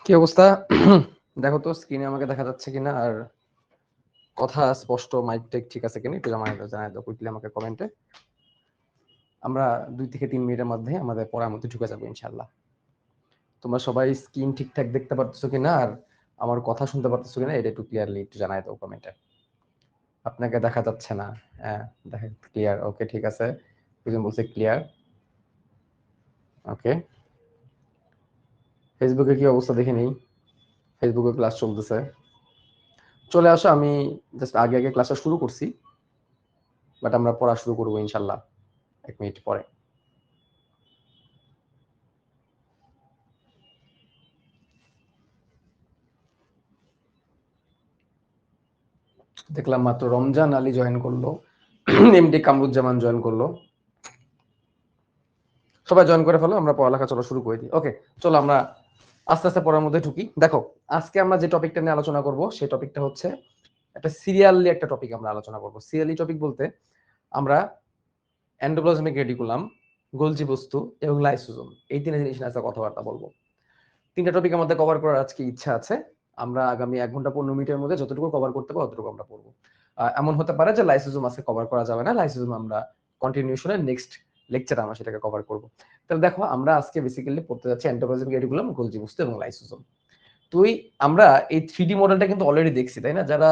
কি অবস্থা? দেখো তো স্ক্রিনে আমাকে দেখা যাচ্ছে কিনা, আর কথা স্পষ্ট, মাইক টেক ঠিক আছে কিনা একটু জানাই দাও কুইকলি আমাকে কমেন্টে। আমরা 2 থেকে 3 মিনিটের মধ্যে আমাদের পড়ার মধ্যে ঢুকে যাবো ইনশাআল্লাহ। তোমরা সবাই স্ক্রিন ঠিকঠাক দেখতে পারতেছো কিনা আর আমার কথা শুনতে পারতেছো কিনা এটা একটু ক্লিয়ারলি একটু জানাই দাও কমেন্টে। আপনাকে দেখা যাচ্ছে না। হ্যাঁ, দেখা ক্লিয়ার। ওকে, ঠিক আছে। দুজন বলছে ক্লিয়ার। ওকে, ফেসবুকে কি অবস্থা দেখে নেই। ফেসবুকে ক্লাস চলতেছে, চলে আসো। আমি জাস্ট আগে আগে ক্লাসটা শুরু করছি, বাট আমরা পড়া শুরু করবো ইনশাল্লাহ 1 মিনিট পরে। দেখলাম মাত্র রমজান আলী জয়েন করলো, এমডি কামরুজ্জামান জয়েন করলো। সবাই জয়েন করে ফেলো, আমরা পড়ালেখা চলো শুরু করে দিই। ওকে, চলো আমরা আস্তে আস্তে পড়ার মধ্যে ঢুকি। দেখো, আজকে আমরা যে টপিকটা নিয়ে আলোচনা করব সেই টপিকটা হচ্ছে একটা সিরিয়ালি একটা টপিক আমরা আলোচনা করব। সিরিয়ালি টপিক বলতে আমরা এন্ডোপ্লাজমিক রেটিকুলাম, গোলজি বস্তু এবং লাইসোজোম, এই 3 জিনিস নিয়ে আজকে কথাবার্তা বলবো। 3টা টপিক আমাদের কভার করার আজকে ইচ্ছা আছে। আমরা আগামী 1 ঘন্টা 15 মিনিটের মধ্যে যতটুকু কভার করতে পারবো ততটুকু আমরা পড়বো। এমন হতে পারে যে লাইসোজোম আজকে কভার করা যাবে না, লাইসোজোম আমরা কন্টিনিউশনে নেক্সট লেকচারে আমরা সেটাকে কভার করব। তাহলে দেখো, আমরা আজকে বেসিক্যালি পড়তে যাচ্ছি এন্ডোপ্লাজমিক রেটিকুলাম, গোলজি বস্তু এবং লাইসোজোম। আমরা এই 3D মডেলটা কিন্তু অলরেডি দেখছি, তাই না? যারা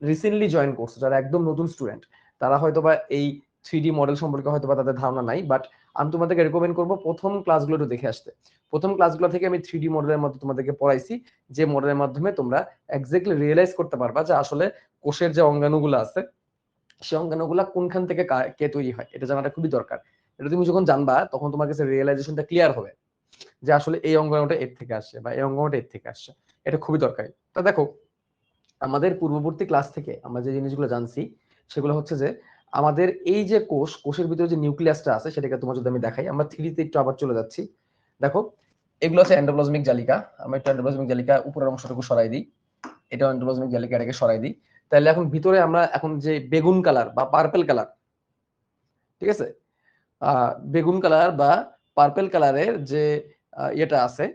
রিসেন্টলি জয়েন করছে, যারা একদম নতুন স্টুডেন্ট, তারা হয়তোবা এই 3D মডেল সম্পর্কে হয়তোবা তাদের ধারণা নাই, বাট আমি তোমাদেরকে রেকমেন্ড করবো প্রথম ক্লাসগুলো একটু দেখে আসতে। প্রথম ক্লাসগুলো থেকে আমি 3D মডেলের মধ্যে তোমাদেরকে পড়াইছি, যে মডেলের মাধ্যমে তোমরা এক্স্যাক্টলি রিয়েলাইজ করতে পারবা যে আসলে কোষের যে অঙ্গাণুগুলো আছে সেই অঙ্গাণুগুলা কোনখান থেকে কে তৈরি হয়, এটা জানাটা খুবই দরকার। এটা তুমি যখন জানবা তখন তোমার কাছে রিয়েলাইজেশনটা ক্লিয়ার হবে যে আসলে এই অঙ্গাণুটা এর থেকে আসছে বা এই অঙ্গাণুটা এর থেকে আসছে। এটা খুবই দরকারি। তা দেখো, আমাদের পূর্ববর্তী ক্লাস থেকে আমরা যে জিনিসগুলো জানছি সেগুলো হচ্ছে যে আমাদের এই যে কোষের ভিতরে যে নিউক্লিয়াসটা আছে সেটাকে তোমার যদি আমি দেখাই, আমরা 3D তে একটু আবার চলে যাচ্ছি। দেখো, এগুলো হচ্ছে এন্ডোপ্লাজমিক জালিকা। আমরা একটু এন্ডোপ্লাজমিক জালিকা উপরের অংশটুকু সরাই দিই, এটা এন্ডোপ্লাজমিক জালিকা, এটাকে সরাই দিই। তাহলে এখন ভিতরে আমরা এখন যে বেগুন কালার বা পার্পল কালার, ঠিক আছে, বেগুন কালার বা পার্পল কালারের যে ইয়েটা আছে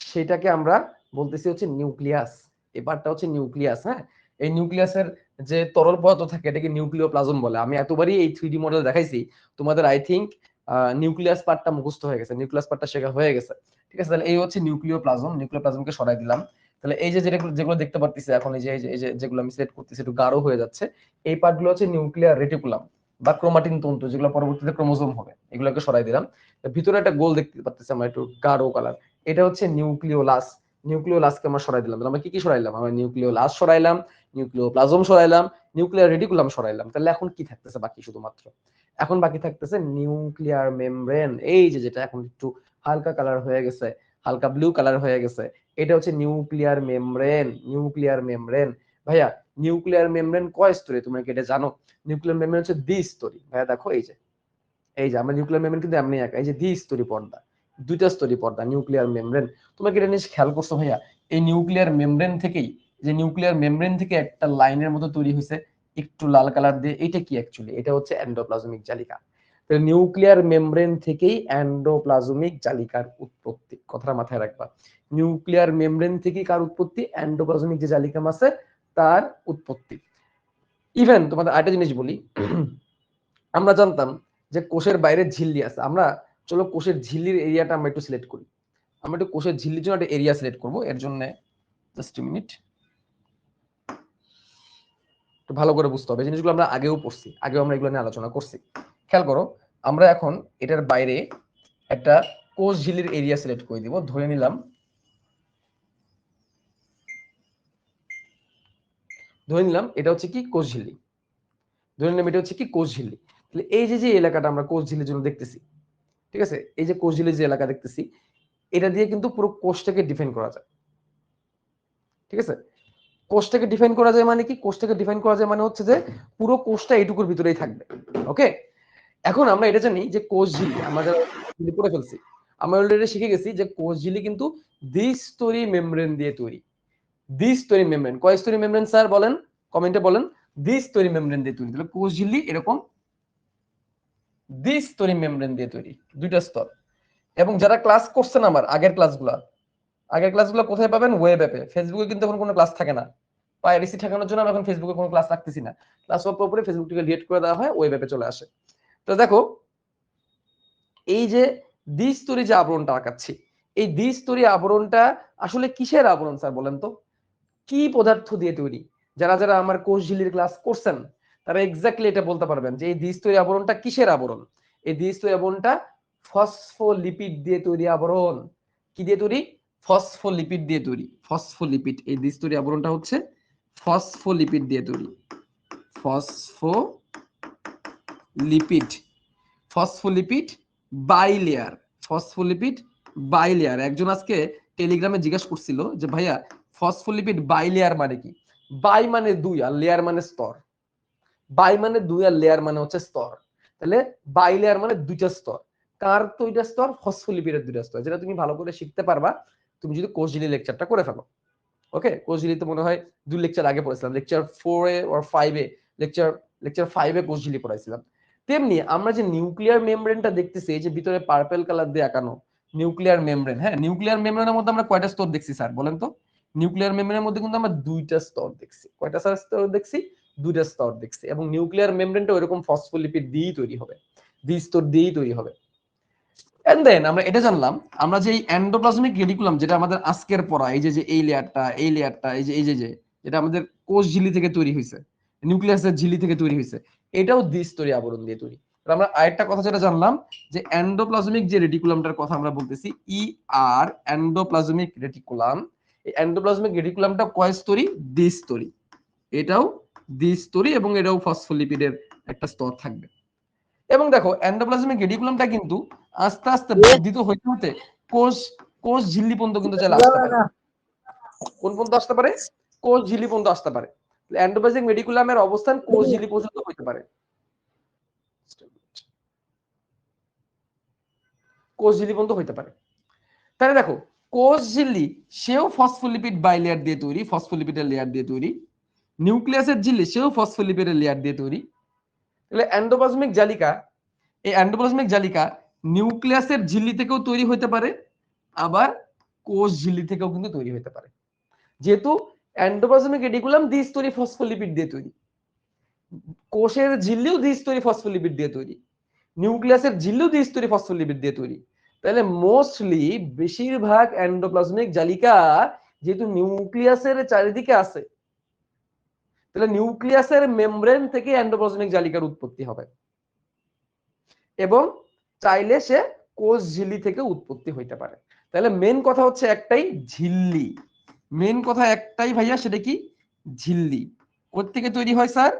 সেটাকে আমরা বলতেছি হচ্ছে নিউক্লিয়াস। এবারটা হচ্ছে নিউক্লিয়াস। হ্যাঁ, এই নিউক্লিয়াসের যে তরল পদার্থ থাকে এটাকে নিউক্লিওপ্লাজম বলে। আমি এতবারই এই 3D মডেল দেখাইছি, তোমাদের আই থিঙ্ক নিউক্লিয়াস পার্টটা মুখস্থ হয়ে গেছে, নিউক্লিয়াস পার্টটা শেখা হয়ে গেছে। ঠিক আছে, তাহলে এই হচ্ছে নিউক্লিওপ্লাজম। নিউক্লিওপ্লাজমকে সরাই দিলাম। তাহলে এই যে যেগুলো দেখতে পারতেছি এখন, এই যে যেগুলো আমি সিলেক্ট করতেছি একটু গাঢ় হয়ে যাচ্ছে, এই পার্টগুলো হচ্ছে নিউক্লিয়ার রেটিকুলাম বা ক্রোমাটিন তন্তু, যেগুলো পরবর্তীতে ক্রোমোজোম হবে, এগুলোকে সরাই দিলাম। ভিতরে একটা গোল দেখতে পাচ্ছি আমরা একটু গাঢ় কালার, এটা হচ্ছে নিউক্লিওলাস। নিউক্লিওলাসকে আমরা সরাই দিলাম। আমরা কি কি সরাইলাম? আমরা নিউক্লিওলাস সরাইলাম, নিউক্লিওপ্লাজম সরাইলাম, নিউক্লিয়ার রেটিকুলাম সরাইলাম। তাহলে এখন কি থাকতেছে বাকি? শুধুমাত্র এখন বাকি থাকতেছে নিউক্লিয়ার মেমব্রেন। এই যে যেটা এখন একটু হালকা কালার হয়ে গেছে, হালকা ব্লু কালার হয়ে গেছে, এটা হচ্ছে নিউক্লিয়ার মেমব্রেন। নিউক্লিয়ার মেমব্রেন ভাইয়া, নিউক্লিয়ার মেমব্রেন কয় স্তরে তোমরা কি এটা জানো? নিউক্লিয়ার মেমব্রেন হচ্ছে দ্বিস্তরী। ভাইয়া দেখো, এই যে আমরা নিউক্লিয়ার মেমব্রেন কিন্তু এমনি একা, এই যে দ্বিস্তরী পর্দা, 2টা স্তরী পর্দা নিউক্লিয়ার মেমব্রেন। তোমরা কি এটা নিয়ে খেয়াল করছো ভাইয়া? এই নিউক্লিয়ার মেমব্রেন থেকেই, যে নিউক্লিয়ার মেমব্রেন থেকে একটা লাইনের মতো তৈরি হয়েছে একটু লাল কালার দিয়ে, এটা কি অ্যাকচুয়ালি? এটা হচ্ছে এন্ডোপ্লাজমিক জালিকা। তো নিউক্লিয়ার মেমব্রেন থেকেই এন্ডোপ্লাজমিক জালিকার উৎপত্তি, কথাটা মাথায় রাখবা। নিউক্লিয়ার মেমব্রেন থেকেই কার উৎপত্তি? এন্ডোপ্লাজমিক যে জালিকাম আছে তার উৎপত্তি। ইভেন তোমাদের আরেকটা জিনিস বলি, আমরা জানতাম যে কোষের বাইরে ঝিল্লি আছে। আমরা চলো কোষের ঝিল্লির এরিয়াটা আমরা একটু সিলেক্ট করি। আমরা একটু কোষের ঝিল্লির জন্য একটা এরিয়া সিলেক্ট করব। এর জন্য জাস্ট মিনিট, একটু ভালো করে বুঝতে হবে জিনিসগুলো। আমরা আগেও পড়ছি, আগেও আমরা এগুলো নিয়ে আলোচনা করছি। খেয়াল করো, আমরা এখন এটার বাইরে একটা কোষ ঝিল্লির এরিয়া সিলেক্ট করে দিব। ধরে নিলাম এটা হচ্ছে কি কোষ ঝিল্লি। ধরে নিলাম এটা হচ্ছে কি কোষ ঝিল্লি। তাহলে এই যে এলাকাটা আমরা কোষ ঝিল্লির জন্য দেখতেছি, ঠিক আছে, এই যে কোষ ঝিল্লির যে এলাকা দেখতেছি, এটা দিয়ে কিন্তু পুরো কোষটাকে ডিফাইন করা যায়। ঠিক আছে, কোষটাকে ডিফাইন করা যায় মানে কি? কোষটাকে ডিফাইন করা যায় মানে হচ্ছে যে পুরো কোষটা এইটুকুর ভিতরেই থাকবে। ওকে, এখন আমরা এটা জানি যে কোষ ঝিল্লি, আমরা যারা পড়ে ফেলছি, আমরা অলরেডি শিখে গেছি যে কোষ ঝিল্লি কিন্তু দ্বিস্তরী মেমব্রেন দিয়ে তৈরি। দ্বিস্তরী মেমব্রেন, কয় স্তরী মেমব্রেন স্যার বলেন, কমেন্টে বলেন। দ্বিস্তরী মেমব্রেন দিয়ে তৈরি। তাহলে কোষ ঝিল্লি এরকম দ্বিস্তরী মেমব্রেন দিয়ে তৈরি, 2টা স্তর। এবং যারা ক্লাস করছেন আমার আগের ক্লাসগুলা, আগের ক্লাসগুলো কোথায় পাবেন? ওয়েব অ্যাপে। ফেসবুকে কিন্তু এখন কোনো ক্লাস থাকে না। পাইরেসি ঠেকানোর জন্য আমরা এখন ফেসবুকে কোনো ক্লাস রাখতেছি না। ক্লাস হওয়ার পরে ফেসবুকটিকে ডিলিট করে দেওয়া হয়, ওয়েব অ্যাপে চলে আসে। তো দেখো, এই যে দ্বিস্তরী যে আবরণটা আঁকাচ্ছি, এই দ্বিস্তরী আবরণটা আসলে কিসের আবরণ স্যার বলেন তো? কি পদার্থ দিয়ে তৈরি? যারা যারা আমার কোষঝিল্লির ক্লাস করছেন তারা এক্স্যাক্টলি এটা বলতে পারবেন যে এই দ্বিস্তরী আবরণটা কিসের আবরণ। এই দ্বিস্তরী আবরণটা ফসফোলিপিড দিয়ে তৈরি আবরণ। কি দিয়ে তৈরি? ফসফোলিপিড দিয়ে তৈরি। ফসফোলিপিড, এই দ্বিস্তরী আবরণটা হচ্ছে ফসফোলিপিড দিয়ে তৈরি। Phospholipid, phospholipid bilayer, phospholipid bilayer. একজন আজকে টেলিগ্রামে জিজ্ঞাসা করছিল যে ভাইয়া ফসফোলিপিড বাইলেয়ার মানে কি? বাই মানে দুই আর লেয়ার মানে স্তর। বাই মানে দুই আর লেয়ার মানে হচ্ছে স্তর। তাহলে বাইলেয়ার মানে দুইটা স্তর। কার দুইটা স্তর? ফসফোলিপিডের দুইটা স্তর, যেটা তুমি ভালো করে শিখতে পারবা তুমি যদি কোষঝিল্লি লেকচারটা করে ফেলো। ওকে, কোষঝিল্লিতে মনে হয় 2 লেকচার আগে পড়েছিলাম, lecture 4 a or 5 A, lecture 5 এ কোষঝিল্লি পড়াইছিলাম। তেমনি আমরা যে নিউক্লিয়ার মেমব্রেনটা দেখতেছি, এই যে ভিতরে পার্পল কালার দিয়ে আঁকানো নিউক্লিয়ার মেমব্রেন, হ্যাঁ, নিউক্লিয়ার মেমব্রেনের মধ্যে আমরা কয়টা স্তর দেখছি স্যার বলেন তো? নিউক্লিয়ার মেমব্রেনের মধ্যে কিন্তু আমরা দুইটা স্তর দেখছি। কয়টা স্তর দেখছি? দুইটা স্তর দেখছি। এবং নিউক্লিয়ার মেমব্রেনটা ওইরকম ফসফোলিপিড দিয়েই তৈরি হবে, দ্বিস্তর দিয়েই তৈরি হবে। এন্ড দেন আমরা এটা জানলাম, আমরা যে এন্ডোপ্লাজমিক রেটিকুলাম যেটা আমাদের আজকের পড়া, এই যে এই লেয়ারটা, এই লেয়ারটা, এই যে যেটা আমাদের কোষ ঝিল্লি থেকে তৈরি হয়েছে, নিউক্লিয়াসের ঝিল্লি থেকে তৈরি হয়েছে, এটাও দ্বিস্তরী আবরণ দিয়ে তৈরি। আমরা আরেকটা কথা যেটা জানলাম যে এন্ডোপ্লাজমিক যে রেটিকুলামটার কথা আমরা বলতেছি, আর এন্ডোপ্লাজমিক রেটিকুলাম, এই এন্ডোপ্লাজমিক রেটিকুলামটা কয় স্তরী? দ্বিস্তরী। এটাও দ্বিস্তরী এবং এটাও ফসফোলিপিডের একটা স্তর থাকবে। এবং দেখো এন্ডোপ্লাজমিক রেটিকুলামটা কিন্তু আস্তে আস্তে বর্ধিত হইতে হতে কোষ কোষ ঝিল্লি পর্যন্ত কিন্তু চলে আসতে পারে। কোন পর্যন্ত আসতে পারে? কোষ ঝিল্লি পর্যন্ত আসতে পারে। এন্ডোপ্লাজমিক রেটিকুলামের অবস্থান কোষ ঝিল্লি পর্যন্ত হইতে পারে। কোষ ঝিল্লি পর্যন্ত হইতে পারে। তাহলে দেখো, কোষ ঝিল্লি সেও ফসফোলিপিড বাইলেয়ার দিয়ে তৈরি, ফসফোলিপিডের লেয়ার দিয়ে তৈরি। নিউক্লিয়াসের ঝিল্লি সেও ফসফোলিপিডের লেয়ার দিয়ে তৈরি। তাহলে এন্ডোপ্লাজমিক জালিকা, এই এন্ডোপ্লাজমিক জালিকা নিউক্লিয়াসের ঝিল্লি থেকেও তৈরি হতে পারে, আবার কোষ ঝিল্লি থেকেও কিন্তু তৈরি হতে পারে। যেহেতু এন্ডোপ্লাজমিক রেটিকুলাম দ্বিস্তরী ফসফোলিপিড দিয়ে তৈরি, কোষের ঝিল্লিও দ্বিস্তরী ফসফোলিপিড দিয়ে তৈরি, নিউক্লিয়াসের ঝিল্লিও দ্বিস্তরী ফসফোলিপিড দিয়ে তৈরি। তাহলে মোস্টলি বেশিরভাগ এন্ডোপ্লাজমিক জালিকা যেহেতু নিউক্লিয়াসের চারিদিকে আছে, তাহলে নিউক্লিয়াসের মেমব্রেন থেকে এন্ডোপ্লাজমিক জালিকার উৎপত্তি হবে এবং চাইলে সে কোষ ঝিল্লি থেকে উৎপত্তি হইতে পারে। তাহলে মেন কথা হচ্ছে একটাই, ঝিল্লি। মেন কথা একটাই ভাইয়া, সেটা কি? ঝিল্লি। কোত্থেকে তৈরি হয় স্যার?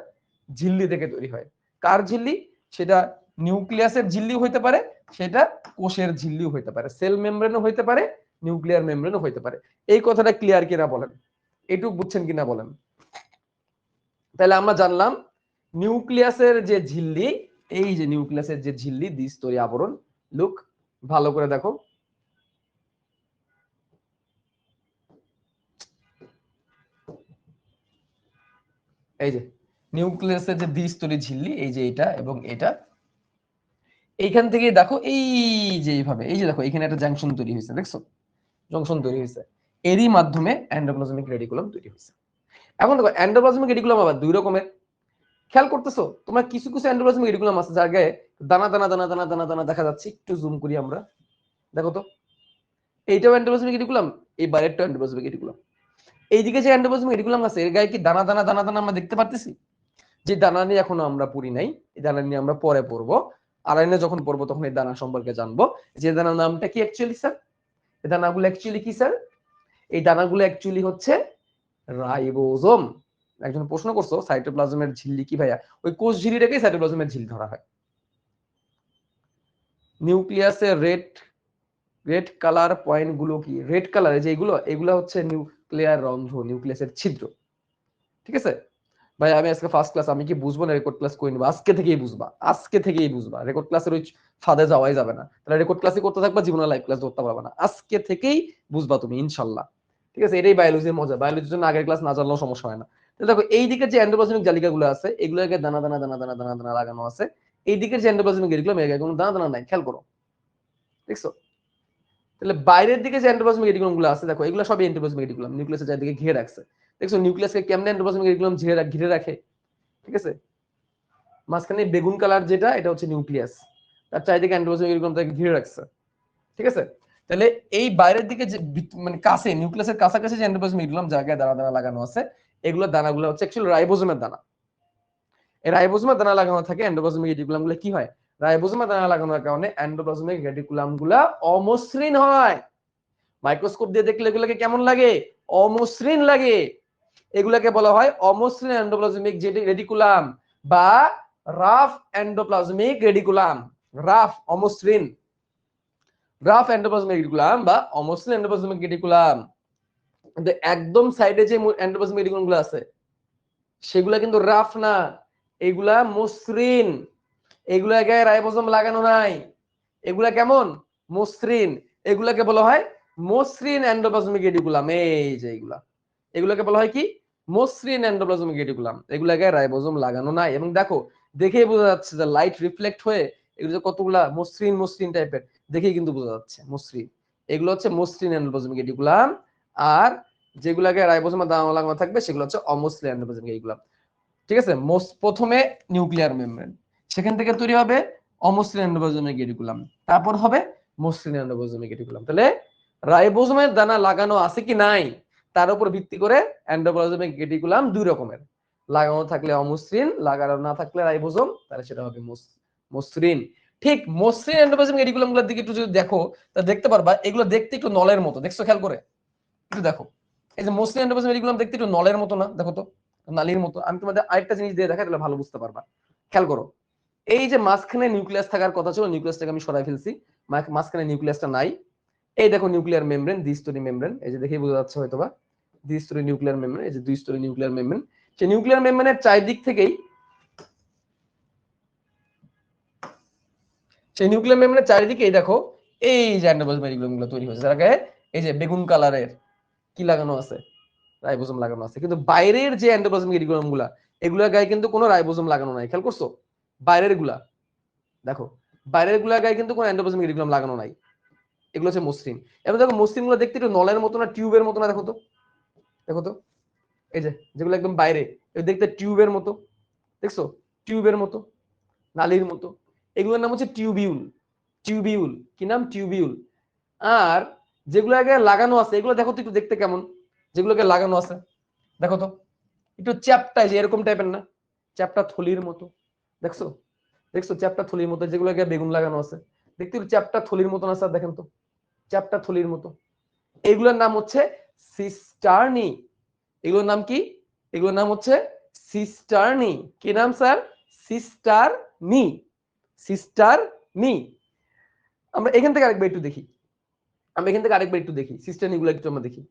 ঝিল্লি থেকে তৈরি হয়। কার ঝিল্লি? সেটা নিউক্লিয়াসের ঝিল্লিও হইতে পারে, সেটা কোষের ঝিল্লিও হইতে পারে, সেল মেমব্রেনও হইতে পারে, নিউক্লিয়ার মেমব্রেনও হইতে পারে। এই কথাটা ক্লিয়ার কিনা বলেন, এটুকু বুঝছেন কিনা বলেন? তাহলে আমরা জানলাম নিউক্লিয়াসের যে ঝিল্লি, এই যে নিউক্লিয়াসের যে ঝিল্লি দ্বিস্তরী আবরণ। লুক, ভালো করে দেখো, এই যে নিউক্লিয়াসের যে দ্বিস্তরী ঝিল্লি, এই যে এটা এবং এটা, এইখান থেকে দেখো, এই যে এইভাবে, এই যে দেখো এখানে একটা জাংশন তৈরি হয়েছে, দেখছো? জংশন তৈরি হয়েছে, এরই মাধ্যমে এন্ডোপ্লাজমিক রেটিকুলাম তৈরি হয়েছে। এখন দেখো এন্ডোপ্লাজমিক রেটিকুলাম আবার দুই রকমের, খেয়াল করতেছো তোমরা? কিছু কিছু এন্ডোপ্লাজমিক রেটিকুলাম আছে যার গায়ে দানা দানা দানা দানা দানা দানা দেখা যাচ্ছে, একটু জুম করি আমরা, দেখো তো, এইটাও এন্ডোপ্লাজমিক রেটিকুলাম, এই বাইরেরটাও এন্ডোপ্লাজমিক রেটিকুলাম। এইদিকে যে এন্ডোপ্লাজমিক রেটিকুলাম আছে এর গায়ে কি দানা দানা দানা দানা আমরা দেখতে পারতেছি? যে দানা নিয়ে এখনো আমরা পড়ি নাই, এই দানা নিয়ে আমরা পরে পড়বো, আরএনএ যখন পড়বো তখন এই দানা সম্পর্কে জানবো। যে দানার নামটা কি অ্যাকচুয়ালি স্যার? এই দানাগুলো অ্যাকচুয়ালি কি স্যার? এই দানাগুলো অ্যাকচুয়ালি হচ্ছে রাইবোজোম। একজন প্রশ্ন করছো সাইটোপ্লাজমের ঝিল্লি কি ভাইয়া? ওই কোষ ঝিল্লিটাকেই সাইটোপ্লাজমের ঝিল্লি ধরা হয়। নিউক্লিয়াসের রেড রেড কালার পয়েন্ট গুলো কি? রেড কালারে যেগুলো, এগুলো হচ্ছে নিউক্লিয়ার রন্ধ্র, নিউক্লিয়াসের ছিদ্র। ঠিক আছে ভাই, আমি আজকে ফার্স্ট ক্লাস, আমি কি বুঝবো না? রেকর্ড ক্লাস করে নিবো, আজকে থেকেই বুঝবা, আজকে থেকেই বুঝবা। রেকর্ড ক্লাসের ওই ফাঁদে যাওয়াই যাবে না, তাহলে রেকর্ড ক্লাসই করতে থাকবা, জীবনে লাইভ ক্লাস ধরতে পারবে না। আজকে থেকেই বুঝবা তুমি ইনশাল্লাহ। ঠিক আছে, এটাই বায়োলজির মজা। বায়োলজির জন্য আগের ক্লাস না জানলেও সমস্যা হয় না। দেখো এই দিকের যে এন্ডোপ্লাজমিক জালিকাগুলো আছে, এগুলোকে দানা দানা দানা দানা দানা দানা লাগানো আছে। এই দিকের যে এন্ডোপ্লাজমিক রেটিকুলাম, এর কোনো দানা দানা নাই, খেয়াল করো, দেখছো? তাহলে বাইরের দিকে যে এন্ডোপ্লাজমিক রেটিকুলাম গুলো আছে দেখো এগুলো সবই এন্ডোপ্লাজমিক রেটিকুলাম, নিউক্লিয়াসের চারিদিকে ঘিরে রাখছে। দেখছো নিউক্লিয়াসকে কেমনে এন্ডোপ্লাজমিক রেটিকুলাম ঘিরে রাখে, ঠিক আছে? মাঝখানে বেগুন কালার যেটা এটা হচ্ছে নিউক্লিয়াস, তার চারিদিকে এন্ডোপ্লাজমিক রেটিকুলাম তাকে ঘিরে রাখছে, ঠিক আছে? তাহলে এই বাইরের দিকে যে মানে কাছে নিউক্লিয়াসের কাছাকাছি যে এন্ডোপ্লাজমিক রেটিকুলাম জায়গায় দানা দানা লাগানো আছে, এগুলো দানাগুলো হচ্ছে অ্যাকচুয়ালি রাইবোজোমের দানা। এই রাইবোজোমের দানা লাগানো থাকে, এন্ডোপ্লাজমিক রেটিকুলাম গুলো কি হয়, রাইবোজোমের দানা লাগানোর কারণে এন্ডোপ্লাজমিক রেটিকুলাম গুলা অমসৃণ হয়। মাইক্রোস্কোপ দিয়ে দেখলে এগুলোকে কেমন লাগে, অমসৃণ লাগে। এগুলাকে বলা হয় অমসৃণ এন্ডোপ্লাজমিক রেটিকুলাম বা রাফ এন্ডোপ্লাজমিক রেটিকুলাম। রাফ অমসৃণ, রাফ এন্ডোপ্লাজমিক রেটিকুলাম বা অমসৃণ এন্ডোপ্লাজমিক রেটিকুলাম। কিন্তু একদম সাইডে যে এন্ডোপ্লাজমিক রেটিকুলাম গুলো আছে সেগুলা কিন্তু রাফ না, এগুলা মসৃণ। এগুলা গায়ে রাইবোজোম লাগানো নাই, এগুলা কেমন মসৃণ। এগুলাকে বলা হয় মসৃণ এন্ডোপ্লাজমিক রেটিকুলাম। এই যে এগুলা, এগুলোকে বলা হয় কি মসৃণ এন্ডোপ্লাজমিক রেটিকুলাম। এগুলা গায়ে রাইবোজোম লাগানো নাই। এবং দেখো দেখেই বোঝা যাচ্ছে যে লাইট রিফ্লেক্ট হয়ে এগুলো কতগুলা মসৃণ মসৃণ টাইপের, দেখেই কিন্তু বোঝা যাচ্ছে মসৃণ। এগুলো হচ্ছে মসৃণ এন্ডোপ্লাজমিক রেটিকুলাম। আর যেগুলাকে রাইবোজোমের দানা লাগানো থাকবে সেগুলো হচ্ছে অমসৃণ এন্ডোপ্লাজমিক রেটিকুলাম, ঠিক আছে? প্রথমে নিউক্লিয়ার মেমব্রেন, সেখান থেকে তৈরি হবে অমসৃণ এন্ডোপ্লাজমিক রেটিকুলাম, তারপর হবে মসৃণ এন্ডোপ্লাজমিক রেটিকুলাম। তাহলে রাইবোজোমের দানা লাগানো আছে কি নাই তার উপর ভিত্তি করে এন্ডোপ্লাজমিক রেটিকুলাম দুই রকমের, লাগানো থাকলে অমসৃণ, লাগানো না থাকলে রাইবোজোম, তাহলে সেটা হবে মসৃণ। ঠিক মসৃণ এন্ডোপ্লাজমিক রেটিকুলাম গুলোর দিকে একটু যদি দেখো তা দেখতে পারবা এগুলো দেখতে একটু নলের মতো, দেখছো খেয়াল করে একটু দেখো। এই যে মসৃণ এন্ডোপ্লাজমিক রেটিকুলাম দেখতে একটু নলের মতো না, দেখো তো নালীর মতো। আমি তোমাদের আরেকটা জিনিস দিয়ে দেখাই তাহলে ভালো বুঝতে পারবা, খেয়াল করো। এই যে মাঝখানে নিউক্লিয়াস থাকার কথা ছিল, নিউক্লিয়াসটাকে আমি সরাই ফেলছি, মাঝখানে নিউক্লিয়াসটা নাই। এই দেখো নিউক্লিয়ার মেমব্রেন, দ্বিস্তরী মেমব্রেন, এই যে দেখেই বোঝা যাচ্ছে হয়তোবা দ্বিস্তরী নিউক্লিয়ার মেমব্রেন, এই যে দ্বিস্তরী নিউক্লিয়ার মেমব্রেন। সেই নিউক্লিয়ার মেমব্রেনের চারিদিক থেকেই, সেই নিউক্লিয়ার মেমব্রেনের চারিদিকে এই দেখো এই যে এন্ডোপ্লাজমিক রেটিকুলাম গুলো তৈরি হয়েছে, যার গায়ে এই যে বেগুন কালারের কি লাগানো আছে, রাইবোজোম লাগানো আছে। কিন্তু বাইরের যে এন্ডোপ্লাজমিক রেটিকুলাম গুলা এগুলোর গায়ে কিন্তু কোনো রাইবোজোম লাগানো নাই, খেয়াল করছো? বাইরের গুলা দেখো, বাইরের গুলা গায়ে কিন্তু কোনো এন্ডোপ্লাজমিক রেটিকুলাম লাগানো নাই, এগুলো হচ্ছে মসৃণ। এবার দেখো মসৃণ গুলো দেখতে একটু নলের মতো না টিউবের মতো না, দেখো তো, দেখো তো এই যে যেগুলো একদম বাইরে দেখতে টিউবের মতো, দেখছো টিউবের মতো, নালীর মতো, এগুলোর নাম হচ্ছে টিউবিউল। টিউবিউল কি নাম, টিউবিউল। আর যেগুলো আগে লাগানো আছে এগুলো দেখো তো একটু দেখতে কেমন, যেগুলোকে লাগানো আছে দেখো তো একটু চ্যাপ্টায় যে এরকম টাইপের না, চ্যাপ্টা থলির মতো, দেখছো দেখছো চ্যাপ্টা থলির মতো, যেগুলোকে বেগুন লাগানো আছে দেখতে একটু চ্যাপ্টা থলির মতো না স্যার, দেখেন তো চ্যাপ্টা থলির মতো। এগুলোর নাম হচ্ছে সিস্টার্নি। এগুলোর নাম কি, এগুলোর নাম হচ্ছে সিস্টার্নি। কি নাম স্যার, সিস্টার্নি, সিস্টার্নি। আমরা এখান থেকে আরেকবার একটু দেখি, আমরা এখান থেকে আরেকবার একটু দেখি সিস্টার্নি গুলো একটু আমরা দেখি।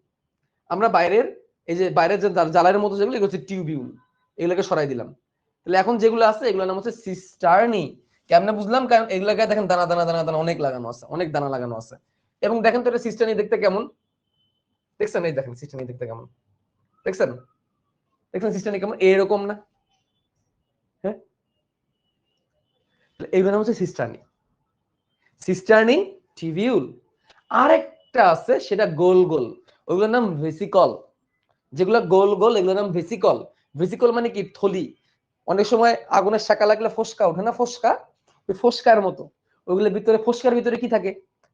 আমরা বাইরের এই যে বাইরের যে জালের মতো যেগুলো এগুলো হচ্ছে টিউবিউল, এগুলোকে সরাই দিলাম। তাহলে এখন যেগুলো আছে এগুলোর নাম হচ্ছে সিস্টার্নি। কেমনে বুঝলাম, কারণ এগুলোকে দেখেন দানা দানা দানা দানা অনেক লাগানো আছে, অনেক দানা লাগানো আছে। এবং দেখেন তো এটা সিস্টার্নি দেখতে কেমন, দেখছেন? এই দেখেন সিস্টার্নি দেখতে কেমন, দেখছেন? দেখছেন সিস্টার্নি কেমন, এরকম না? হ্যাঁ, এইগুলো নাম হচ্ছে সিস্টার্নি, সিস্টার্নি টিউবিউল। আরেকটা আছে সেটা গোল গোল, ওইগুলোর নাম ভেসিকল। যেগুলো গোল গোল এগুলোর নাম ভেসিকল। ভেসিকল মানে কি, থলি। অনেক সময় আগুনের শাঁকা লাগলে ফোসকা ওঠে না, ফোসকা, ওই ফোসকার মতো। ওইগুলোর ভিতরে, ফোসকার ভিতরে কি থাকে,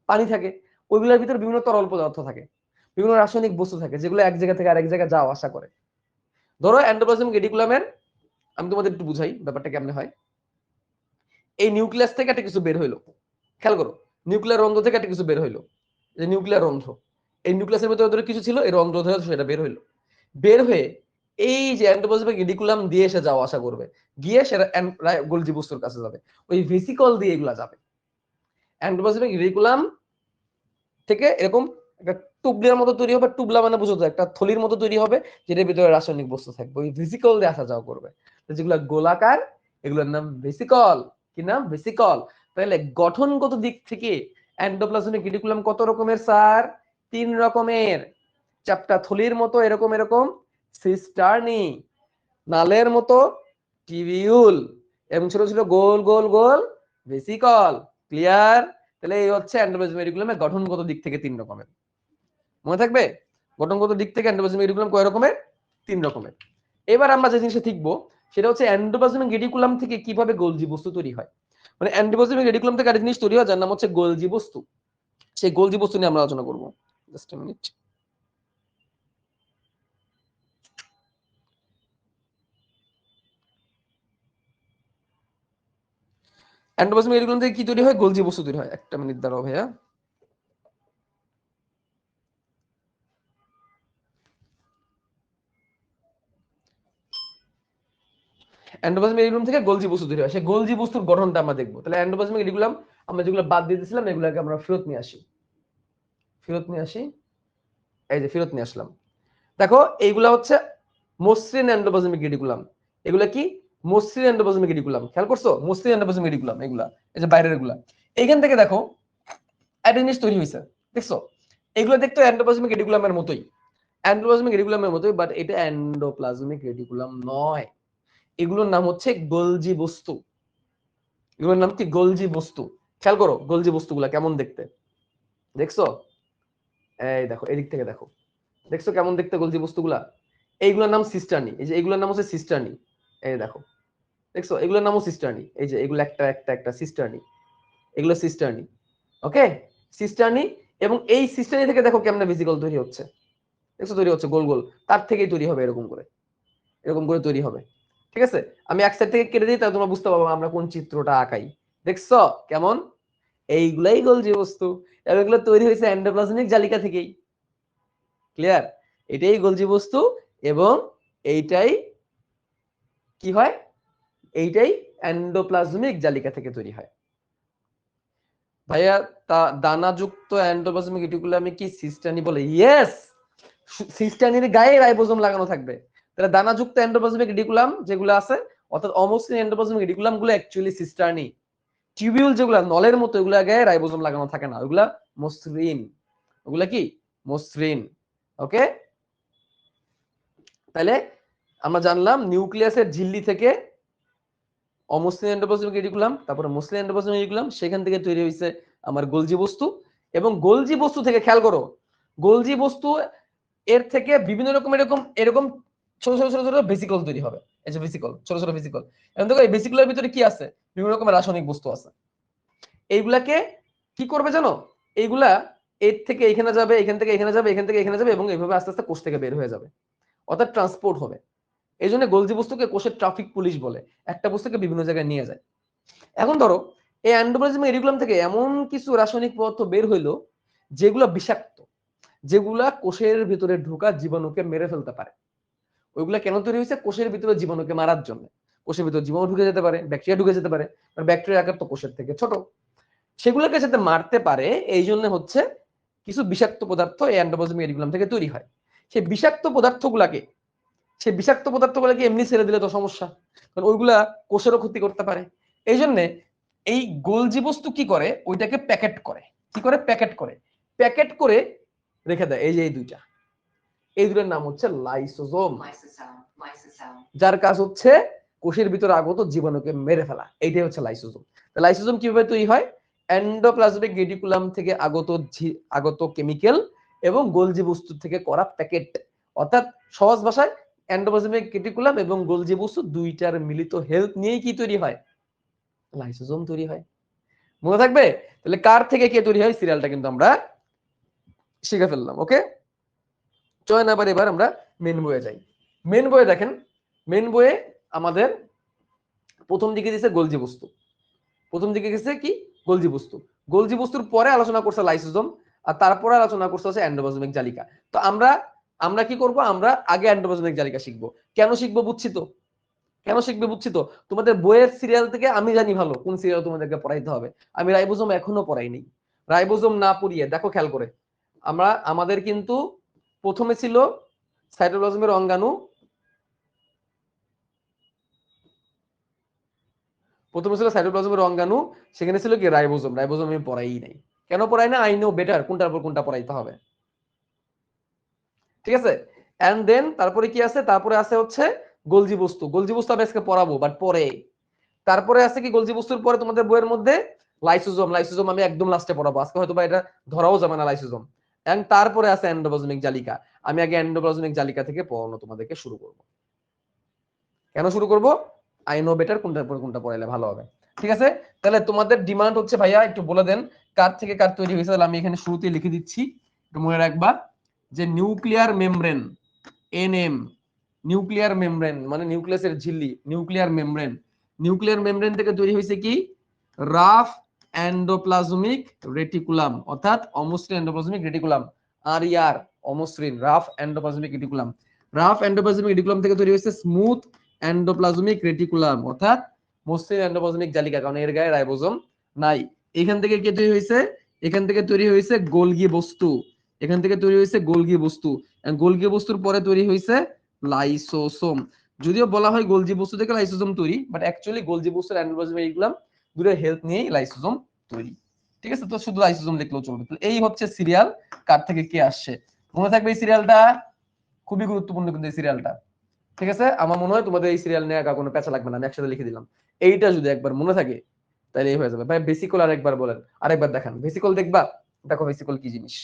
পানি থাকে। ওইগুলোর ভিতরে বিভিন্ন তরল পদার্থ থাকে, বিভিন্ন রাসায়নিক বস্তু থাকে, যেগুলো এক জায়গা থেকে আরেক জায়গায় যাওয়া আসা করে। ধরো এন্ডোপ্লাজমিক রেটিকুলামের, আমি তোমাদের একটু বুঝাই ব্যাপারটা কেমনে হয়। এই নিউক্লিয়াস থেকে একটা কিছু বের হইলো, খেয়াল করো, নিউক্লিয়ার রন্ধ্র থেকে একটা কিছু বের হইলো, যে নিউক্লিয়ার রন্ধ্র, এই নিউক্লিয়াসের ভিতরে কিছু ছিল, এই রন্ধ্র ধরে সেটা বের হইলো। বের হয়ে এই যে এন্ডোপ্লাজমিক রেটিকুলাম দিয়ে এসে যাওয়া আসা করবে, গিয়ে সেটা গোলজি বস্তুর কাছে যাবে, ওই ভেসিকল দিয়ে এগুলা যাবে। এন্ডোপ্লাজমিক রেটিকুলাম থেকে এরকম একটা টুবলার মতো তৈরি হবে, টুবলা মানে বুঝো তো একটা থলির মতো তৈরি হবে, যেটার ভিতরে রাসায়নিক বস্তু থাকবে, ওই ভেসিকল দিয়ে আসা যাওয়া করবে। যেগুলো গোলাকার এগুলোর নাম ভেসিকল। কি নাম, ভেসিকল। তাহলে গঠনগত দিক থেকে এন্ডোপ্লাজমিক রেটিকুলাম কত রকমের স্যার, 3 রকমের। চ্যাপ্টা থলির মতো এরকম এরকম সিস্টার্নি, নালের মতো টিবিউল, এবং ছোট ছোট গোল গোল গোল ভেসিকল। ক্লিয়ার? তাহলে এই হচ্ছে এন্ডোপ্লাজমিক রেটিকুলামের গঠনগত দিক থেকে 3 রকমের। মনে থাকবে গঠনগত দিক থেকে এন্ডোপ্লাজমিক রেটিকুলাম কয় রকমের? 3 রকমের। এবার আমরা যে জিনিসটা শিখবো সেটা হচ্ছে এন্ডোপ্লাজমিক রেটিকুলাম থেকে কিভাবে গোলজি বস্তু তৈরি হয়। মানে এন্ডোপ্লাজমিক রেটিকুলাম থেকে একটা জিনিস তৈরি হয় যার নাম হচ্ছে গোলজি বস্তু। সেই গোলজি বস্তু নিয়ে আমরা আলোচনা করব। Just a minute. Endoplasmic reticulum থেকে কি তৈরি হয়? গোলজি বস্তু তৈরি হয়। একটা মিনিট দাঁড়াও ভাইয়া। এন্ডোপ্লাজমিক রেটিকুলাম থেকে গোলজি বস্তু তৈরি হয়। সেই গোলজি বস্তুর গঠনটা আমরা দেখব। তাহলে এন্ডোপ্লাজমিক রেটিকুলাম আমরা যেগুলো বাদ দিয়ে দিয়েছিলাম এগুলোকে আমরা ফেরত নিয়ে আসি। এই যে ফেরত নিয়ে আসলাম। দেখো এইগুলা হচ্ছে মসৃণ এন্ডোপ্লাজমিক রেটিকুলাম। এগুলা কি? মসৃণ এন্ডোপ্লাজমিক রেটিকুলাম। খেয়াল করছো? মসৃণ এন্ডোপ্লাজমিক রেটিকুলাম এগুলা। এই যে বাইরের এগুলা। এইখান থেকে দেখো একটা জিনিস তৈরি হয়েছে। দেখছো? এগুলো দেখতে এন্ডোপ্লাজমিক রেটিকুলামের মতোই। এন্ডোপ্লাজমিক রেটিকুলামের মতোই, বাট এটা এন্ডোপ্লাজমিক রেটিকুলাম নয়। এগুলোর নাম হচ্ছে গোলজি বস্তু। এগুলোর নাম কি? গোলজি বস্তু। খেয়াল করো গোলজি বস্তুগুলা কেমন দেখতে। দেখছো? এই দেখো এদিক থেকে দেখো। দেখছো কেমন দেখতে গোলজি বস্তুগুলা? এইগুলোর নাম সিস্টার্নি। এই যে এগুলোর নাম হচ্ছে সিস্টার্নি। এই দেখো। দেখছো এগুলোর নামও সিস্টার্নি। এই যে এগুলো একটা একটা একটা সিস্টার্নি। এগুলো সিস্টার্নি। ওকে? সিস্টার্নি। এবং এই সিস্টার্নি থেকে দেখো কেমনে ভেসিকল তৈরি হচ্ছে। দেখছো তৈরি হচ্ছে গোল গোল। তার থেকেই তৈরি হবে এরকম করে। এরকম করে তৈরি হবে। ঠিক আছে? আমি এক সাইড থেকে কেটে দিই তাহলে তোমরা বুঝতে পারবে আমরা কোন চিত্রটা আঁকাই। দেখছো কেমন? এইগুলাই গোলজি বস্তু। এবং এগুলো তৈরি হয়েছে এন্ডোপ্লাজমিক জালিকা থেকেই। ক্লিয়ার? এটাই গোলজি বস্তু এবং এইটাই কি হয়? এইটাই এন্ডোপ্লাজমিক জালিকা থেকে তৈরি হয়। ভাইয়া দানাযুক্ত এন্ডোপ্লাজমিক রেটিকুলামে কি সিস্টার্নি বলে? ইয়েস, সিস্টার্নির গায়ে রাইবোজোম লাগানো থাকবে। তাহলে দানাযুক্ত এন্ডোপ্লাজমিক রেটিকুলাম যেগুলো আছে অর্থাৎ অমসৃণ এন্ডোপ্লাজমিক রেটিকুলাম গুলো অ্যাকচুয়ালি সিস্টার্নি। টিউবিউল যেগুলো নলের মতো ওগুলা গায়ে রাইবোজোম লাগানো থাকে না, ওগুলা মসৃণ। ওগুলা কি? মসৃণ। ওকে? তাহলে আমরা জানলাম নিউক্লিয়াসের ঝিল্লি থেকে অমসৃণ এন্ডোপ্লাজমিক রেটিকুলাম, তারপরে মসৃণ এন্ডোপ্লাজমিক রেটিকুলাম, সেখান থেকে তৈরি হয়েছে আমার গোলজি বস্তু। এবং গোলজি বস্তু থেকে খেয়াল করো গোলজি বস্তু এর থেকে বিভিন্ন রকম এরকম এরকম ছোট ছোট ছোট ছোট ভেসিকল তৈরি হবে। এই যে ভেসিকল, ছোট ছোট ভেসিকল। এখন দেখো এই ভেসিকলের ভিতরে কি আছে? বিভিন্ন রকমের রাসায়নিক বস্তু আছে। এইগুলাকে কি করবে জানো? এইগুলা এর থেকে এখানে যাবে, এখান থেকে এখানে যাবে, এখান থেকে এখানে যাবে এবং এইভাবে আস্তে আস্তে কোষ থেকে বের হয়ে যাবে, অর্থাৎ ট্রান্সপোর্ট হবে। এই জন্য গোলজি বস্তুকে কোষের ট্রাফিক পুলিশ বলে, একটা বস্তুকে বিভিন্ন জায়গায় নিয়ে যায়। এখন ধরো এই এন্ডোপ্লাজমিক রেটিকুলাম থেকে এমন কিছু রাসায়নিক পদার্থ বের হইলো যেগুলো বিষাক্ত, যেগুলা কোষের ভিতরে ঢোকা জীবাণুকে মেরে ফেলতে পারে। ওইগুলা কেন তৈরি হয়েছে? কোষের ভিতরে জীবাণুকে মারার জন্য। কোষের ভিতরে জীবাণু ঢুকে যেতে পারে, ব্যাকটেরিয়া ঢুকে যেতে পারে, কারণ ব্যাকটেরিয়া আকার তো কোষের থেকে ছোট। সেগুলোকে যাতে মারতে পারে এই জন্য হচ্ছে কিছু বিষাক্ত পদার্থ এই এন্ডোপ্লাজমিক রেটিকুলাম থেকে তৈরি হয়। সেই বিষাক্ত পদার্থগুলোকে এমনি ছেড়ে দিলে তো সমস্যা, কারণ ওইগুলা কোষেরও ক্ষতি করতে পারে। এই জন্য এই গোলজি বস্তু কি করে? ওইটাকে প্যাকেট করে। কি করে? প্যাকেট করে। প্যাকেট করে রেখে দেয়। এই যে এই দুটোর নাম হচ্ছে লাইসোজোম, যার কাজ হচ্ছে কোষের ভিতরে আগত জীবাণুকে মেরে ফেলা। এইটাই হচ্ছে লাইসোজোম। লাইসোজোম কিভাবে তৈরি হয়? এন্ডোপ্লাজমিক রেটিকুলাম থেকে আগত কেমিক্যাল এবং গোলজি বস্তু থেকে করা প্যাকেট। অর্থাৎ সহজ ভাষায় এন্ডোপ্লাজমিক রেটিকুলাম এবং গোলজি বস্তু দুইটার মিলিত হেল্প নিয়েই কি তৈরি হয়? লাইসোজোম তৈরি হয়। মনে থাকবে? তাহলে কার থেকে কে তৈরি হয় সিরিয়ালটা কিন্তু আমরা শিখে ফেললাম। ওকে? চলেন এবার আমরা মেন বইয়ে যাই। মেন বইয়ে দেখেন, মেন বইয়ে আমাদের প্রথম দিকে দিয়েছে গোলজি বস্তু। প্রথম দিকে গেছে কি? গোলজি বস্তু। গোলজি বস্তুর পরে আলোচনা করছে লাইসোজোম, আর তারপরে আলোচনা করছে হচ্ছে এন্ডোপ্লাজমিক জালিকা। তো আমরা কি করব? আমরা আগে এন্ডোপ্লাজমিক জালিকা শিখবো। কেন শিখবো বুঝছি তো? কেন শিখবে বুঝছি তো? তোমাদের বইয়ের সিরিয়াল থেকে আমি জানি ভালো কোন সিরিয়াল তোমাদেরকে পড়াইতে হবে। আমি রাইবোজোম এখনো পড়াইনি। রাইবোজোম না পড়িয়ে দেখো খেয়াল করে আমাদের কিন্তু প্রথমে ছিল সাইটোপ্লাজমের অঙ্গাণু, সেখানে ছিল কি রাইবোজোম। রাইবোজোম আমি পড়াই নাই। কেন পড়াই না? আই নো বেটার কোনটার পর কোনটা পড়াইতে হবে। ঠিক আছে? এন্ড দেন তারপরে কি আছে? তারপরে আছে হচ্ছে গোলজি বস্তু। গোলজি বস্তু আমি আজকে পড়াবো বাট পরে। তারপরে আছে কি? গোলজি বস্তুর পরে তোমাদের বইয়ের মধ্যে লাইসোজোম আমি একদম লাস্টে পড়াবো, আজকে হয়তো বা এটা ধরাও যাবে না লাইসোজোম। এন্ড তারপরে আছে এন্ডোপ্লাজমিক জালিকা। আমি আগে এন্ডোপ্লাজমিক জালিকা থেকে পড়ানো তোমাদেরকে শুরু করব। কেন শুরু করব? আই নো বেটার কোনটা পরে কোনটা পড়াইলে ভালো হবে। ঠিক আছে, তাহলে তোমাদের ডিমান্ড হচ্ছে ভাইয়া একটু বলে দেন কার থেকে কার তৈরি হয়েছে। তাহলে আমি এখানে শুরুতেই লিখে দিচ্ছি, একটু মনে রাখবা যে nuclear membrane, NM, nuclear membrane মানে নিউক্লিয়াসের ঝিল্লি, নিউক্লিয়ার মেমব্রেন। নিউক্লিয়ার মেমব্রেন থেকে তৈরি হয়েছে কি? রাফ এন্ডোপ্লাজমিক রেটিকুলাম, অর্থাৎ অমসৃণ এন্ডোপ্লাজমিক রেটিকুলাম, আর ইয়ার অমসৃণ, rough endoplasmic reticulum. Rough endoplasmic reticulum থেকে তৈরি হয়েছে স্মুথ এন্ডোপ্লাজমিক রেটিকুলাম, অর্থাৎ মসৃণ এন্ডোপ্লাজমিক জালিকা, কারণ এর গায়ে রাইবোজোম নাই। এখান থেকে কি তৈরি হয়েছে? এখান থেকে তৈরি হয়েছে গোলগি বস্তু, এখান থেকে তৈরি হয়েছে গোলগি বস্তু। গোলগি বস্তুর পরে তৈরি হয়েছে লাইসোসোম। যদিও বলা হয় গোলজি বস্তু থেকে লাইসোসোম তৈরি, বাট অ্যাকচুয়ালি গোলজি বস্তুর এন্ডোপ্লাজমিক রেটিকুলাম দুটোর হেল্প নিয়েই লাইসোসোম তৈরি। ঠিক আছে, তো শুধু লাইসোসোম লিখলেও চলবে। এই হচ্ছে সিরিয়াল, কার থেকে কে আসছে মনে থাকবে। এই সিরিয়ালটা খুবই গুরুত্বপূর্ণ কিন্তু এই সিরিয়ালটা। ঠিক আছে, আমার মনে হয় তোমাদের এই সিরিয়াল নিয়ে কোনো পেঁচা লাগবে না, আমি একসাথে লিখে দিলাম। এইটা যদি একবার মনে থাকে তাহলে এই হয়ে যাবে। ভাই ভেসিকল আরেকবার বলেন, আরেকবার দেখান। ভেসিকল দেখবা, দেখো ভেসিকল কি জিনিস।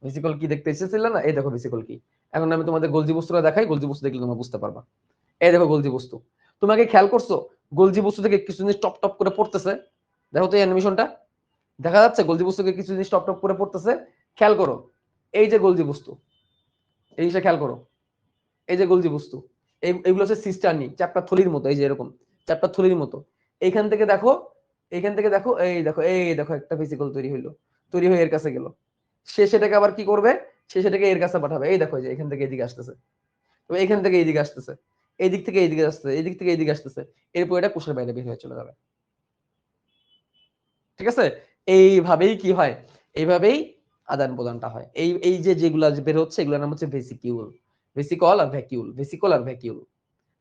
ভেসিকল কি দেখতে এসেছিল না? এই দেখো ভেসিকল কি। এখন আমি তোমাদের গোলজি বস্তুটা দেখাই, গোলজি বস্তু দেখলে তোমরা বুঝতে পারবা। এই দেখো গোলজি বস্তু। তোমাকে খেয়াল করছো গোলজি বস্তু থেকে কিছু জিনিস টপ টপ করে পড়তেছে? দেখো তো এই অ্যানিমেশনটা, দেখা যাচ্ছে গোলজি বস্তু থেকে কিছু জিনিস টপ টপ করে পড়তেছে। খেয়াল করো, এই যে গোলজি বস্তু, এই জিনিসটা খেয়াল করো। এই যে গোলজি বস্তু, এইগুলো হচ্ছে সিস্টার্নি, চ্যাপ্টার থলির মতো, এই যে এরকম চ্যাপ্টার থলির মতো। এইখান থেকে দেখো, এইখান থেকে দেখো, এই দেখো একটা ভেসিকল তৈরি হইলো, তৈরি হয়ে এর কাছে গেল। সে সেটাকে আবার কি করবে? সে সেটাকে এর কাছে পাঠাবে। এই দেখো যে এখান থেকে এদিকে আসতেছে, তো এখান থেকে এইদিকে আসতেছে, এই দিক থেকে এইদিকে আসতেছে, এই দিক থেকে এইদিকে আসতেছে। এরপর এটা কোষের বাইরে বের হয়ে চলে যাবে। ঠিক আছে, এইভাবেই কি হয়? এইভাবেই আদান প্রদানটা হয়। এই এই যে যেগুলা বের হচ্ছে এগুলোর নাম হচ্ছে ভেসিকিউল। ভেসিকল আর ভ্যাকিউল, ভেসিকল আর ভ্যাকিউল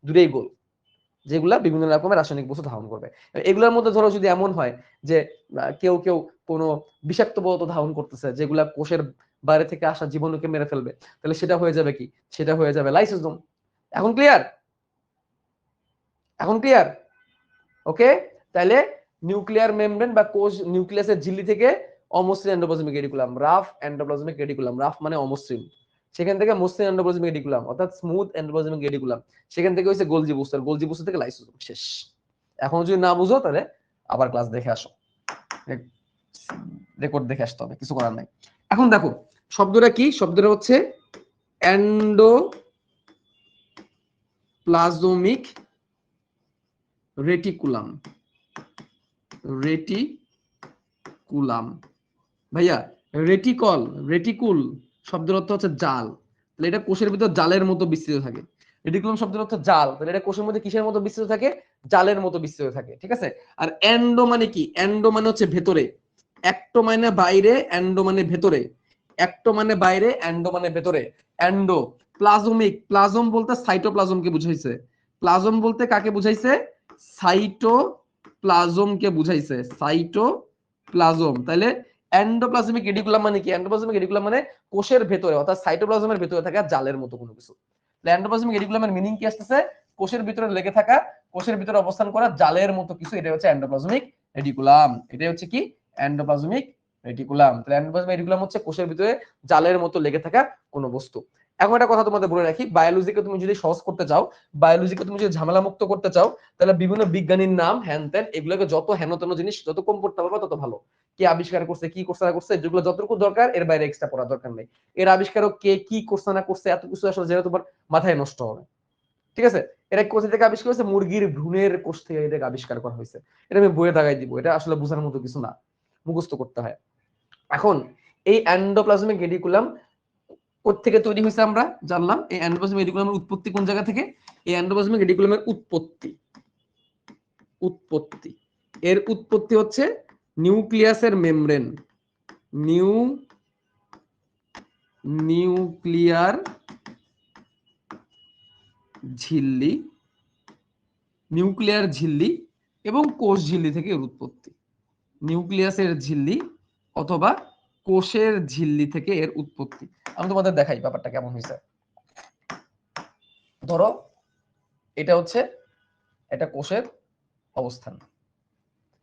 দুটোই গোল, যেগুলা বিভিন্ন রকমের রাসায়নিক বস্তু ধারণ করবে। এগুলোর মধ্যে ধরো যদি এমন হয় যে কেউ কেউ কোনো বিষাক্ত পদার্থ ধারণ করতেছে যেগুলা কোষের বাইরে থেকে আসা জীবাণুকে মেরে ফেলবে, তাহলে সেটা হয়ে যাবে কি? সেটা হয়ে যাবে লাইসোজোম। এখন ক্লিয়ার? এখন ক্লিয়ার? ওকে, তাহলে নিউক্লিয়ার মেমব্রেন বা কোষ, নিউক্লিয়াসের ঝিল্লি থেকে অমসৃণ endoplasmic reticulum, rough endoplasmic reticulum, rough মানে অমসৃণ, সেখান থেকে মসৃণ এন্ডোপ্লাজমিক রেটিকুলাম অর্থাৎ স্মুথ এন্ডোপ্লাজমিক রেটিকুলাম, সেখান থেকে হইছে গোলজি বস্তু, আর গোলজি বস্তু থেকে লাইসোজোম। শেষ। এখন যদি না বুঝো তাহলে আবার ক্লাস দেখে আসো, রেকর্ড দেখে আসতে হবে, কিছু করার নাই। এখন দেখো শব্দটা কি? শব্দটা হচ্ছে এন্ডোপ্লাজমিক রেটিকুলাম। রেটিকুলাম ভাইয়া, রেটিকল, রেটিকুল শব্দের অর্থ হচ্ছে জাল, তাহলে এটা কোষের ভিতর জালের মতো বিস্তৃত থাকে। রেটিকুলাম শব্দের অর্থ জাল, তাহলে এটা কোষের মধ্যে কিসের মতো বিস্তৃত থাকে? জালের মতো বিস্তৃত থাকে। ঠিক আছে, আর এন্ডো মানে কি? এন্ডো মানে হচ্ছে ভেতরে, একটো মানে বাইরে, এন্ডো মানে ভেতরে, একটো মানে বাইরে, এন্ডো মানে ভেতরে। এন্ডো প্লাজমিক, প্লাজম বলতে সাইটোপ্লাজমকে বুঝাইছে। প্লাজম বলতে কাকে বুঝাইছে? সাইটোপ্লাজমকে বুঝাইছে, সাইটোপ্লাজম। তাহলে এন্ডোপ্লাজমিক রেটিকুলাম মানে কি? এন্ডোপ্লাজমিক রেটিকুলাম মানে কোষের ভেতরে অর্থাৎ সাইটোপ্লাজমের ভেতরে থাকা জালের মতো কোনো কিছু। এন্ডোপ্লাজমিক রেটিকুলামের মিনিং কি আসতেছে? কোষের ভিতরে লেগে থাকা, কোষের ভিতরে অবস্থান করা জালের মতো কিছু, এটা হচ্ছে এন্ডোপ্লাজমিক রেটিকুলাম। এটা হচ্ছে কি? Endoplasmic reticulum. তাহলে এন্ডোপ্লাজমিক রেটিকুলাম হচ্ছে কোষের ভিতরে জালের মতো লেগে থাকা কোনো বস্তু। এখন একটা কথা তোমাদের বলে রাখি, বায়োলজিকে তুমি যদি সহজ করতে চাও, বায়োলজিকে তুমি যদি ঝামেলা মুক্ত করতে চাও, তাহলে বিভিন্ন বিজ্ঞানীর নাম হ্যান ত্যান এগুলোকে যত হেনতেন জিনিস যত কম পড়তে পারবে তত ভালো। কে আবিষ্কার করছে, কি করছে না করছে, যেগুলো যতটুকু দরকার এর বাইরে এক্সট্রা পড়ার দরকার নেই। এর আবিষ্কারক কে, কি করছে না করছে, এত কিছু আসলে যেটা তোমার মাথায় নষ্ট হবে। ঠিক আছে, এটা কোথা থেকে আবিষ্কার হয়েছে? মুরগির ভ্রূণের কোষ থেকে এটাকে আবিষ্কার করা হয়েছে। এটা আমি বইয়ে দাগাই দিব, এটা আসলে বোঝার মতো কিছু না, মুখস্থ করতে হয়। এখন এই এন্ডোপ্লাজমিক রেটিকুলাম কোত্থেকে তৈরি হয়েছে আমরা জানলাম। এই এন্ডোপ্লাজমিক রেটিকুলামের উৎপত্তি কোন জায়গা থেকে? এই এন্ডোপ্লাজমিক রেটিকুলামের উৎপত্তি, উৎপত্তি এর উৎপত্তি হচ্ছে নিউক্লিয়াসের মেমব্রেন, নিউক্লিয়ার ঝিল্লি, নিউক্লিয়ার ঝিল্লি এবং কোষ ঝিল্লি থেকে এর উৎপত্তি। নিউক্লিয়াসের ঝিল্লি অথবা কোষের ঝিল্লি থেকে এর উৎপত্তি। আমি তোমাদের দেখাই ব্যাপারটা কেমন হয়েছে। ধরো এটা হচ্ছে একটা কোষের অবস্থান,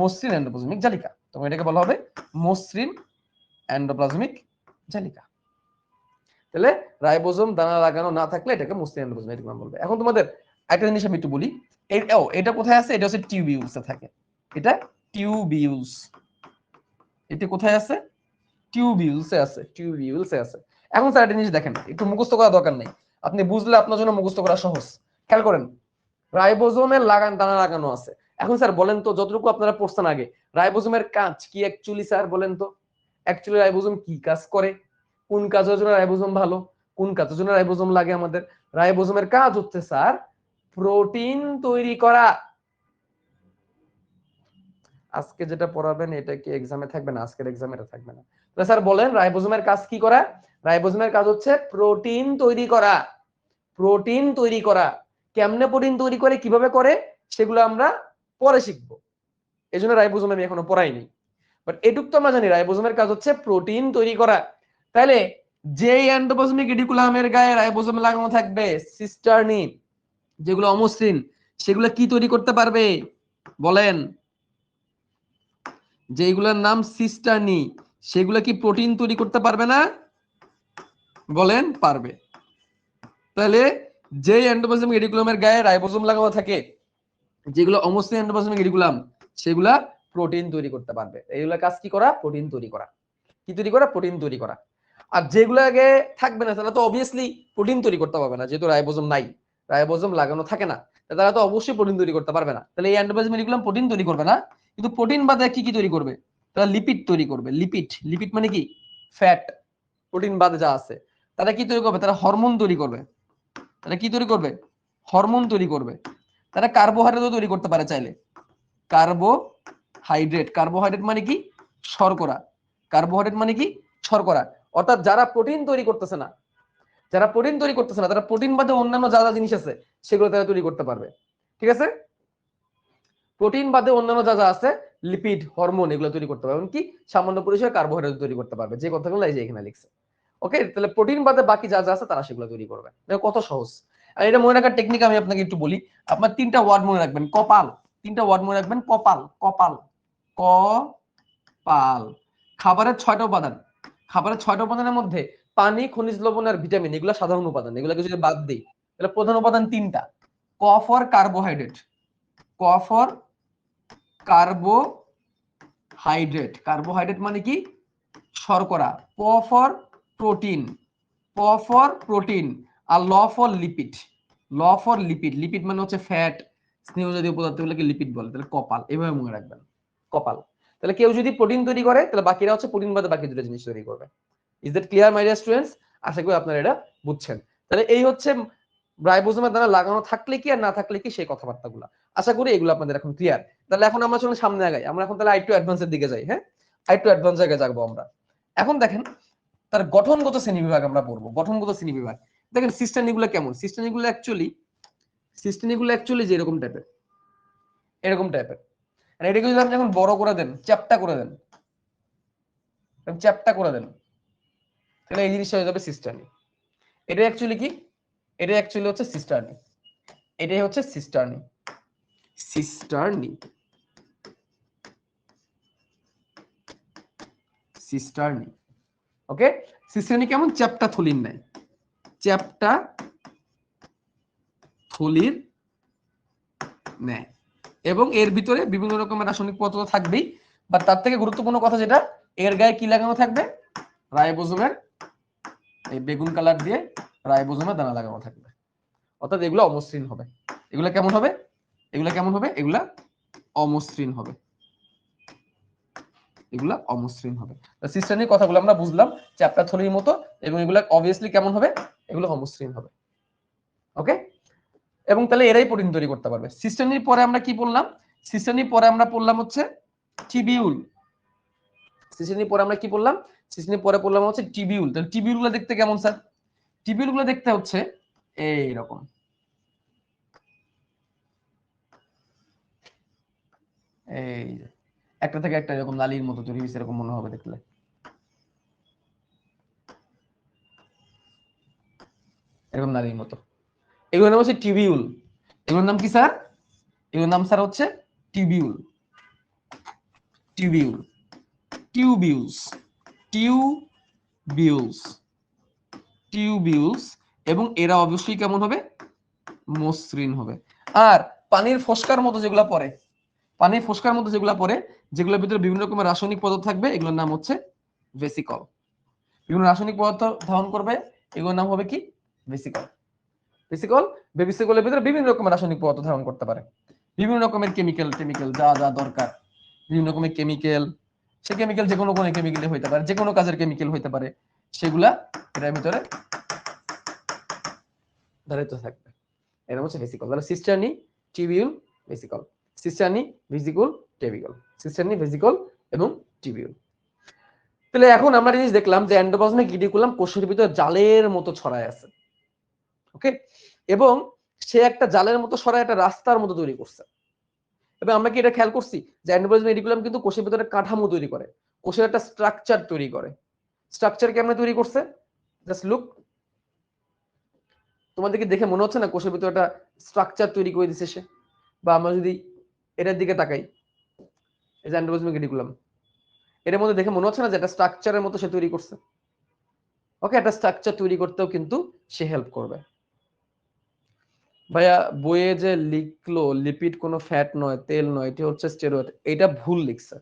মসৃণ এন্ডোপ্লাজমিক জালিকা, তখন এটাকে বলা হবে মসৃণ এন্ডোপ্লাজমিক জালিকা। তাহলে রাইবোজোম দানা লাগানো না থাকলে এটাকে মসৃণ এন্ডোপ্লাজমিক জালিকা বলবে। এখন তোমাদের একটা জিনিস আমি একটু বলি, এটা কোথায় আছে? এটা হচ্ছে টিউবিউলসে থাকে। এটা টিউবিউলস, এটা কোথায় আছে? টিউবিউলসে আছে, টিউবিউলসে আছে। এখন স্যার একটা জিনিস দেখেন, একটু মুখস্থ করা দরকার নেই, আপনি বুঝলে আপনার জন্য মুখস্থ করা সহজ। খেয়াল করেন, রাইবোজোমের দানা লাগানো আছে। এখন স্যার বলেন তো, যতটুকু আপনারা পড়ছেন আগে, রাইবোজোমের কাজ কি অ্যাকচুয়ালি স্যার বলেন তো? অ্যাকচুয়ালি রাইবোজোম কি কাজ করে? কোন কাজের জন্য রাইবোজোম ভালো, কোন কাজের জন্য রাইবোজোম লাগে আমাদের? রাইবোজোমের কাজ হচ্ছে স্যার প্রোটিন তৈরি করা। আজকে যেটা পড়াবেন এটা কি এক্সামে থাকবে না? আজকের এক্সামে এটা থাকবে না। তো স্যার বলেন রাইবোজোমের কাজ কি করা? রাইবোজোমের কাজ হচ্ছে প্রোটিন তৈরি করা। প্রোটিন তৈরি করা। কেমনে প্রোটিন তৈরি করে, কিভাবে করে, সেগুলো আমরা পরে শিখবো। এজন্য রাইবোজোম আমি এখনো পড়াইনি, বাট এটুক তো আমরা জানি রাইবোজোমের কাজ হচ্ছে প্রোটিন তৈরি করা। তাহলে যে এন্ডোপ্লাজমিক রেটিকুলামের গায়ে রাইবোজোম লাগানো থাকবে, সিস্টার্নি, যেগুলো অমসৃণ, সেগুলো কি তৈরি করতে পারবে বলেন? যেগুলোর নাম সিস্টার্নি, সেগুলো কি প্রোটিন তৈরি করতে পারবে না? বলেন পারবে। তাহলে যে এন্ডোপ্লাজমিক রেটিকুলামের গায়ে রাইবোজোম লাগানো থাকে, যেগুলো অমসৃণ এন্ডোপ্লাজমিক রেটিকুলাম, সেগুলা প্রোটিন তৈরি করতে পারবে। এইগুলা কাজ কি করা? প্রোটিন তৈরি করা। কি তৈরি করা? প্রোটিন তৈরি করা। আর যেগুলো আগে থাকবে না, তারা তো অবভিয়াসলি প্রোটিন তৈরি করতে পারবে না, যেহেতু রাইবোজোম নাই, রাইবোজোম লাগানো থাকে না, তারা তো অবশ্যই প্রোটিন তৈরি করতে পারবে না। তাহলে এই এন্ডোপ্লাজমিক রেটিকুলাম প্রোটিন তৈরি করবে না, কিন্তু প্রোটিন বাদে কি কি তৈরি করবে? তারা লিপিড তৈরি করবে। লিপিড, লিপিড মানে কি? ফ্যাট। প্রোটিন বাদে যা আছে তারা কি তৈরি করবে? তারা হরমোন তৈরি করবে। তারা কি তৈরি করবে? হরমোন তৈরি করবে। তারা কার্বোহাইড্রেটও তৈরি করতে পারে চাইলে। কার্বোহাইড্রেট, কার্বোহাইড্রেট মানে কি? শর্করা। কার্বোহাইড্রেট মানে কি? শর্করা। অর্থাৎ যারা প্রোটিন তৈরি করতেছে না, যারা প্রোটিন তৈরি করতেছে না, তারা প্রোটিন বাদে অন্যান্য যা যা জিনিস আছে সেগুলো তারা তৈরি করতে পারবে। ঠিক আছে? প্রোটিন বাদে অন্যান্য যা যা আছে, লিপিড, হরমোন, এগুলো তৈরি করতে পারবে। এমনকি সামান্য পরিসরে কার্বোহাইড্রেট তৈরি করতে পারবে। যে কথাগুলো এই যে এখানে লিখছে। ওকে, তাহলে প্রোটিন বাদে বাকি যা যা আছে তারা সেগুলো তৈরি করবে। দেখো কত সহজ। আর এটা মনে রাখার টেকনিক আমি আপনাকে একটু বলি। আপনার তিনটা ওয়ার্ড মনে রাখবেন। কপাল, তিনটা ওয়ার্ড মনে রাখবেন। কপাল, কপাল, কপাল। খাবারের 6টা উপাদান, খাবারের 6টা উপাদানের মধ্যে পানি, খনিজ লবণ আর ভিটামিন, এগুলো সাধারণ উপাদান। এগুলোকে যদি বাদ দিই তাহলে প্রধান উপাদান তিনটা। ক ফর কার্বোহাইড্রেট, ক ফর কার্বোহাইড্রেট, কার্বোহাইড্রেট মানে কি? শর্করা। প ফর প্রোটিন, প ফর প্রোটিন। আর ল ফর লিপিড, ল ফর লিপিড। লিপিড মানে হচ্ছে ফ্যাট, স্নেহ জাতীয় পদার্থগুলোকে লিপিড বলে। তাহলে কপাল, এভাবে মনে রাখবেন, কপাল। তাহলে কেউ যদি প্রোটিন তৈরি করে, তাহলে বাকিরা হচ্ছে প্রোটিন বাদে বাকি দুটো জিনিস তৈরি করবে। Is that clear my dear students? আশা করি আপনারা এটা বুঝছেন। তাহলে এই হচ্ছে রাইবোজোমের দ্বারা লাগানো থাকলে কি আর না থাকলে কি সেই কথাবার্তাগুলো। আশা করি এগুলো আপনাদের এখন ক্লিয়ার। তাহলে এখন আমরা চলুন সামনে আগাই। আমরা এখন তাহলে আরেকটু অ্যাডভান্সের দিকে যাই। হ্যাঁ, আরেকটু অ্যাডভান্স জায়গায় যাবো আমরা। এখন দেখেন তার গঠনগত শ্রেণীবিভাগ আমরা পড়বো। গঠনগত শ্রেণীবিভাগ দেখেন, সিস্টেনিগুলো কেমন? সিস্টেনিগুলো অ্যাকচুয়ালি যে এরকম টাইপের, এরকম টাইপের। আর এটাকে যদি আপনি এখন বড় করে দেন, চ্যাপ্টা করে দেন, চ্যাপ্টা করে দেন, তাহলে এই জিনিসটা হয়ে যাবে সিস্টার্নি। এটা অ্যাকচুয়ালি কি? এটা অ্যাকচুয়ালি হচ্ছে সিস্টার্নি। এটাই হচ্ছে সিস্টার্নি। সিস্টার্নি, সিস্টার্নি। ওকে, সিস্টার্নি কেমন? চ্যাপ্টা থলির নেয়, চ্যাপ্টা থলির নেয়। এবং এর ভিতরে বিভিন্ন রকমের রাসায়নিক পদার্থ থাকবেই, বা তার থেকে গুরুত্বপূর্ণ কথা যেটা, এর গায়ে কি লাগানো থাকবে? রাইবোজোমের, এই বেগুন কালার দিয়ে রাইবোজোমের দানা লাগানো থাকবে। অর্থাৎ এগুলো অমসৃণ হবে। এগুলো কেমন হবে? এগুলা কেমন হবে? এগুলা অমসৃণ হবে, এগুলা অমসৃণ হবে। সিস্টার্নির কথাগুলো আমরা বুঝলাম, চ্যাপ্টার থলির মতো, এবং এগুলা অবভিয়াসলি কেমন হবে? এগুলো অমসৃণ হবে। ওকে, এবং তাহলে এরাই প্রোটিন তৈরি করতে পারবে। সিস্টার্নির পরে আমরা কি বললাম? সিস্টার্নির পরে আমরা পড়লাম হচ্ছে টিবিউল। সিস্টার্নির পরে আমরা কি বললাম? সিস্টার্নির পরে পড়লাম হচ্ছে টিবিউল। তাহলে টিবিউল গুলো দেখতে কেমন স্যার? টিবিউল গুলো দেখতে হচ্ছে এইরকম, এই যে একটা থেকে একটা এরকম লালির মতো তৈরি হয়েছে, এরকম মনে হবে দেখলে। এরকম নালীর মতো। এগুলোর নাম হচ্ছে টিবিউল। এগুলোর নাম কি স্যার? এগুলোর নাম স্যার হচ্ছে tubule. Tubule, tubules, tubules, tubules, এবং এরা অবশ্যই কেমন হবে? মসৃণ হবে। আর পানির ফোস্কার মতো যেগুলা পড়ে, পানির ফোস্কার মতো যেগুলা পড়ে, যেগুলোর ভিতরে বিভিন্ন রকমের রাসায়নিক পদার্থ থাকবে, এগুলোর নাম হচ্ছে ভেসিকল। বিভিন্ন রাসায়নিক পদার্থ ধারণ করবে, এগুলোর নাম হবে কি? ভেসিকল। ভেসিকল, ভেসিকলের ভিতরে বিভিন্ন রকমের রাসায়নিক পদার্থ ধারণ করতে পারে, বিভিন্ন রকমের কেমিক্যাল, যা যা দরকার, বিভিন্ন রকমের কেমিক্যাল, সে কেমিক্যাল যে কোনো কেমিক্যাল হইতে পারে, যে কোনো কাজের কেমিক্যাল হইতে পারে, সেগুলা এটার ভিতরে ধারিত থাকবে। এটা হচ্ছে ভেসিকল। তাহলে সিস্টার্নি, tubule, vesicle, সিস্টার্নি, vesicle, tubule, সিস্টার্নি, vesicle এবং টিবিউল। তাহলে এখন আমরা জিনিস দেখলাম যে এন্ডোপ্লাজমিক রেটিকুলাম কোষের ভিতরে জালের মতো ছড়ায় আছে, ওকে, এবং সে একটা জালের মতো ছড়ায় একটা রাস্তার মতো তৈরি করছে। এবং আমরা কি এটা খেয়াল করছি যে এন্ডোপ্লাজমিক রেটিকুলাম কিন্তু কোষের ভিতরে কাঠামো তৈরি করে, কোষের একটা স্ট্রাকচার তৈরি করে। স্ট্রাকচার কেমনে তৈরি করছে? জাস্ট লুক, তোমাদেরকে দেখে মনে হচ্ছে না কোষের ভিতরে একটা স্ট্রাকচার তৈরি করে দিছে সে? বা আমরা যদি এটার দিকে তাকাই, এই যে এন্ডোপ্লাজমিক রেটিকুলাম, এর মধ্যে দেখে মনে হচ্ছে না যে একটা স্ট্রাকচারের মতো সে তৈরি করছে? ওকে, একটা স্ট্রাকচার তৈরি করতেও কিন্তু সে হেল্প করবে। ভাইয়া বইয়ে যে লিখলো লিপিড কোনো ফ্যাট নয়, তেল নয়, এটি হচ্ছে স্টেরয়েড, এটা ভুল লিখছে,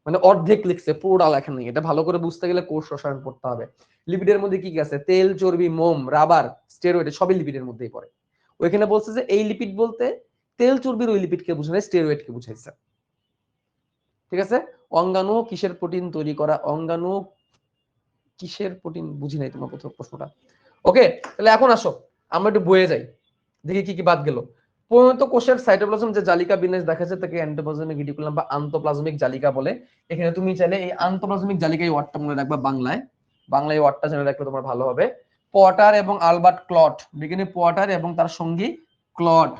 মানে অর্ধেক লিখছে, পুরোটা লেখা নেই। এটা ভালো করে বুঝতে গেলে কোষ রসায়ন পড়তে হবে। লিপিডের মধ্যে কি কি আছে? তেল, চর্বি, মোম, রাবার, স্টেরয়েড, সবই লিপিডের মধ্যেই পড়ে। ওইখানে বলছে যে এই লিপিড বলতে তেল চর্বির ওই লিপিডকে বুঝায়, স্টেরয়েডকে বুঝাইছে। ঠিক আছে? অঙ্গাণু কিসের প্রোটিন তৈরি করা? অঙ্গাণু কিসের প্রোটিন? বুঝি নাই তোমার প্রশ্নটা। ওকে, তাহলে এখন আসো আমরা একটু বইয়ে যাই, দেখি কি কি বাদ গেল। পরিণত কোষের সাইটোপ্লাজম যে জালিকা বিন্যাস দেখা যায় তাকে এন্ডোপ্লাজমিক রেটিকুলাম বা আন্তঃপ্লাজমিক জালিকা বলে। এখানে তুমি চাইলে এই আন্তঃপ্লাজমিক জালিকা এই ওয়ার্ডটা মনে রাখবা, বাংলায় বাংলায় ওয়ার্ডটা জেনে রাখলে তোমার ভালো হবে। পটার এবং আলবার্ট ক্লট, বিজ্ঞানী পটার এবং তার সঙ্গী ক্লট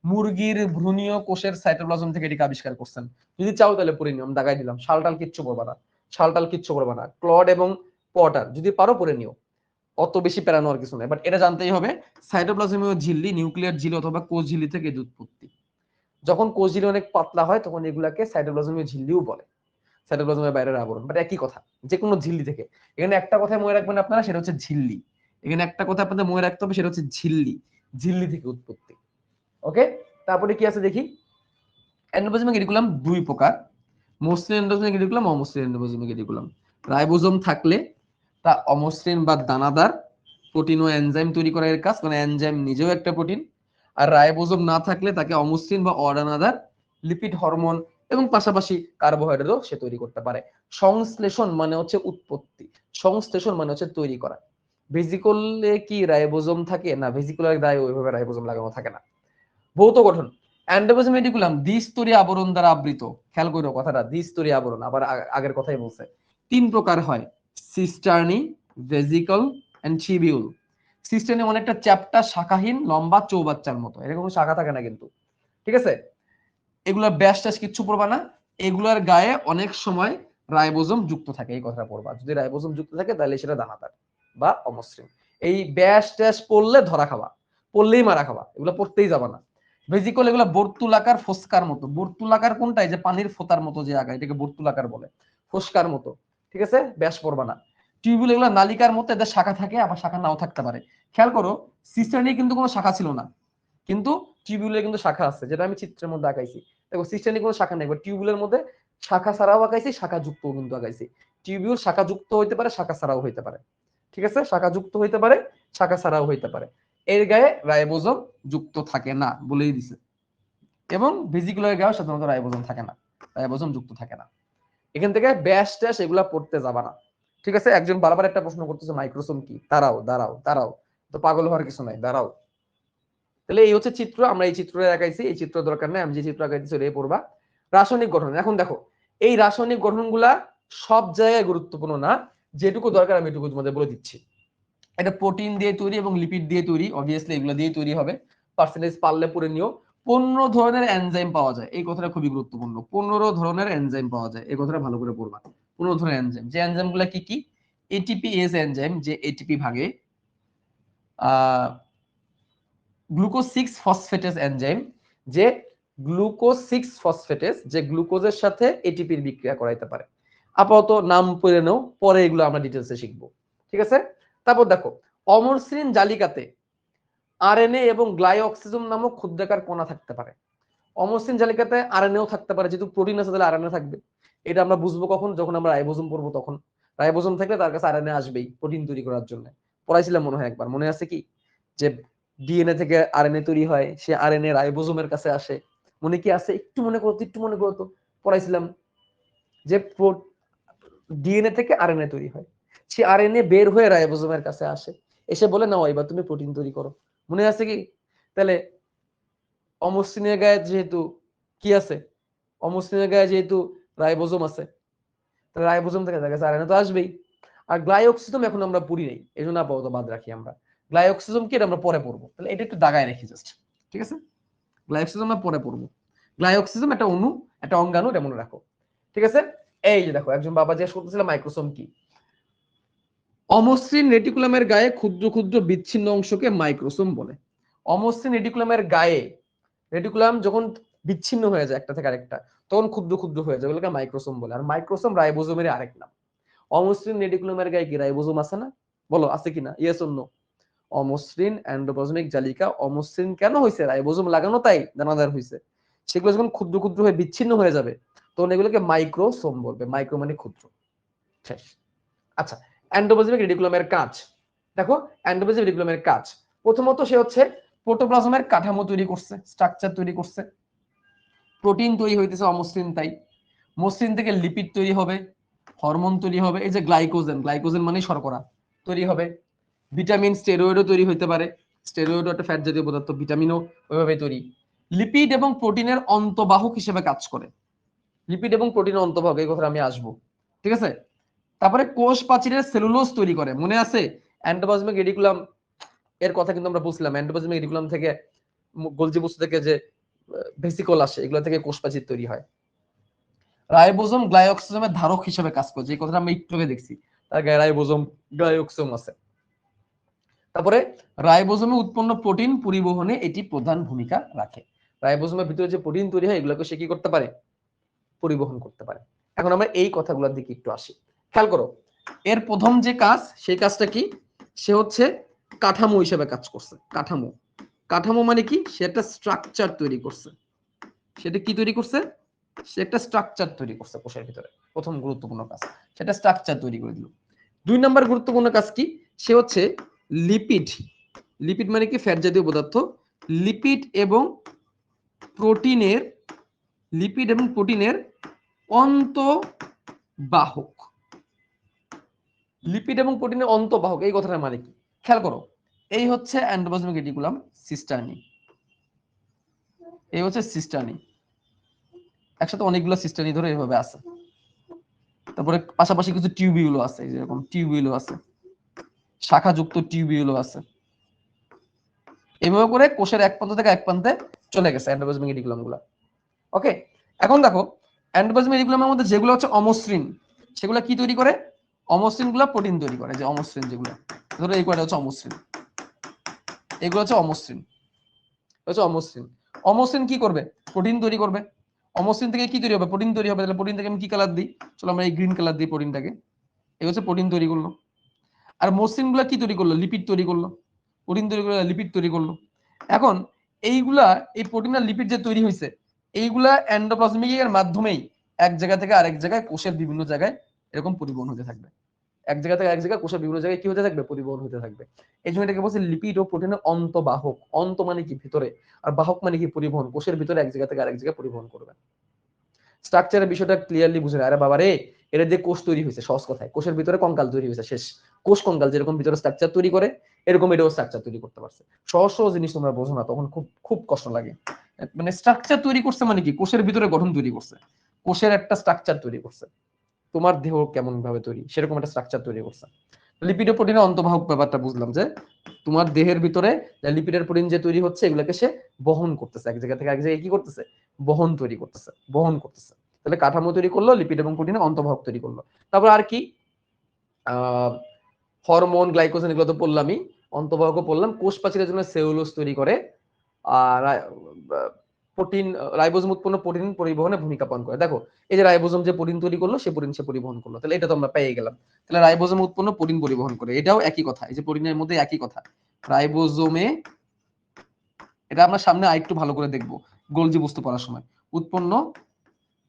মুরগির ভ্রূণীয় কোষের সাইটোপ্লাজম থেকে এটিকে আবিষ্কার করছেন। যদি চাও তাহলে পড়ে নিও, আমি দাগাই দিলাম, শালটাল কিচ্ছু পড়বা না, শালটাল কিচ্ছু পড়বা না। ক্লট এবং পটার যদি পারো পড়ে নিও, অত বেশি প্যারা নেওয়ার কিছু নাই, বাট এটা জানতেই হবে। সাইটোপ্লাজমীয় ঝিল্লি, নিউক্লিয়ার ঝিল্লি অথবা কোষ ঝিল্লি থেকে এর উৎপত্তি। যখন কোষ ঝিল্লি অনেক পাতলা হয় তখন এগুলাকে সাইটোপ্লাজমীয় ঝিল্লিও বলে, সাইটোপ্লাজমের বাইরের আবরণ, বাট একই কথা, যে কোনো ঝিল্লি থেকে। এখানে একটা কথা মনে রাখবেন আপনারা, সেটা হচ্ছে ঝিল্লি। এখানে একটা কথা আপনাদের মনে রাখতে হবে, সেটা হচ্ছে ঝিল্লি, ঝিল্লি থেকে উৎপত্তি। ওকে, তারপরে কি আছে দেখি। এন্ডোপ্লাজমিক রেটিকুলাম দুই প্রকার, মসৃণ এন্ডোপ্লাজমিক রেটিকুলাম, অমসৃণ এন্ডোপ্লাজমিক রেটিকুলাম। রাইবোজোম থাকলে তা অমসৃণ বা দানাদার, প্রোটিন ও এনজাইম তৈরি করার কাজ, মানে এনজাইম নিজেও একটা প্রোটিন। আর রাইবোজোম না থাকলে তাকে অমসৃণ বা অদানাদার, লিপিড, হরমোন এবং পাশাপাশি কার্বোহাইড্রেটও সে তৈরি করতে পারে। সংশ্লেষণ মানে হচ্ছে উৎপত্তি, সংশ্লেষণ মানে হচ্ছে তৈরি করা। ভেসিকলে কি রাইবোজোম থাকে? না, ভেসিকুলার গায়ে ওইভাবে রাইবোজোম লাগানো থাকে না। ভৌত গঠন, এন্ডোপ্লাজমিক রেটিকুলাম দ্বিস্তরী আবরণ দ্বারা আবৃত। খেয়াল করো কথাটা, দ্বিস্তরী আবরণ, আবার আগের কথাই বলছে। তিন প্রকার হয়, cisternae, vesicle and tubule. Cisternae অনেকটা চ্যাপ্টা, শাখাহীন, লম্বা, চৌবাচ্চার মতো, এরকম শাখা থাকে না কিন্তু। ঠিক আছে? এগুলোর ব্যাস ট্যাস কিচ্ছু পড়বা না, এগুলোর গায়ে অনেক সময় রাইবোজোম যুক্ত থাকে, এই কথাটা পড়বা। যদি রাইবোজোম যুক্ত থাকে তাহলে সেটা দানাদার বা অমসৃণ। এই ব্যাস ট্যাস পড়লে ধরা খাওয়া, পড়লেই মারা খাওয়া, এগুলো পড়তেই যাবা না। ভেসিকল এগুলো বর্তুলাকার, ফোস্কার মতো। বর্তুলাকার কোনটা? যে পানির ফোঁতার মতো যে আগায়, এটাকে বর্তুলাকার বলে, ফোস্কার মতো। ঠিক আছে, ব্যাস পড়বা না। টিউবুল এগুলো নালিকার মতো, এদের শাখা থাকে আবার শাখা নাও থাকতে পারে। খেয়াল করো, সিস্টার্নি কিন্তু কোনো শাখা ছিল না, কিন্তু টিউবুলের কিন্তু শাখা আছে, যেটা আমি চিত্রের মধ্যে আঁকাইছি। দেখো সিস্টার্নি কোনো শাখা নেই, টিউবুলের মধ্যে শাখা ছাড়াও আঁকাইছি, শাখা যুক্ত কিন্তু আঁকাইছি। টিউবুল শাখা যুক্ত হইতে পারে, শাখা ছাড়াও হইতে পারে। ঠিক আছে, শাখা যুক্ত হইতে পারে, শাখা ছাড়াও হইতে পারে। এর গায়ে রাইবোজোম যুক্ত থাকে না বলেই দিছে। এবং ভেসিকুলার গায়ে সাধারণত রাইবোজোম থাকে না, রাইবোজোম যুক্ত থাকে না। এখান থেকে ব্যাস ট্যাস এগুলা পড়তে যাবা না। ঠিক আছে? একজন বারবার একটা প্রশ্ন করতেছে মাইক্রোসোম কি? দাঁড়াও দাঁড়াও দাঁড়াও, তো পাগল হওয়ার কিছু নাই, দাঁড়াও। তাহলে এই হচ্ছে চিত্র, আমরা এই চিত্রে আঁকাইছি, এই চিত্র দরকার নাই, আমি যে চিত্র আঁকাইছি ওটাই পড়বা। রাসায়নিক গঠন, এখন দেখো এই রাসায়নিক গঠনগুলা সব জায়গায় গুরুত্বপূর্ণ না, যেটুকু দরকার আমি এটুকু তোমাদের বলে দিচ্ছি। এটা প্রোটিন দিয়ে তৈরি এবং লিপিড দিয়ে তৈরি, অবভিয়াসলি এগুলো দিয়ে তৈরি হবে। পার্সেন্টেজ পারলে পড়ে নিও। 15 ধরনের এনজাইম পাওয়া যায়, এই কথাটা খুবই গুরুত্বপূর্ণ। 15 ধরনের এনজাইম পাওয়া যায়, এই কথাটা ভালো করে পড়বা। 15 ধরনের এনজাইম, যে এনজাইমগুলো কি কি? এটিপি এস এনজাইম, যে এটিপি ভাগে, গ্লুকোজ 6 ফসফেটেজ এনজাইম, যে গ্লুকোজ 6 ফসফেটেজ, যে গ্লুকোজের সাথে এটিপির বিক্রিয়া করাইতে পারে। আপাতত নাম পড়ে নাও, পরে এগুলো আমরা ডিটেলসে শিখবো, ঠিক আছে? তারপর দেখো, অমসৃণ জালিকাতে আরএনএ এবং গ্লাইঅক্সিজম নামক ক্ষুদ্রাকার কণা থাকতে পারে। অমসৃণ জালিকাতে আরএনএও থাকতে পারে, যেহেতু প্রোটিন আছে তাহলে আরএনএ থাকবে। এটা আমরা বুঝবো কখন, যখন আমরা রাইবোজোম পড়বো তখন। রাইবোজোম থাকলে তার কাছে আরএনএ আসবেই প্রোটিন তৈরি করার জন্য। পড়াইছিলাম মনে হয় একবার, মনে আছে কি, যে ডিএনএ থেকে আরএনএ তৈরি হয়, সে আরএনএ রাইবোজোমের কাছে আসে, মনে কি আছে? একটু মনে করো তো, একটু মনে করো তো, পড়াইছিলাম যে ডিএনএ থেকে আরএনএ তৈরি হয়, সে আরএনএ বের হয়ে রাইবোজোমের কাছে আসে, এসে বলে নাও এবার তুমি প্রোটিন তৈরি করো। মনে আছে কি? তাহলে অমসৃণের গায়ে যেহেতু কি আছে, অমসৃণের গায়ে যেহেতু রাইবোজোম আছে, তাহলে রাইবোজোম থেকে দেখা গেছে আরএনএ তো আসবেই। আর গ্লাইঅক্সিজম এখন আমরা পড়ি নাই, এই জন্য আপাতত বাদ রাখি আমরা। গ্লাইঅক্সিজম কি, এটা আমরা পরে পড়বো, তাহলে এটা একটু দাগায় রাখি জাস্ট, ঠিক আছে? গ্লাইঅক্সিজম আমরা পরে পড়বো। গ্লাইঅক্সিজম একটা অণু, একটা অঙ্গাণু, এটা মনে রাখো, ঠিক আছে? এই যে দেখো, একজন বাবা জিজ্ঞেস করতেছিল মাইক্রোসোম কি। অমসৃণ রেটিকুলামের গায়ে ক্ষুদ্র ক্ষুদ্র বিচ্ছিন্ন অংশকে মাইক্রোসোম বলে। অমসৃণ রেটিকুলামের গায়ে, রেটিকুলাম যখন বিচ্ছিন্ন হয়ে যায় একটা থেকে আরেকটা, তখন ক্ষুদ্র ক্ষুদ্র হয়ে যায়, ওগুলোকে মাইক্রোসোম বলে। আর মাইক্রোসোম রাইবোজোমের আরেক নাম। অমসৃণ রেটিকুলামের গায়ে কি রাইবোজোম আছে না? বলো আছে কিনা, ইয়েস অর নো? অমসৃণ এন্ডোপ্লাজমিক জালিকা অমসৃণ কেন হয়েছে? রাইবোজোম লাগানো তাই দানাদার হয়েছে। সেগুলো যখন ক্ষুদ্র ক্ষুদ্র হয়ে বিচ্ছিন্ন হয়ে যাবে, তখন এগুলোকে মাইক্রোসোম বলবে। মাইক্রো মানে ক্ষুদ্র, শেষ। আচ্ছা, এন্ডোপ্লাজমিক রেটিকুলামের কাজ দেখো। এন্ডোপ্লাজমিক রেটিকুলামের কাজ, প্রথমত সে হচ্ছে প্রোটোপ্লাজমের কাঠামো তৈরি করছে, স্ট্রাকচার তৈরি করছে। প্রোটিন তৈরি হইতেছে অমসৃণ, তাই মসৃণ থেকে লিপিড তৈরি হবে, হরমোন তৈরি হবে, এই যে গ্লাইকোজেন, গ্লাইকোজেন মানে শর্করা তৈরি হবে। ভিটামিন, স্টেরয়েডও তৈরি হইতে পারে, স্টেরয়েডও একটা ফ্যাট জাতীয় পদার্থ, ভিটামিনও ওইভাবে তৈরি। লিপিড এবং প্রোটিনের অন্তবাহক হিসেবে কাজ করে। লিপিড এবং প্রোটিনের অন্তবাহক, এই কথা আমি আসবো, ঠিক আছে? তারপরে কোষ প্রাচীরের সেলুলোজ তৈরি করে, মনে আছে? এন্ডোপ্লাজমিক রেটিকুলাম এর কথা কিন্তু আমরা বুঝলাম, এন্ডোপ্লাজমিক রেটিকুলাম থেকে, গোলজি বস্তু থেকে যে ভেসিকল আসে, এগুলো থেকে কোষ প্রাচীর তৈরি হয়। রাইবোজোম গ্লাইঅক্সিজমের ধারক হিসেবে কাজ করে, যে কথাটা আমরা একটু আগে দেখছি, তার গায়ে রাইবোজোম গ্লাইঅক্সিজম আছে। তারপরে রাইবোজোমে উৎপন্ন প্রোটিন পরিবহনে এটি প্রধান ভূমিকা রাখে। রাইবোজোমের ভিতরে যে প্রোটিন তৈরি হয়, এগুলোকে সে কি করতে পারে? পরিবহন করতে পারে। এখন আমরা এই কথাগুলোর দিকে একটু আসি, খেয়াল করো। এর প্রথম যে কাজ, সেই কাজটা কি? সে হচ্ছে কাঠামো হিসেবে কাজ করছে। কাঠামো, কাঠামো মানে কি? সে একটা স্ট্রাকচার তৈরি করছে। সেটা কি তৈরি করছে? সে একটা স্ট্রাকচার তৈরি করছে কোষের ভিতরে, প্রথম গুরুত্বপূর্ণ কাজ, সেটা স্ট্রাকচার তৈরি করে দিল। 2 নম্বর গুরুত্বপূর্ণ কাজ কি? সে হচ্ছে লিপিড। লিপিড মানে কি? ফ্যাট জাতীয় পদার্থ। লিপিড এবং প্রোটিনের, লিপিড এবং প্রোটিনের অন্তবাহক। লিপিড এবং প্রোটিনের অন্তবাহক, এই কথাটার মানে কি? খেয়াল করো, এই হচ্ছে এন্ডোপ্লাজমিক রেটিকুলাম, সিস্টার্নি, এই হচ্ছে সিস্টার্নি, একসাথে অনেকগুলো সিস্টার্নি ধরে এভাবে আছে। তারপরে পাশাপাশি কিছু টিউবিউলও আছে, যেরকম টিউবিউলও আছে, শাখাযুক্ত টিউবিউলও আছে। এইভাবে করে কোষের এক প্রান্ত থেকে এক প্রান্তে চলে গেছে এন্ডোপ্লাজমিক রেটিকুলাম গুলা। ওকে, এখন দেখো, এন্ডোপ্লাজমিক রেটিকুলামের মধ্যে যেগুলো হচ্ছে অমসৃণ, সেগুলো কি তৈরি করে? অমসৃণ গুলা প্রোটিন তৈরি করে। যে অমসৃণ যেগুলো, ধরো এই কয়টা হচ্ছে অমসৃণ, এগুলো হচ্ছে অমসৃণ, হচ্ছে অমসৃণ। অমসৃণ কি করবে? প্রোটিন তৈরি করবে। অমসৃণ থেকে কি তৈরি হবে? প্রোটিন তৈরি হবে। তাহলে প্রোটিন থেকে আমি কি কালার দিই? চলো আমরা এই গ্রিন কালার দিই প্রোটিনটাকে। এই হচ্ছে প্রোটিন তৈরি করলো। আর মসৃণ গুলা কি তৈরি করলো? লিপিড তৈরি করলো। প্রোটিন তৈরি করলো, লিপিড তৈরি করলো। এখন এইগুলা, এই প্রোটিন আর লিপিড যে তৈরি হয়েছে, এইগুলা এন্ডোপ্লাজমিকের মাধ্যমেই এক জায়গা থেকে আরেক জায়গায়, কোষের বিভিন্ন জায়গায় এরকম পরিবহন হতে থাকবে। এক জায়গা থেকে এক জায়গায় কোষের বিভিন্ন জায়গায় কি হতে থাকবে? পরিবহন হতে থাকবে। এই জন্য এটাকে বলছে লিপিড ও প্রোটিনের অন্তবাহক। অন্ত মানে কি? ভিতরে। আর বাহক মানে কি? পরিবহন। কোষের ভিতরে এক জায়গা থেকে আরেক জায়গায় পরিবহন করবে। স্ট্রাকচারের বিষয়টা ক্লিয়ারলি বুঝে না। আরে বাবা রে, এটা দিয়ে কোষ তৈরি হয়েছে, সহজ কথায় কোষের ভিতরে কঙ্কাল তৈরি হয়েছে, শেষ। কোষ কঙ্কাল যেরকম ভিতরে স্ট্রাকচার তৈরি করে, এরকম এটাও স্ট্রাকচার তৈরি করতে পারছে। সহজ সহজ জিনিস তোমরা বোঝো না, তখন খুব খুব কষ্ট লাগে। মানে স্ট্রাকচার তৈরি করছে মানে কি? কোষের ভিতরে গঠন তৈরি করছে, কোষের একটা স্ট্রাকচার তৈরি করছে। তোমার দেহ কেমন ভাবে তৈরি, সেরকম একটা স্ট্রাকচার তৈরি করছে। লিপিড ও প্রোটিনের অন্তর্বাহক ব্যাপারটা বুঝলাম, যে তোমার দেহের ভিতরে লিপিডের প্রোটিন যে তৈরি হচ্ছে, এগুলোকে সে বহন করতেছে, এক জায়গা থেকে এক জায়গায় কি করতেছে? বহন তৈরি করতেছে, বহন করতেছে। তাহলে কাঠামো তৈরি করলো, লিপিড এবং প্রোটিনের অন্তর্বাহক তৈরি করলো। তারপর আর কি? হরমোন, গ্লাইকোজেন, এগুলো তো পড়লামই। অন্তর্বাহক পড়লাম। কোষ প্রাচীরের জন্য সেলুলোজ তৈরি করে। আর প্রোটিন, রাইবোজোম উৎপন্ন প্রোটিন পরিবহনে ভূমিকা পালন করে। দেখো এই যে রাইবোজোম যে প্রোটিন তৈরি করলো, সে প্রোটিন সে পরিবহন করলো, তাহলে এটা তো আমরা পেয়ে গেলাম। তাহলে রাইবোজোম উৎপন্ন প্রোটিন পরিবহন করে, এটাও একই কথা, এই যে প্রোটিনের মধ্যে একই কথা। রাইবোজোমে, এটা আমরা সামনে আরেকটু ভালো করে দেখবো গোলজি বস্তু পড়ার সময়। উৎপন্ন,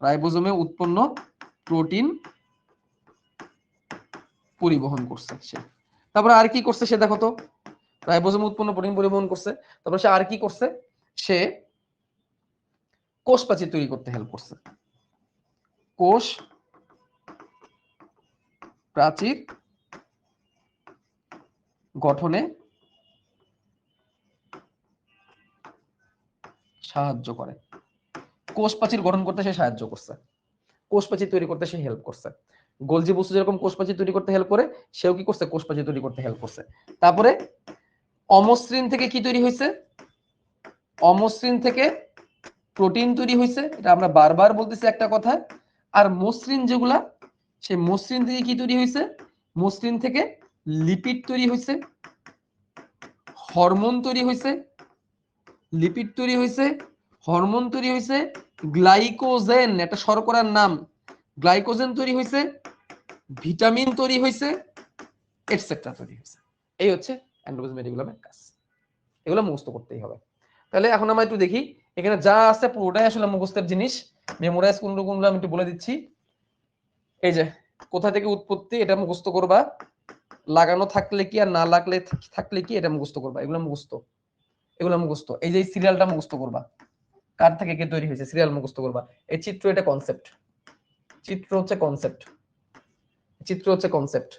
রাইবোজোমে উৎপন্ন প্রোটিন পরিবহন করছে সে। তারপরে আর কি করছে সে, দেখো তো, রাইবোজোম উৎপন্ন প্রোটিন পরিবহন করছে, তারপর সে আর কি করছে, সে কোষ প্রাচীর তৈরি করতে হেল্প করছে। কোষ প্রাচীর গঠনে সাহায্য করে, কোষ প্রাচীর গঠন করতে সে সাহায্য করছে, কোষ প্রাচীর তৈরি করতে সে হেল্প করছে। গোলজি বস্তু যেরকম কোষ প্রাচীর তৈরি করতে হেল্প করে, সেও কি করছে, কোষ প্রাচীর তৈরি করতে হেল্প করছে। তারপরে অমসৃণ থেকে কি তৈরি হয়েছে, অমসৃণ থেকে প্রোটিন তৈরি হয়েছে, এটা আমরা বারবার বলতেছি একটা কথা। আর মসৃণ যেগুলা, সেই মসৃণ থেকে কি তৈরি হয়েছে, মসৃণ থেকে লিপিড তৈরি হয়েছে, হরমোন তৈরি হয়েছে, লিপিড তৈরি হয়েছে, হরমোন তৈরি হয়েছে, গ্লাইকোজেন একটা শর্করার নাম, গ্লাইকোজেন তৈরি হয়েছে, ভিটামিন তৈরি হয়েছে, এটসেট্রা তৈরি হয়েছে। এই হচ্ছে এন্ডোপ্লাজমিক রেটিকুলামের কাজ, এগুলো মুখস্থ করতেই হবে। তাহলে এখন আমরা একটু দেখি এখানে যা আছে পুরোটাই আসলে মুখস্থের জিনিস, মেমোরাইজ কোনগুলো কোনগুলো আমি একটু বলে দিচ্ছি। এই যে কোথা থেকে উৎপত্তি, এটা মুখস্থ করবা, লাগানো থাকলে কি আর না লাগলে থাকলে কি, এটা মুখস্থ করবা, এগুলো মুখস্থ, এগুলো মুখস্থ। এই যে সিরিয়ালটা মুখস্থ করবা, কার থেকে কে তৈরি হয়েছে, সিরিয়াল মুখস্থ করবা। এই চিত্র, এটা কনসেপ্ট, চিত্র হচ্ছে কনসেপ্ট, চিত্র হচ্ছে কনসেপ্ট।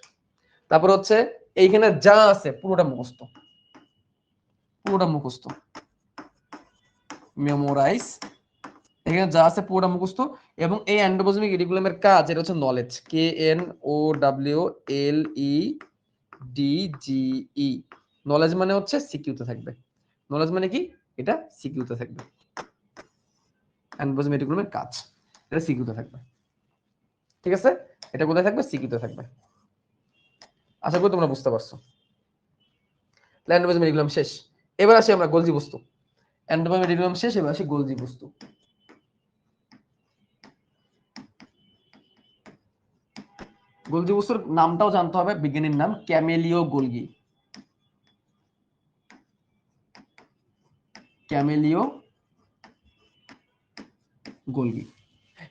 তারপর হচ্ছে এইখানে যা আছে পুরোটা মুখস্থ, পুরোটা মুখস্থ, মেমোরাইজ, এখানে যা আছে পুরোটা মুখস্থ। এবং এই এন্ডোপ্লাজমিক রেটিকুলামের কাজ, এটা হচ্ছে নলেজ, KNOWLEDGE, নলেজ মানে হচ্ছে সিকিউতে থাকবে, নলেজ মানে কি, এটা সিকিউতে থাকবে, এন্ডোপ্লাজমিক রেটিকুলামের কাজ, এটা সিকিউতে থাকবে, ঠিক আছে। এটা কোথায় থাকবে, সিকিউতে থাকবে। আশা করি তোমরা বুঝতে পারছো। এন্ডোপ্লাজমিক রেটিকুলাম শেষ, এবার আসি আমরা গোলজি বস্তু। এন্ডোপ্লাজমিক রেটিকুলাম শেষ, এবার আসি গোলজি বস্তু। গোলজি বস্তুর নামটাও জানতে হবে, বিজ্ঞানীর নাম ক্যামেলিও গোলগি, ক্যামেলিও গোলগি,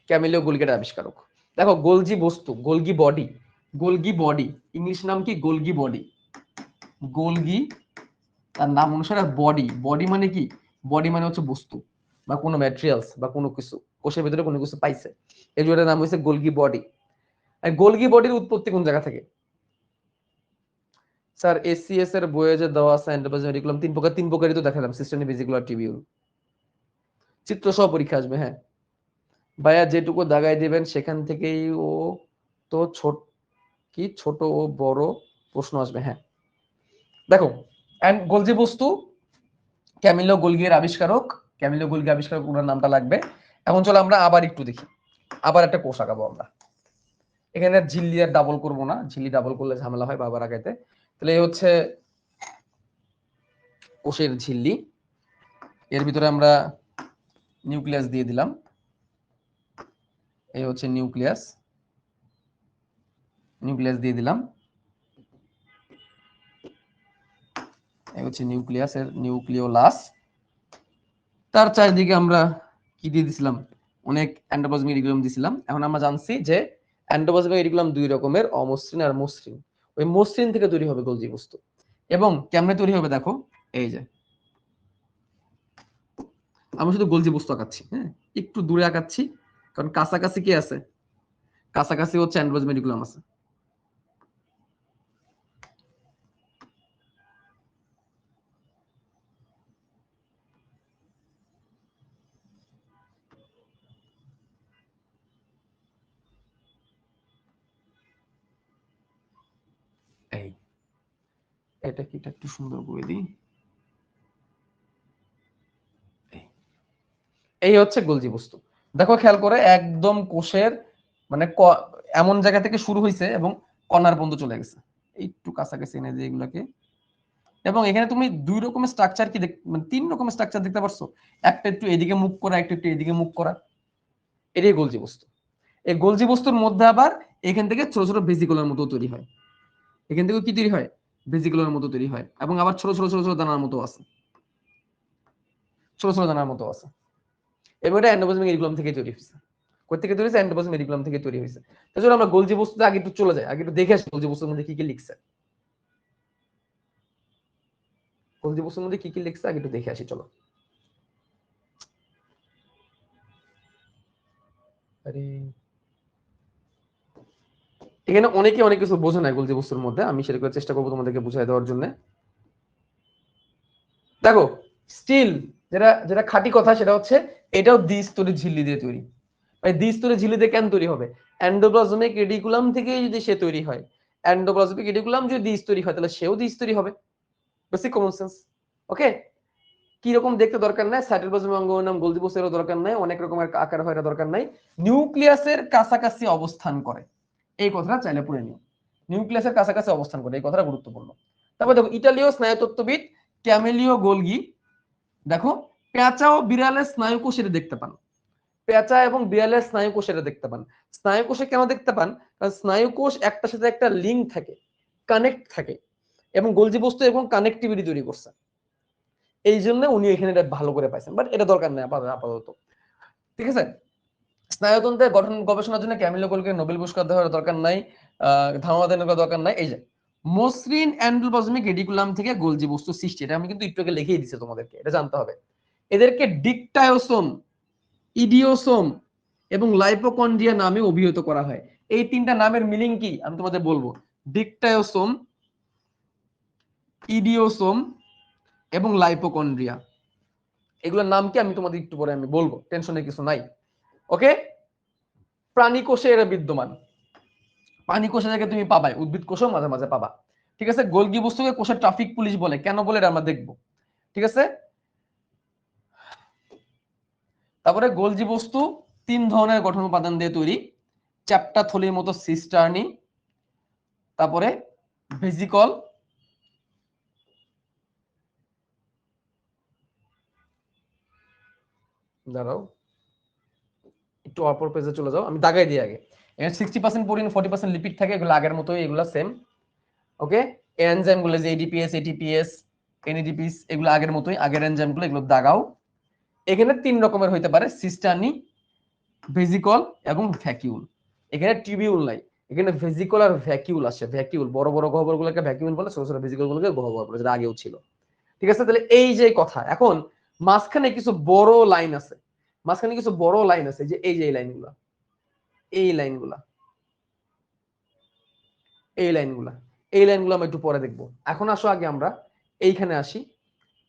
ক্যামেলিও গোলগির আবিষ্কারক। দেখো গোলজি বস্তু, Golgi body, Golgi body, English নাম কি, গোলগি বডি, গোলগি তার নাম অনুসারে। বডি, বডি মানে কি, বডি মানে হচ্ছে বস্তু বা কোনো ম্যাটেরিয়ালস বা কোনো কিছু, কোষের ভিতরে কোনো কিছু পাইছে, এই জন্য নাম হয়েছে গোলগি বডি। আর গোলগি বডির উৎপত্তি কোন জায়গা থেকে, স্যার এসসিএস এর বইয়ে যে দেওয়া আছে এন্ডোপ্লাজমিক রেটিকুলাম তিন প্রকার, তিন প্রকারই তো দেখালাম, সিস্টেমিক ভেসিকুলার টিবিউল, চিত্র সহ পরীক্ষা আসবে। হ্যাঁ ভাইয়া, যেটুকু দাগাই দিবেন সেখান থেকেই ও তো ছোট কি ছোট ও বড় প্রশ্ন আসবে। হ্যাঁ দেখো, গোলজি বস্তু ক্যামিলো গোলগির আবিষ্কারক, ক্যামিলো গোলগি আবিষ্কারক, ওনার নামটা লাগবে। এখন চলো আমরা আবার একটু দেখি, আবার একটা কোষ আঁকাবো আমরা। এখানে ঝিল্লি আর ডাবল করবো না, ঝিল্লি ডাবল করলে ঝামেলা হয় বারবার আঁকাইতে। তাহলে এই হচ্ছে কোষের ঝিল্লি, এর ভিতরে আমরা নিউক্লিয়াস দিয়ে দিলাম, এই হচ্ছে নিউক্লিয়াস, নিউক্লিয়াস দিয়ে দিলাম, এই হচ্ছে নিউক্লিয়াসের নিউক্লিওলাস। তার চারিদিকে আমরা কি দিয়ে দিছিলাম, অনেক এন্ডোপ্লাজমিক রেটিকুলাম দিছিলাম। এখন আমরা জানছি যে এন্ডোপ্লাজমিক রেটিকুলাম দুই রকমের, অমসৃণ আর মসৃণ। ওই মসৃণ থেকে তৈরি হবে গোলজি বস্তু। এবং কেমনে তৈরি হবে দেখো, এই যে আমরা শুধু গোলজি বস্তু আঁকাচ্ছি, হ্যাঁ একটু দূরে আঁকাচ্ছি, কারণ কাছাকাছি কি আছে, কাছাকাছি হচ্ছে এন্ডোপ্লাজমিক রেটিকুলাম আছে। এই এটা কি, এটা একটু সুন্দর করে দিই, এই হচ্ছে গোলজি বস্তু। দেখো খেয়াল করে, একদম কোষের মানে এমন জায়গা থেকে শুরু হয়েছে এবং কর্নার পর্যন্ত চলে গেছে। একটু কাছাকাছি এনে দিয়ে এগুলাকে, এবং এখানে তুমি দুই রকমের স্ট্রাকচার কি মানে তিন রকমের স্ট্রাকচার দেখতে পারছো, একটা একটু এদিকে মুভ করা, একটা একটু এদিকে মুভ করা, এটাই গোলজি বস্তু। এই গোলজি বস্তুর মধ্যে আবার এখান থেকে ছোট ছোট ভেসিকুলার মতো তৈরি হয়, এখান থেকে কি তৈরি হয়, ভেসিকুলার মতো তৈরি হয়, এবং আবার ছোট ছোট ছোট ছোট দানার মতো আছে, ছোট ছোট দানার মতো আছে। এবং এটা এন্ডোপ্লাজমিক রেটিকুলাম থেকে তৈরি হয়েছে। কোথা থেকে তৈরি হয়েছে? এন্ডোপ্লাজমিক রেটিকুলাম থেকে তৈরি হয়েছে। তাহলে আমরা গোলজি বস্তুতে আগে একটু চলে যাই, আগে একটু দেখে আসি গোলজি বস্তুর মধ্যে কি কি লিখছে। গোলজি বস্তুর মধ্যে কি কি লিখছে আগে একটু দেখে আসি, চলো। আরে এখানে অনেকে অনেক কিছু বোঝে না গোলজি বস্তুর মধ্যে, আমি সেটা করার চেষ্টা করবো তোমাদেরকে বুঝাই দেওয়ার জন্য। দেখো স্টিল যেটা যেটা খাঁটি কথা সেটা হচ্ছে এটাও দ্বিস্তরী ঝিল্লি দিয়ে তৈরি। ভাই দ্বিস্তরী ঝিল্লি দিয়ে কেন তৈরি হবে? এন্ডোপ্লাজমিক রেটিকুলাম থেকে যদি সে তৈরি হয়, এন্ডোপ্লাজমিক রেটিকুলাম যদি দ্বিস্তরী হয় তাহলে সেও দ্বিস্তরী হবে। Basic common sense. ওকে, কি রকম দেখতে দরকার নাই, সাইটোপ্লাজমিক অঙ্গনের গোলজি বস্তুর দরকার নাই, অনেক রকমের আকার হয় দরকার নাই, নিউক্লিয়াসের কাছাকাছি অবস্থান করে, এই কথাটা চাইলে পড়ে নিও। নিউক্লিয়াসের কাছাকাছি অবস্থান করে, এই কথাটা গুরুত্বপূর্ণ। তারপর দেখো ইতালীয় স্নায়ুতত্ত্ববিদ ক্যামেলিও গোলগি, দেখো পেঁচা ও বিড়ালের স্নায়ুকোষ এটা দেখতে পান, পেঁচা এবং বিড়ালের স্নায়ুকোষ এটা দেখতে পান। স্নায়ুকোষে কেন দেখতে পান? কারণ স্নায়ুকোষ একটার সাথে একটা লিঙ্ক থাকে, কানেক্ট থাকে, এবং গোলজি বস্তু এবং কানেক্টিভিটি তৈরি করছে, এই জন্য উনি এখানে এটা ভালো করে পাইছেন, বাট এটা দরকার নেই আপাতত। ঠিক আছে, স্নায়ুতন্ত্রের গঠন গবেষণার জন্য ক্যামিলো গোলকে নোবেল পুরস্কার দেওয়ার দরকার নাই, ধারণা দেওয়ার দরকার নাই। এই যে মসৃণ এন্ডোপ্লাজমিক রেটিকুলাম থেকে গোলজি বস্তু সৃষ্টি, এটা আমি কিন্তু একটু আগে লিখেই দিয়েছি, তোমাদেরকে এটা জানতে হবে। এদেরকে ডিকটায়োসোম, ইডিওসোম এবং লাইপোকন্ড্রিয়া নামে অভিহিত করা হয়। এই তিনটা নামের মিনিং কি আমি তোমাদের বলবো। ডিকটায়োসোম, ইডিওসোম এবং লাইপোকন্ড্রিয়া, এগুলোর নাম কি আমি তোমাদের একটু পরে আমি বলবো, টেনশনের কিছু নাই। ওকে, প্রাণী কোষে এরা বিদ্যমান, প্রাণী কোষে থেকে তুমি পাবাই, উদ্ভিদ কোষেও মাঝে মাঝে পাবা। ঠিক আছে, গোলগি বস্তুকে কোষের ট্রাফিক পুলিশ বলে, কেন বলে এটা আমরা দেখবো। ঠিক আছে, তারপরে গোলজি বস্তু তিন ধরনের গঠন উপাদান দিয়ে তৈরি, চ্যাপ্টা থলির মতো সিস্টার্নি, তারপরে ভেসিকল, দাঁড়াও একটু অপর পেজে চলে যাও, আমি দাগাই দিই আগে। এখানে 60% প্রোটিন 40% লিপিড থাকে, এগুলো আগের মতোই, এগুলো সেম। ওকে, এনজাইম গুলো যে এডিপিএস এটিপিএস এনএডিপিস এগুলো আগের মতোই, আগের এনজাইম গুলো, এগুলো দাগাও। এখানে তিন রকমের হইতে পারে, সিস্টার্নি, ভেসিকল এবং ভ্যাকিউল। এখানে টিবিউল নাই, এখানে ভেসিকল আর ভ্যাকিউল আসে। ভ্যাকিউল বড় বড় গহ্বরগুলোকে ভ্যাকিউল বলে, ছোট ছোট ভেসিকলগুলোকে গহ্বর বলে, যেটা আগেও ছিল। ঠিক আছে, তাহলে এই যে কথা, এখন মাঝখানে কিছু বড় লাইন আছে, মাঝখানে কিছু বড় লাইন আছে, যে এই যে এই লাইনগুলো, এই লাইনগুলা, এই লাইনগুলা, এই লাইনগুলো আমরা একটু পরে দেখবো। এখন আসো আগে আমরা এইখানে আসি,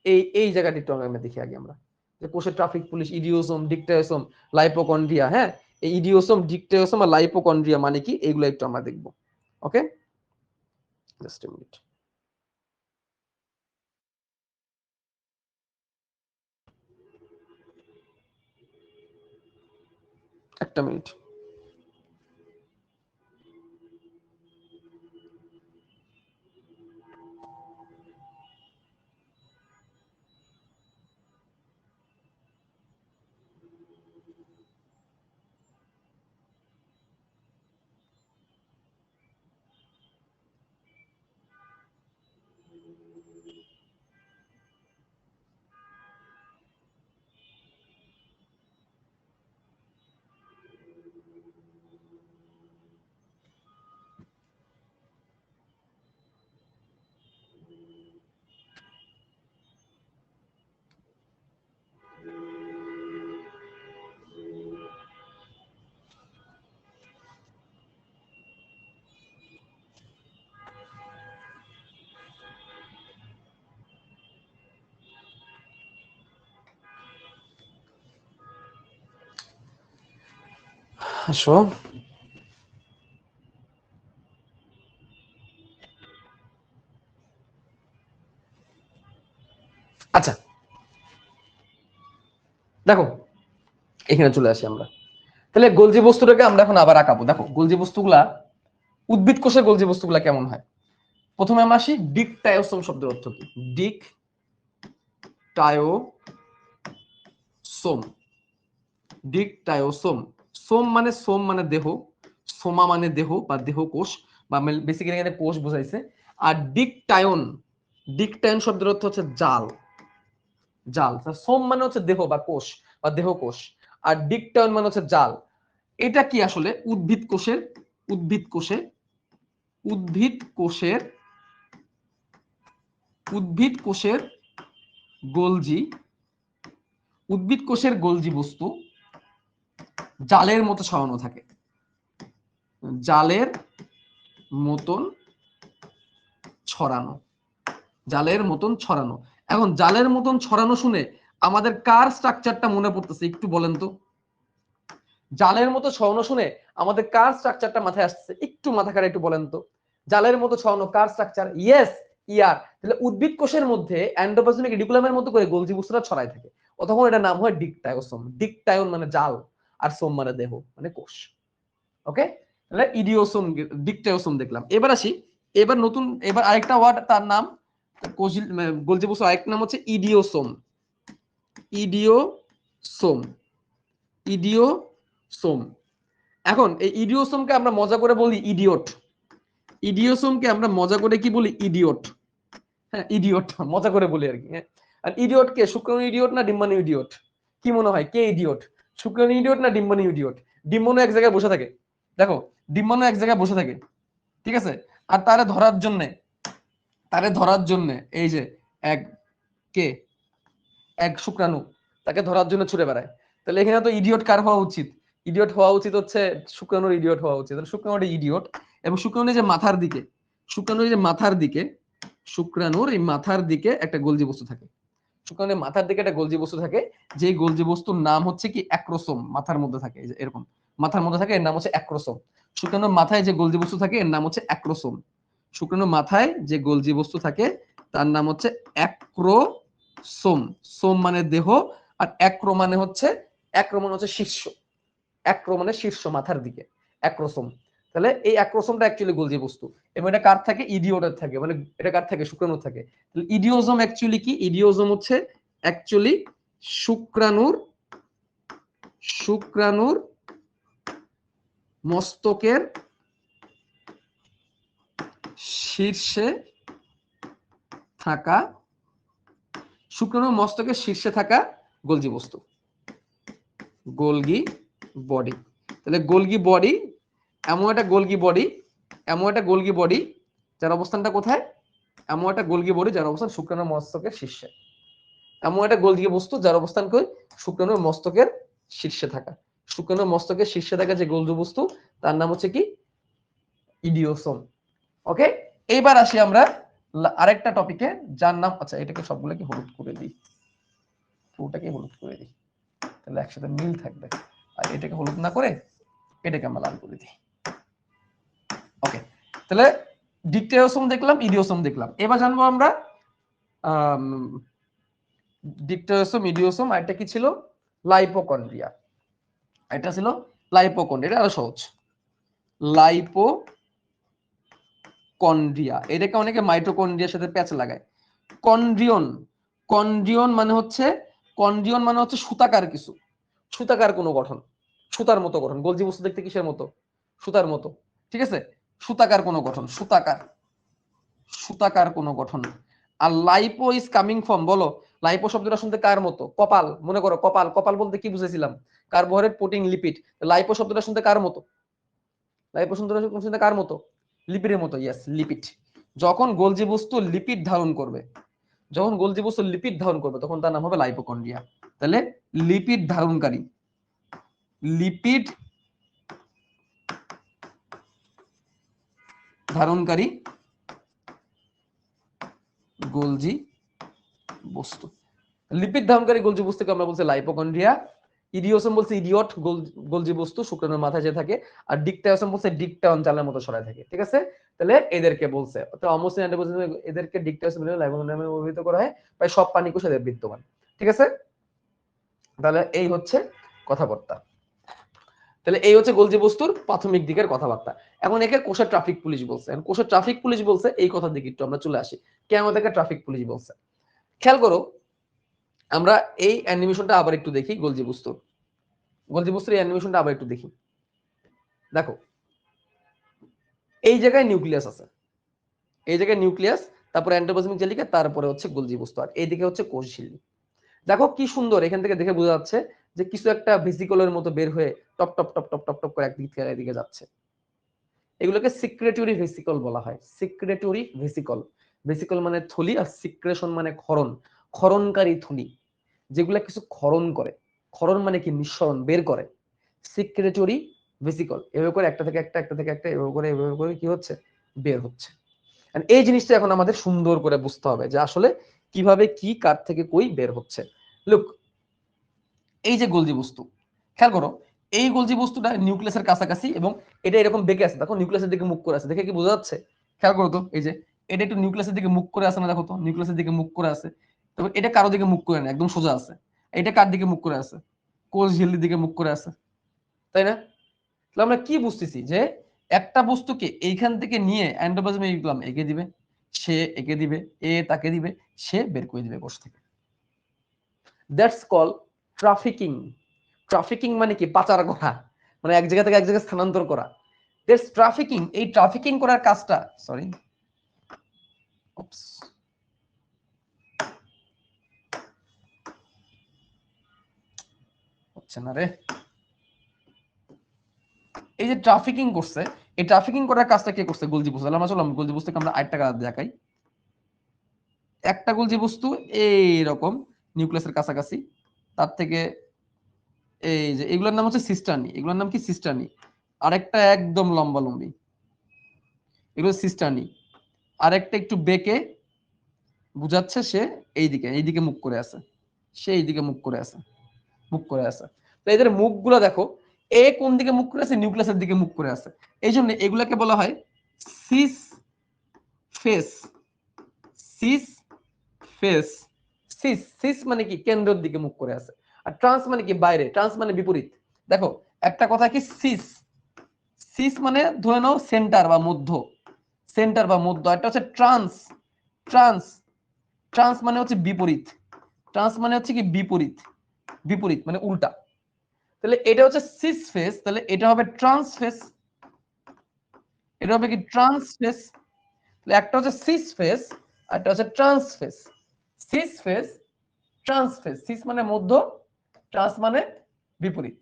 এই এই জায়গাটি একটু আমরা দেখি আগে আমরা, যে কোষের ট্রাফিক পুলিশ, ইডিওসোম, ডিকটায়োসোম, লাইপোকন্ড্রিয়া। হ্যাঁ, এই ইডিওসোম, ডিকটায়োসোম আর লাইপোকন্ড্রিয়া মানে কি, এগুলো একটু আমরা দেখবো। ওকে, জাস্ট এ মিনিট। একটা মিনিট। আসো, আচ্ছা দেখো এখানে চলে আসি আমরা, তাহলে গোলজি বস্তুটাকে আমরা এখন আবার আঁকাবো। দেখো গোলজি বস্তুগুলা, উদ্ভিদ কোষের গোলজি বস্তুগুলা কেমন হয়। প্রথমে আমরা আসি ডিকটায়োসোম শব্দের অর্থ কি। ডিকটায়োসোম, ডিকটায়োসোম, সোম মানে দেহ, সোমা মানে দেহ বা দেহ কোষ, বা বেসিক্যালি এখানে কোষ বোঝাইছে। আর ডিকটায়ন, ডিকটায়ন শব্দের অর্থ হচ্ছে জাল, জাল। সোম মানে হচ্ছে দেহ বা কোষ বা দেহ কোষ, আর ডিকটায়ন মানে হচ্ছে জাল। এটা কি আসলে উদ্ভিদ কোষের, উদ্ভিদ কোষে, উদ্ভিদ কোষের, উদ্ভিদ কোষের গোলজি, উদ্ভিদ কোষের গোলজি বস্তু জালের মতো ছড়ানো থাকে, জালের মতন ছড়ানো, জালের মতন ছড়ানো। এখন জালের মতন ছড়ানো শুনে আমাদের কার স্ট্রাকচারটা মনে পড়তেছে একটু বলেন তো। জালের মতো ছড়ানো শুনে আমাদের কার স্ট্রাকচারটা মাথায় আসছে একটু মাথা খাড়া একটু বলেন তো। জালের মতো ছড়ানো কার স্ট্রাকচার? ইয়েস, ইয়ার। তাহলে উদ্ভিদ কোষের মধ্যে এন্ডোপ্লাজমিক রেটিকুলামের মতো করে গোলজি বস্তুটা ছড়াই থাকে, তখন এটার নাম হয় ডিকটায়োসোম। ডিকটায়ন মানে জাল, আর সোম মানে দেহ মানে কোষ। ওকে, তাহলে ইডিওসোম, ডিকটায়োসোম দেখলাম। এবার আসি, এবার নতুন, এবার আরেকটা ওয়ার্ড, তার নাম গোলজি বস্তু আরেকটা নাম হচ্ছে ইডিওসোম। ইডিওসোম, ইডিওসোম। এখন এই ইডিওসোমকে আমরা মজা করে বলি ইডিয়ট, ইডিওসোমকে আমরা মজা করে কি বলি? ইডিয়ট। হ্যাঁ, ইডিয়ট মজা করে বলি আর কি। হ্যাঁ, আর ইডিয়ট কে? শুক্রাণু ইডিয়ট না ডিম্বাণু ইডিয়ট? কি মনে হয় কে ইডিয়ট? শুক্রাণু ইডিয়ট না ডিম্বাণু ইডিয়ট? ডিম্বাণু এক জায়গায় বসে থাকে, দেখো ডিম্বাণু এক জায়গায় বসে থাকে, ঠিক আছে। আর তারে ধরার জন্য, তারে ধরার জন্য এই যে এক কে, এক শুক্রাণু তাকে ধরার জন্য ছুটে বেড়ায়। তাহলে এখানে তো ইডিয়ট কার হওয়া উচিত? ইডিয়ট হওয়া উচিত হচ্ছে শুক্রাণুর, ইডিয়ট হওয়া উচিত। তাহলে শুক্রাণুর ইডিয়ট। এবং শুক্রাণুর যে মাথার দিকে, শুক্রাণুর যে মাথার দিকে, শুক্রাণুর এই মাথার দিকে একটা গোলজি বস্তু থাকে, শুক্রাণুর মাথার দিকে একটা গোলজি বস্তু থাকে, যে গোলজি বস্তুর নাম হচ্ছে কি অ্যাক্রোসোম। মাথার মধ্যে থাকে এরকম, মাথার মধ্যে থাকে, এর নাম হচ্ছে অ্যাক্রোসোম। শুক্রাণুর মাথায় যে গোলজি বস্তু থাকে এর নাম হচ্ছে অ্যাক্রোসোম। শুক্রাণুর মাথায় যে গোলজি বস্তু থাকে তার নাম হচ্ছে অ্যাক্রোসোম। সোম মানে দেহ, আর অ্যাক্রো মানে হচ্ছে, অ্যাক্রো মানে হচ্ছে শীর্ষ, অ্যাক্রো মানে শীর্ষ মাথার দিকে, অ্যাক্রোসোম। তাহলে এই অ্যাক্রোসোমটা অ্যাকচুয়ালি গোলজি বস্তু, এবং এটা কার থাকে? ইডিওটের থাকে, মানে এটা কার থাকে? শুক্রাণুর থাকে। ইডিওজোম অ্যাকচুয়ালি কি? ইডিওজোম হচ্ছে অ্যাকচুয়ালি শুক্রাণুর, শুক্রাণুর মস্তকের শীর্ষে থাকা, শুক্রাণুর মস্তকের শীর্ষে থাকা গোলজি বস্তু, গোলগি বডি। তাহলে গোলগি বডি, এমন একটা গোলগি বডি, এমন একটা গোলগি বডি যার অবস্থানটা কোথায়? এমন একটা গোলগি বডি যার অবস্থান শুক্রাণুর মস্তকের শীর্ষে, এমন একটা গোলগি বস্তু যার অবস্থান কই? শুক্রাণুর মস্তকের শীর্ষে থাকা। শুক্রাণুর মস্তকের শীর্ষে থাকা যে গোলজি বস্তু তার নাম হচ্ছে কি? ইডিওসোম। ওকে, এইবার আসি আমরা আরেকটা টপিকে, যার নাম, আচ্ছা এটাকে সবগুলোকে হলুদ করে দিই, পুরোটাকে হলুদ করে দিই, তাহলে একসাথে মিল থাকবে। আর এটাকে হলুদ না করে এটাকে আমরা লাল করে দিই। ওকে, তাহলে ডিকটায়োসোম দেখলাম, ইডিওসোম দেখলাম। এবার জানবো আমরা ডিকটায়োসোম, ইডিওসোম, আর এটা কি ছিল? লাইপোকন্ড্রিয়া। এটা ছিল লাইপোকন্ড্রিয়া, এটা আরো সহজ। লাইপোকন্ড্রিয়া, এটাকে অনেকে মাইটোকন্ড্রিয়ার সাথে প্যাচ লাগায়। কন্ড্রিয়ন, কন্ড্রিয়ন মানে হচ্ছে, কন্ড্রিয়ন মানে হচ্ছে সুতাকার কিছু, সুতাকার কোনো গঠন, সুতার মতো গঠন। গোলজি বস্তু দেখতে কিসের মতো? সুতার মতো, ঠিক আছে। সুতাকার কোনো গঠন, সুতাকার, সুতাকার কোনো গঠন। আর লাইপো ইজ কামিং ফ্রম, বলো লাইপো শব্দটা শুনতে কার মতো? কপাল, মনে করো কপাল, কপাল বলতে কি বুঝেছিলাম? Carbohydrate, protein, lipid. লাইপো শব্দটা শুনতে কার মতো? লাইপো শব্দটা শুনতে কার মতো? লিপিডের মতো, ইয়েস লিপিড। যখন গোলজি বস্তু লিপিড ধারণ করবে, যখন গোলজি বস্তু লিপিড ধারণ করবে তখন তার নাম হবে লাইপোকন্ড্রিয়া। তাহলে লিপিড ধারণকারী, লিপিড ধারণকারী গোলজি বস্তু, লিপিড ধারণকারী গোলজি বস্তুকে আমরা বলছি লাইপোকন্ড্রিয়া। ইডিওসোম বলছে ইডিয়ট, গোলজি বস্তু শুক্রাণুর মাথায় যে থাকে। আর ডিকটায়োসোম বলছে ডিকটায়ন, জালের মতো ছড়ায় থাকে, ঠিক আছে। তাহলে এদেরকে বলছে, অমসৃণ এন্ডোপ্লাজমিক, এদেরকে ডিকটায়োসোম লাইপোকন্ড্রিয়া নামে অভিহিত করা হয়। প্রায় সব প্রাণী কোষে এদের বিদ্যমান, ঠিক আছে। তাহলে এই হচ্ছে কথাবার্তা। তাহলে এই হচ্ছে গোলজি বস্তুর প্রাথমিক দিকের কথাবার্তা। এখন একে কোষের ট্রাফিক পুলিশ বলছে। এখন কোষের ট্রাফিক পুলিশ বলছে এই কথার দিকে একটু আমরা চলে আসি। কেন তাকে ট্রাফিক পুলিশ বলছে? খেয়াল করো, আমরা এই অ্যানিমেশনটা আবার একটু দেখি গোলজি বস্তুর। গোলজি বস্তুর এই অ্যানিমেশনটা আবার একটু দেখি। দেখো, এই জায়গায় নিউক্লিয়াস আছে, এই জায়গায় নিউক্লিয়াস, তারপরে এন্ডোপ্লাজমিক জালিকা, তারপরে হচ্ছে গোলজি বস্তু, আর এইদিকে হচ্ছে কোষ ঝিল্লি। দেখো কি সুন্দর, এখান থেকে দেখে বোঝা যাচ্ছে যে কিছু একটা ভেসিকলের মতো বের হয়ে top top top top top top করে একদিক থেকে এদিকে যাচ্ছে। এগুলোকে সিক্রেটরি ভেসিকল বলা হয়। সিক্রেটরি ভেসিকল, ভেসিকল মানে থলি, আর সিক্রেশন মানে ক্ষরণ, ক্ষরণকারী থলি, যেগুলো কিছু ক্ষরণ করে। ক্ষরণ মানে কি? নিঃসরণ, বের করে। সিক্রেটরি ভেসিকল এভাবে করে একটা থেকে একটা, একটা থেকে একটা, এভাবে করে কি হচ্ছে? বের হচ্ছে। এই জিনিসটা এখন আমাদের সুন্দর করে বুঝতে হবে যে আসলে কিভাবে কি কার থেকে কই বের হচ্ছে। লুক, এই যে গোলজি বস্তু, খেয়াল করো, এই গোলজি বস্তুটা নিউক্লিয়াসের কাছাকাছি এবং এটা এরকম বেঁকে আছে। দেখো নিউক্লিয়াসের দিকে মুখ করে আছে, দেখে কি বোঝা যাচ্ছে? খেয়াল করো তো, এই যে এটা একটু নিউক্লিয়াসের দিকে মুখ করে আছে না? দেখো তো নিউক্লিয়াসের দিকে মুখ করে আছে। তবে এটা কারো দিকে মুখ করে না, একদম সোজা আছে। এটা কার দিকে মুখ করে আছে? কোষ ঝিল্লির দিকে মুখ করে আছে, তাই না? তাহলে আমরা কি বুঝতেছি যে একটা বস্তুকে এইখান থেকে নিয়ে এন্ডোপ্লাজমে এঁকে দিবে, সে এঁকে দিবে, এ তাকে দিবে, সে বের করে দিবে কোষ থেকে। That's call trafficking. ট্রাফিকিং মানে কি? পাচার করা, মানে এক জায়গা থেকে এক জায়গায় স্থানান্তর করা। That's trafficking. এই ট্রাফিকিং করার কাজটা, সরি, হচ্ছে না রে, এই যে ট্রাফিকিং করছে, এই ট্রাফিকিং করার কাজটা কে করছে? গোলজি বস্তু। আমরা চললাম গোলজি বস্তুকে আমরা আরেকটা কাজ দেখাই। একটা গোলজি বস্তু এইরকম নিউক্লিয়াসের কাছাকাছি, তার থেকে এই যে এগুলোর নাম হচ্ছে সিস্টার্নি। এগুলোর নাম কি? সিস্টার্নি। আরেকটা একদম লম্বা লম্বি, এগুলো সিস্টার্নি। আরেকটা একটু বেঁকে বুঝাচ্ছে, সে এইদিকে মুখ করে আছে, সে এইদিকে মুখ করে আছে, মুখ করে আছে। তো এদের মুখগুলো দেখো, এ কোন দিকে মুখ করে আছে? নিউক্লিয়াসের দিকে মুখ করে আছে। এই জন্য এগুলাকে বলা হয় cis face. Cis face. Cis, cis মানে কি? কেন্দ্রের দিকে মুখ করে আছে। আর ট্রান্স মানে কি? বাইরে। ট্রান্স মানে বিপরীত। দেখো একটা কথা কি, সিস, সিস মানে ধরে নাও সেন্টার বা মধ্য, সেন্টার বা মধ্য। একটা হচ্ছে ট্রান্স, ট্রান্স, ট্রান্স মানে হচ্ছে বিপরীত। ট্রান্স মানে হচ্ছে কি? বিপরীত, বিপরীত মানে উল্টা। তাহলে এটা হচ্ছে সিস ফেস, তাহলে এটা হবে ট্রান্স ফেস। এটা হবে কি? Trans face. তাহলে একটা হচ্ছে সিস ফেস, আর একটা হচ্ছে trans face. Cis face, trans face. Cis মানে মধ্য, ট্রান্স মানে বিপরীত।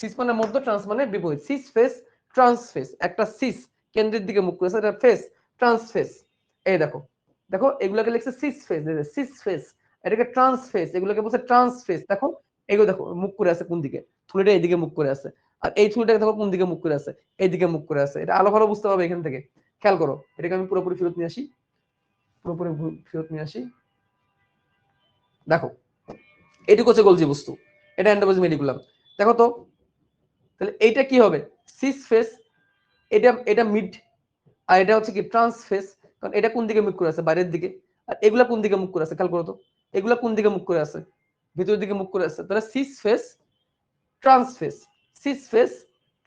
সিস মানে মধ্য, ট্রান্স মানে বিপরীত। Cis face, trans face. একটা সিস কেন্দ্রের দিকে মুখ করেছে, এটা ফেস, ট্রান্স ফেস। এই দেখো, দেখো এগুলোকে লিখছে সিস ফেস, সিস ফেস। এটাকে ট্রান্স ফেস, এগুলোকে বলছে ট্রান্স ফেস। দেখো এগুলো দেখো মুখ করে আছে কোন দিকে? থুলিটা এইদিকে মুখ করে আছে। আর এই থুলিটাকে দেখো কোন দিকে মুখ করে আছে? এইদিকে মুখ করে আছে। এটা আলো ভালো বুঝতে পারবে এখান থেকে। খেয়াল করো, এটাকে আমি পুরোপুরি ফেরত নিয়ে আসি, পুরোপুরি ফেরত নিয়ে আসি। দেখো এটুকু হচ্ছে গোলজি বস্তু, এটা এন্ডোপ্লাজমিক রেটিকুলাম। দেখো তো, তাহলে এইটা কি হবে? Cis face. এটা এটা মিড, আর এটা হচ্ছে কি? Trans face. কারণ এটা কোন দিকে মুখ করে আছে? বাইরের দিকে। আর এগুলা কোন দিকে মুখ করে আছে? খেয়াল করো তো, এগুলা কোন দিকে মুখ করে আছে? ভিতরের দিকে মুখ করে আছে। তাহলে cis face, trans face, cis face,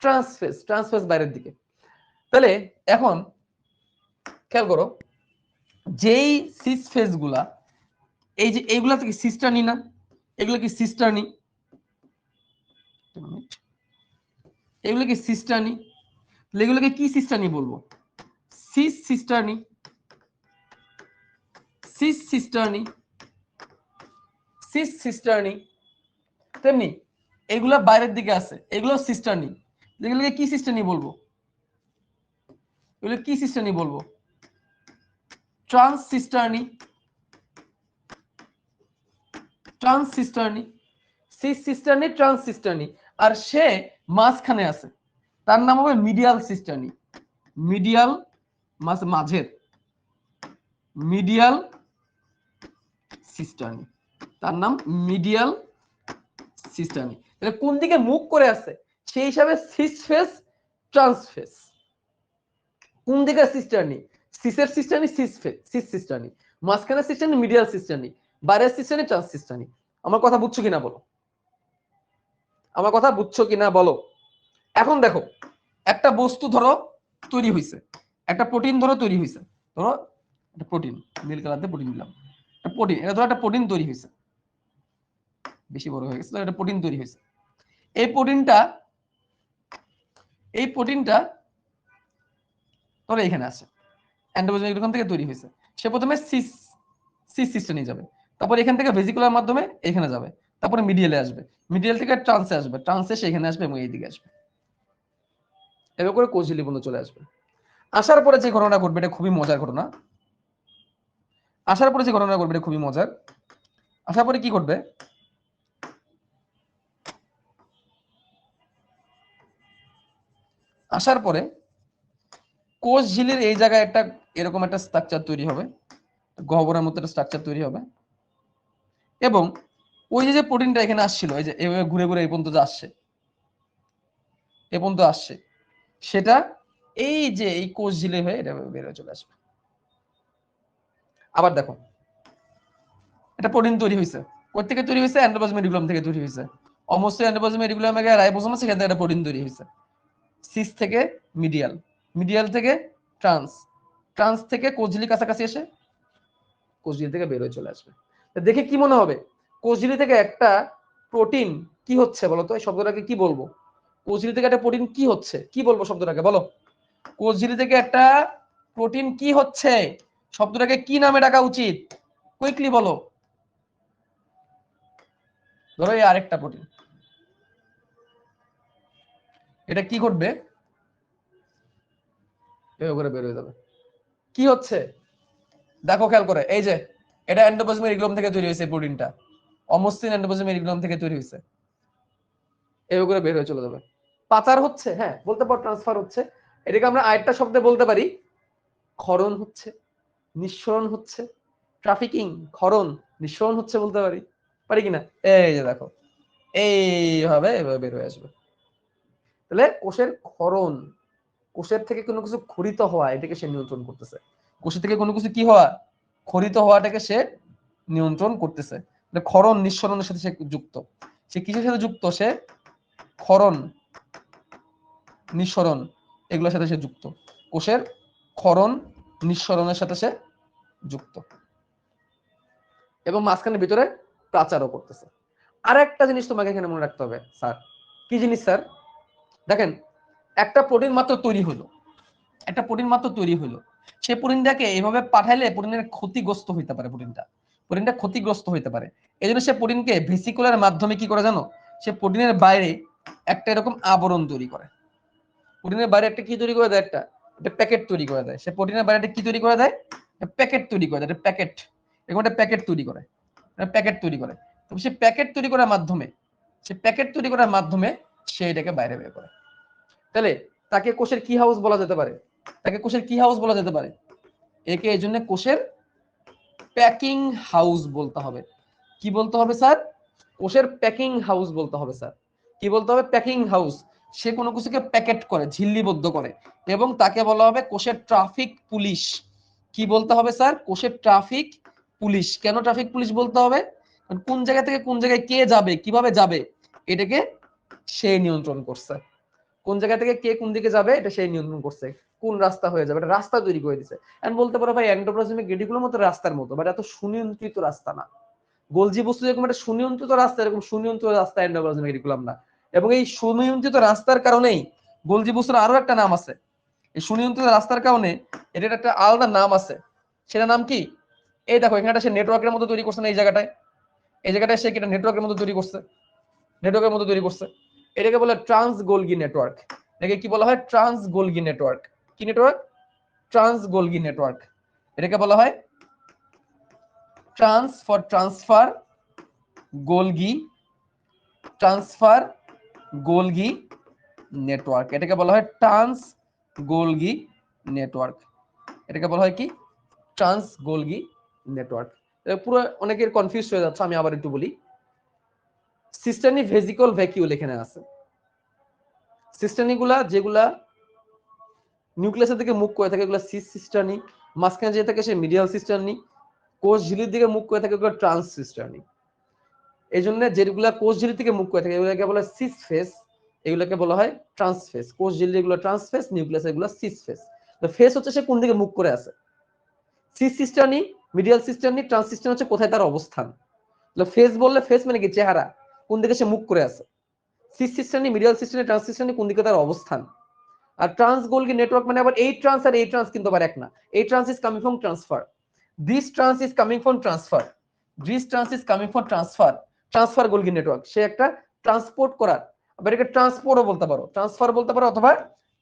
trans face. Trans face বাইরের দিকে। তাহলে এখন খেয়াল করো, যেই সিস ফেস গুলা, এই যে এইগুলা থেকে সিস্টারনি না? এগুলো কি সিস্টারনি? এগুলো কি সিস্টারনি? এগুলোকে কি সিস্টারনি বলবো? Cis cisternae, cis cisternae, cis cisternae. তেমনি এগুলা বাইরের দিকে আছে, এগুলো সিস্টারনি। এগুলোকে কি সিস্টারনি বলবো? এগুলো কি সিস্টারনি বলবো? Trans cisternae, trans cisternae, cis cisternae, trans cisternae. আর সে মাঝখানে আছে, তার নাম হবে মিডিয়াল সিস্টারনি। মিডিয়াল মাঝের, মিডিয়াল সিস্টারনি, তার নাম মিডিয়াল সিস্টারনি। তাহলে কোন দিকে মুখ করে আছে সেই হিসাবে সিস ফেস, ট্রান্স ফেস। কোন দিকে cisternae? সিসের cisternae cis face, cis cisternae. মাঝখানে সিস্টারনি মিডিয়াল সিস্টারনি, বাইরের সিস্টারনি ট্রান্স সিস্টারনি। আমার কথা বুঝছো কিনা বলো, আমার কথা বুঝছো কিনা বলো। এখন দেখো একটা বস্তু ধরো তৈরি হয়েছে, একটা প্রোটিন ধরো তৈরি হয়েছে, ধরো একটা প্রোটিন, নীল কালার দিয়ে প্রোটিন দিলাম, একটা প্রোটিন, এটা ধরো একটা প্রোটিন তৈরি হয়েছে, বেশি বড় হয়ে গেছে, একটা প্রোটিন তৈরি হয়েছে। এই প্রোটিনটা ধরো এখানে আছে, এন্ডোপ্লাজমিক রেটিকুলাম থেকে তৈরি হয়েছে। সে প্রথমে সিস সিস্টেমে যাবে, তারপর এখান থেকে ভেসিকুলার মাধ্যমে এখানে যাবে, তারপরে মিডিয়ালে আসবে, মিডিয়াল থেকে ট্রান্সে আসবে, ট্রান্সে সে এখানে আসবে এবং এইদিকে আসবে, এভাবে করে কোষ ঝিল্লি পর্যন্ত চলে আসবে। আসার পরে যে ঘটনা ঘটবে এটা খুবই মজার ঘটনা। আসার পরে যে ঘটনা ঘটবে এটা খুবই মজার। আসার পরে কি ঘটবে, আসার পরে কোষ ঝিল্লির এই জায়গায় একটা এরকম একটা স্ট্রাকচার তৈরি হবে, গহ্বরের মতো একটা স্ট্রাকচার তৈরি হবে, এবং ওই যে প্রোটিনটা এখানে আসছিল, এই যে এভাবে ঘুরে ঘুরে এই পর্যন্ত আসছে, এ পর্যন্ত আসছে, সেটা এই যে এই কোষ ঝিলে হয়ে এটা বের হয়ে চলে আসবে। আবার দেখো এটা প্রোটিন তৈরি হয়েছে, কোথা থেকে তৈরি হয়েছে, এন্ডোপ্লাজমিক রেটিকুলাম থেকে তৈরি হয়েছে, অবশ্যই এন্ডোপ্লাজমিক রেটিকুলামে গিয়ে রাইবোসোম আছে, সেখান থেকে একটা প্রোটিন তৈরি হয়েছে, সিস থেকে মিডিয়াল, মিডিয়াল থেকে ট্রান্স, ট্রান্স থেকে কোষ ঝিল্লির কাছাকাছি এসে কোষ ঝিল্লি থেকে বের হয়ে চলে আসবে। দেখে কি মনে হবে, কোষ ঝিল্লি থেকে একটা প্রোটিন কি হচ্ছে বলতো, এই শব্দটাকে কি বলবো, কোষ ঝিল্লি থেকে একটা প্রোটিন কি হচ্ছে, কি বলবো শব্দটাকে বলো, কোষ ঝিল্লি থেকে একটা প্রোটিন কি হচ্ছে, শব্দটাকে কি নামে ডাকা উচিত, কুইকলি বলো। ধরো এই আরেকটা প্রোটিন, এটা কি ঘটবে, এভাবে করে বের হয়ে যাবে, কি হচ্ছে দেখো খেয়াল করে, এই যে এটা এন্ডোপ্লাজমিক রেটিকুলাম থেকে তৈরি হয়েছে, প্রোটিনটা অমসৃণ এন্ডোপ্লাজমিক রেটিকুলাম থেকে তৈরি হয়েছে, এভাবে করে বের হয়ে চলে যাবে। পাচার হচ্ছে, হ্যাঁ বলতে পারো ট্রান্সফার হচ্ছে, এটাকে আমরা আরেকটা শব্দে বলতে পারি ক্ষরণ হচ্ছে, নিঃসরণ হচ্ছে, ট্রাফিকিং, ক্ষরণ নিঃসরণ হচ্ছে বলতে পারি, পারি কিনা, এই যে দেখো এইভাবে বের হয়ে আসবে। তাহলে কোষের ক্ষরণ, কোষের থেকে কোনো কিছু খরিত হওয়া, এটাকে সে নিয়ন্ত্রণ করতেছে, কোষের থেকে কোনো কিছু কি হওয়া, খরিত হওয়াটাকে সে নিয়ন্ত্রণ করতেছে। ক্ষরণ নিঃসরণের সাথে সে যুক্ত, সে কিসের সাথে যুক্ত, সে ক্ষরণ নিঃসরণ এগুলোর সাথে সে যুক্ত, কোষের ক্ষরণ নিঃসরণের সাথে সে যুক্ত, এবং মাঝখানে ভিতরে প্রাচারও করতেছে। আর একটা জিনিস তোমাকে এখানে মনে রাখতে হবে স্যার, কি জিনিস স্যার, দেখেন একটা প্রোটিন মাত্র তৈরি হলো, একটা প্রোটিন মাত্র তৈরি হলো, সে প্রোটিনটাকে এইভাবে পাঠাইলে প্রোটিনের ক্ষতিগ্রস্ত হইতে পারে, প্রোটিনটা ক্ষতিগ্রস্ত হইতে পারে। এই জন্য সে প্রোটিনকে ভেসিকুলার মাধ্যমে কি করে জানো, সে প্রোটিনের বাইরে একটা এরকম আবরণ তৈরি করে, প্রোটিনের বাইরে একটা কি তৈরি করে দেয়, একটা প্যাকেট তৈরি করে দেয়, সে প্রোটিনের বাইরে একটা কি তৈরি করে দেয়, প্যাকেট তৈরি করে দেয়, একটা প্যাকেট, এরকম একটা প্যাকেট তৈরি করে, প্যাকেট তৈরি করে, তো সে প্যাকেট তৈরি করার মাধ্যমে, সে প্যাকেট তৈরি করার মাধ্যমে সে এটাকে বাইরে বের করে। তাহলে তাকে কোষের কি হাউস বলা যেতে পারে, তাকে কোষের কি হাউস বলা যেতে পারে, একে এই জন্য কোষের প্যাকিং হাউস বলতে হবে। কি বলতে হবে স্যার, কোষের প্যাকিং হাউস বলতে হবে স্যার, কি বলতে হবে, প্যাকিং হাউস। সে কোনো কিছুকে প্যাকেট করে, ঝিল্লিবদ্ধ করে, এবং তাকে বলা হবে কোষের ট্রাফিক পুলিশ। কি বলতে হবে স্যার, কোষের ট্রাফিক পুলিশ। কেন ট্রাফিক পুলিশ বলতে হবে, কোন জায়গা থেকে কোন জায়গায় কে যাবে, কিভাবে যাবে, এটাকে সে নিয়ন্ত্রণ করছে, কোন জায়গা থেকে কে কোন দিকে যাবে এটা সেই নিয়ন্ত্রণ করছে, কোন রাস্তা হয়ে যাবে, এটা রাস্তা তৈরি করে দিচ্ছে। এন্ড বলতে পারো ভাই এন্ডোপ্লাজমিক রেটিকুলাম মতো রাস্তার মতো, বাট এত সুনিয়ন্ত্রিত রাস্তা না। গোলজি বস্তু যেরকম একটা সুনিয়ন্ত্রিত রাস্তা, এরকম সুনিয়ন্ত্রিত রাস্তা এন্ডোপ্লাজমিক রেটিকুলাম না। এবং এই সুনিয়ন্ত্রিত রাস্তার কারণেই গোলজি বস্তুর আরো একটা নাম আছে, এই সুনিয়ন্ত্রিত রাস্তার কারণে এটার একটা আলাদা নাম আছে, সেটা নাম কি, এই দেখো এখানে সে নেটওয়ার্কের মতো তৈরি করছে না, এই জায়গাটায়, এই জায়গাটায় সে একটা নেটওয়ার্কের মতো তৈরি করছে, নেটওয়ার্কের মতো তৈরি করছে, এটাকে বলে ট্রান্স গোলগি নেটওয়ার্ক। এটাকে কি বলা হয়, ট্রান্স গোলগি নেটওয়ার্ক। কি নেটওয়ার্ক, ট্রান্স গোলগি নেটওয়ার্ক। এটাকে বলা হয় trans for transfer Golgi, transfer Golgi network, এটাকে বলা হয় ট্রান্স গোলগি নেটওয়ার্ক, এটাকে বলা হয় কি, ট্রান্স গোলগি নেটওয়ার্ক। পুরো অনেকের কনফিউজ হয়ে যাচ্ছে, আমি আবার একটু বলি। সিস্টেনি ভেসিকল ভ্যাকিউল এখানে আছে, সিস্টেনি গুলা যেগুলা নিউক্লিয়াসের দিকে মুখ করে থাকে এগুলো সিস সিস্টার্নি, মাঝখানে যে থাকে সে মিডিয়াল সিস্টার্নি, কোষ ঝিলির দিকে মুখ করে থাকে এগুলো ট্রান্স সিস্টার্নি। এই জন্য যেগুলা কোষ ঝিলির দিকে মুখ করে থাকে এগুলোকে বলে সিস ফেস, এগুলোকে বলা হয় ট্রান্সফেস। কোষ ঝিল্লি এগুলো ট্রান্সফেস, নিউক্লিয়াস এগুলো সিস ফেস। তো ফেস হচ্ছে সে কোন দিকে মুখ করে আছে, সিস সিস্টানি, মিডিয়াল সিস্টানি, ট্রান্স সিস্টানি হচ্ছে কোথায় তার অবস্থান। তো ফেস বললে ফেস মানে কি চেহারা, কোন দিকে সে মুখ করে আছে। সিস সিস্টানি, মিডিয়াল সিস্টানি, ট্রান্স সিস্টানি কোন দিকে তার অবস্থান। আর ট্রান্স গোলগি নেটওয়ার্ক মানে আবার এই ট্রান্স আর এই ট্রান্স কিন্তু আবার এক না। এই trans is coming from transfer, this trans is coming from transfer, this trans is coming from transfer. Transfer Golgi network, সে একটা ট্রান্সপোর্ট করার, আবার এটাকে ট্রান্সপোর্টও বলতে পারো, ট্রান্সফার বলতে পারো অথবা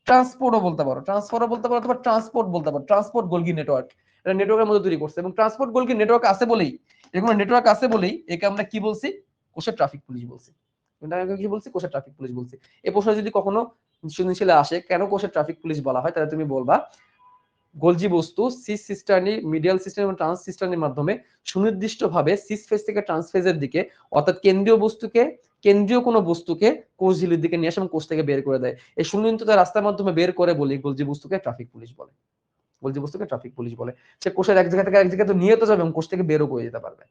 ট্রান্সপোর্টও বলতে পারো, ট্রান্সফারও বলতে পারো অথবা ট্রান্সপোর্ট বলতে পারো। ট্রান্সপোর্ট গোলগি নেটওয়ার্ক, এটা নেটওয়ার্কের মধ্যে তৈরি করছে, এবং ট্রান্সপোর্ট গোলগি নেটওয়ার্ক আছে বলেই, এরকম নেটওয়ার্ক আছে বলেই একে আমরা কি বলছি, কোষের ট্রাফিক পুলিশ বলছি। কি বলছি, কোষের ট্রাফিক পুলিশ বলছি। এই প্রশ্ন যদি কখনো সৃজনশীলে আসে কেন কোষের ট্রাফিক পুলিশ বলা হয়, তাহলে তুমি বলবা গোলজি বস্তু সিস সিস্টার্নি, মিডিয়াল সিস্টার্নি এবং ট্রান্স সিস্টার্নির মাধ্যমে সুনির্দিষ্টভাবে সিস ফেজ থেকে ট্রান্স ফেজের দিকে, অর্থাৎ কেন্দ্রীয় বস্তুকে, কেন্দ্রীয় কোনো বস্তুকে কোষ ঝিল্লির দিকে নিয়ে আসে এবং কোষ থেকে বের করে দেয়। এই সুনিয়ন্ত্রিত রাস্তার মাধ্যমে বের করে বলি গোলজি বস্তুকে ট্রাফিক পুলিশ বলে। গোলজি বস্তুকে ট্রাফিক পুলিশ বলে। সে কোষের এক জায়গা থেকে আরেক জায়গায় তো নিয়ে তো যাবে এবং কোষ থেকে বেরও করে যেতে পারবে।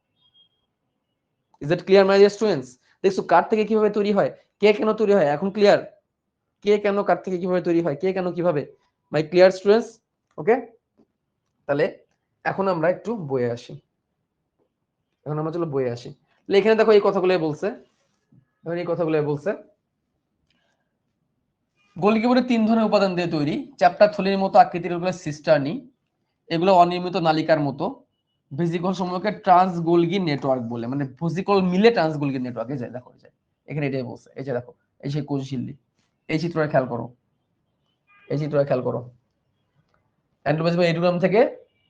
Is it clear my dear students? দেখছো কার থেকে কিভাবে তৈরি হয়, কে কেন তৈরি হয়, এখন ক্লিয়ার? কে কেন কার থেকে কিভাবে তৈরি হয়, কে কেন কিভাবে, মাই ক্লিয়ার স্টুডেন্টস? ওকে, তাহলে এখন আমরা একটু বইয়ে আসি। এখন আমরা চলো বইয়ে আসি। তাহলে এখানে দেখো এই কথাগুলো বলছে, এখন এই কথাগুলো বলছে গোলগি বডি 3 ধরনের উপাদান দিয়ে তৈরি। চ্যাপ্টার থলির মতো আকৃতির এগুলো সিস্টার্নি, এগুলো অনিয়মিত নালিকার মতো। ভেসিকল সমূহকে ট্রান্স গোলগি নেটওয়ার্ক বলে, মানে ভেসিকল মিলে ট্রান্স গোলগি নেটওয়ার্ক। এই যে দেখো, এই যে এখানে এটাই বলছে, এই যে দেখো, এই যে কোষ ঝিল্লি, এই চিত্রটা খেয়াল করো, এই চিত্রটা খেয়াল করো। এন্ডোপ্লাজম এডুলাম থেকে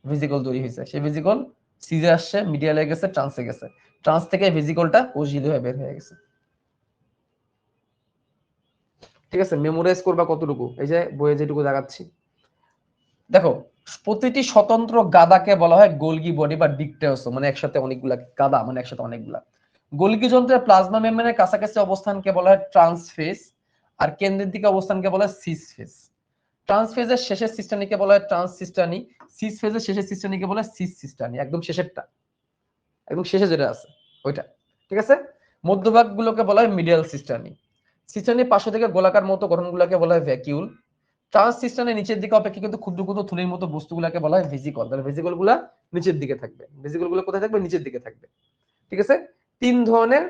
ভেসিকল তৈরি হয়েছে, সেই ভেসিকল সিজে আসছে, মিডিয়ালে গেছে, ট্রান্সে গেছে, ট্রান্স থেকে ভেসিকলটা কোষ ঝিল্লি হয়ে বের হয়ে গেছে। ঠিক আছে, মেমোরাইজ করবা কতটুকু, এই যে বইয়ে যেটুকু দেখাচ্ছি। দেখো, প্রতিটি স্বতন্ত্র গাদাকে বলা হয় গোলগি বডি বা ডিকটেওসো, মানে একসাথে অনেকগুলা গাদা, মানে একসাথে অনেকগুলা। গোলগি যন্ত্রের প্লাজমা মেমব্রেনের কাছাকাছি অবস্থানকে বলা হয় ট্রান্সফেজ, আর কেন্দ্রের দিকে অবস্থানকে বলা হয় সিস ফেজ। ট্রান্সফেজের শেষের সিস্টানিকে বলা হয় ট্রান্স সিস্টানি, সিস ফেজের শেষের সিস্টানিকে বলা হয় সিস সিস্টানি, একদম শেষেরটা, একদম শেষে যেটা আছে ওইটা। ঠিক আছে, মধ্যভাগ গুলোকে বলা হয় মিডিয়াল সিস্টানি। সিস্টানির পাশে থেকে গোলাকার মতো গঠনগুলোকে বলা হয় ভ্যাকিউল। ট্রান্স সিস্টানের নিচের দিকে অপেক্ষাকৃত ক্ষুদ্র ক্ষুদ্র থলির মতো বস্তুগুলোকে বলা হয় ভেসিকল। তাহলে ভেসিকল গুলা নিচের দিকে থাকবে, ভেসিকল গুলো কোথায় থাকবে, নিচের দিকে থাকবে। ঠিক আছে, 3 ধরনের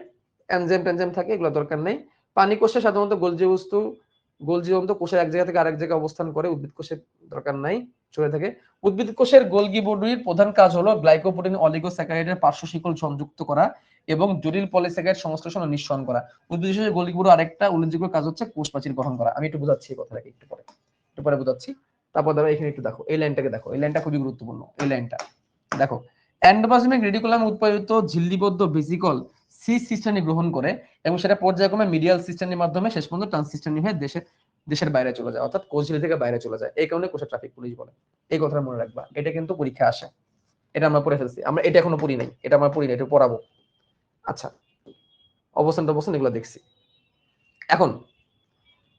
এনজাইম টেনজাইম থাকে, এগুলো দরকার নেই। পানি কোষে সাধারণত গোলজি বস্তু, গোলজি যন্ত্র কোষের এক জায়গা থেকে আরেক জায়গায় অবস্থান করে, উদ্ভিদ কোষের দরকার নাই, চলে থাকে। উদ্ভিদ কোষের গোলগি বডির প্রধান কাজ হলো গ্লাইকোপ্রোটিন অলিগোস্যাকারাইডের পার্শ্ব শিকল সংযুক্ত করা এবং জটিল পলিস্যাকারাইড সংশ্লেষণ ও নিঃসরণ করা। উদ্ভিদ কোষের গোলগি বডির আরেকটা উল্লেখযোগ্য কাজ হচ্ছে কোষ প্রাচীর গঠন করা। আমি একটু বোঝাচ্ছি এই কথাটাকে, একটু পরে বোঝাচ্ছি। তারপর দেখো এখানে একটু দেখো, এই লাইনটাকে দেখো, এই লাইনটা খুবই গুরুত্বপূর্ণ, এই লাইনটা দেখো। এন্ডোপ্লাজমিক রেটিকুলাম উৎপাদিত ঝিল্লিবদ্ধ ভেসিকল সিস সিস্টানি গ্রহণ করে এবং সেটা পর্যায়ক্রমে মিডিয়াল সিস্টানির মাধ্যমে শেষ পর্যন্ত ট্রান্স সিস্টানি হয়ে দেশের বাইরে চলে যায়, অর্থাৎ কোষ ঝিল্লি থেকে বাইরে চলে যায়। এই কারণে কোষের ট্রাফিক পুলিশ বলে। এই কথাটা মনে রাখবা, এটা কিন্তু পরীক্ষা আসে। এটা আমরা পড়ে ফেলছি, আমরা এটা এখনো পড়ি নাই, এটা আমরা পড়ি নাই, এটা পড়াবো। আচ্ছা, অবস্থান এগুলো দেখছি। এখন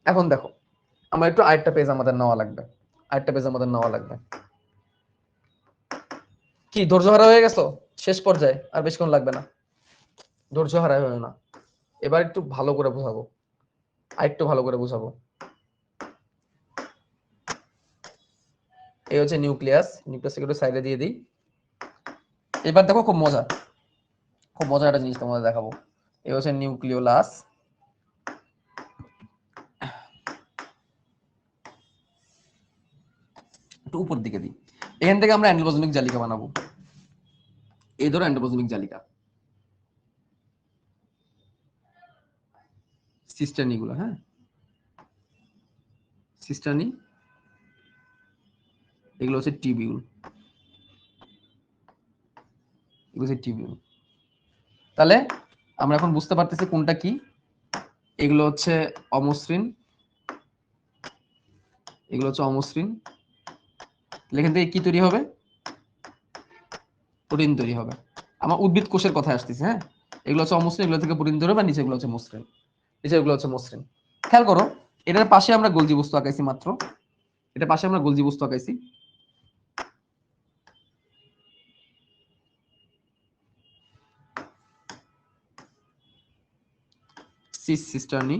এখন দেখো, আমরা একটু আরেকটা পেজ আমাদের নেওয়া লাগবে, আরেকটা পেজ আমাদের নেওয়া লাগবে। কি ধৈর্য হারা হয়ে গেছো? শেষ পর্যায়ে আর বেশিক্ষণ লাগবে না, ধৈর্য হারা হয়ে না। এবার একটু ভালো করে বোঝাবো, আর একটু ভালো করে বোঝাবো। এই হচ্ছে নিউক্লিয়াস, নিউক্লিয়াসকে একটু সাইডে দিয়ে দিই। এবার দেখো, খুব মজা, খুব মজার একটা জিনিস তোমাদের দেখাবো। এই হচ্ছে নিউক্লিওলাস, একটু উপর দিকে দিই। এখান থেকে আমরা এন্ডোপ্লাজমিক জালিকা বানাবো। এই ধরো এন্ডোপ্লাজমিক জালিকা, সিস্টার্নি গুলো, হ্যাঁ সিস্টার্নি, এগুলো হচ্ছে টিবিউল, এগুলো হচ্ছে টিবিউল। তাহলে আমরা এখন বুঝতে পারতেছি কোনটা কি। এগুলো হচ্ছে অমসৃণ, এগুলো হচ্ছে অমসৃণ। এখান থেকে কি তৈরি হবে, প্রোটিন তৈরি হবে। আমার উদ্ভিদ কোষের কথা আসতেছে, হ্যাঁ। এগুলো হচ্ছে অমসৃণ, এগুলো থেকে প্রোটিন তৈরি হবে, আর নিচে এগুলো হচ্ছে মসৃণ, নিচে এগুলো হচ্ছে মসৃণ। খেয়াল করো, এটার পাশে আমরা গোলজি বস্তু আঁকাইছি মাত্র, এটার পাশে আমরা গোলজি বস্তু আঁকাইছি। Cis cisternae,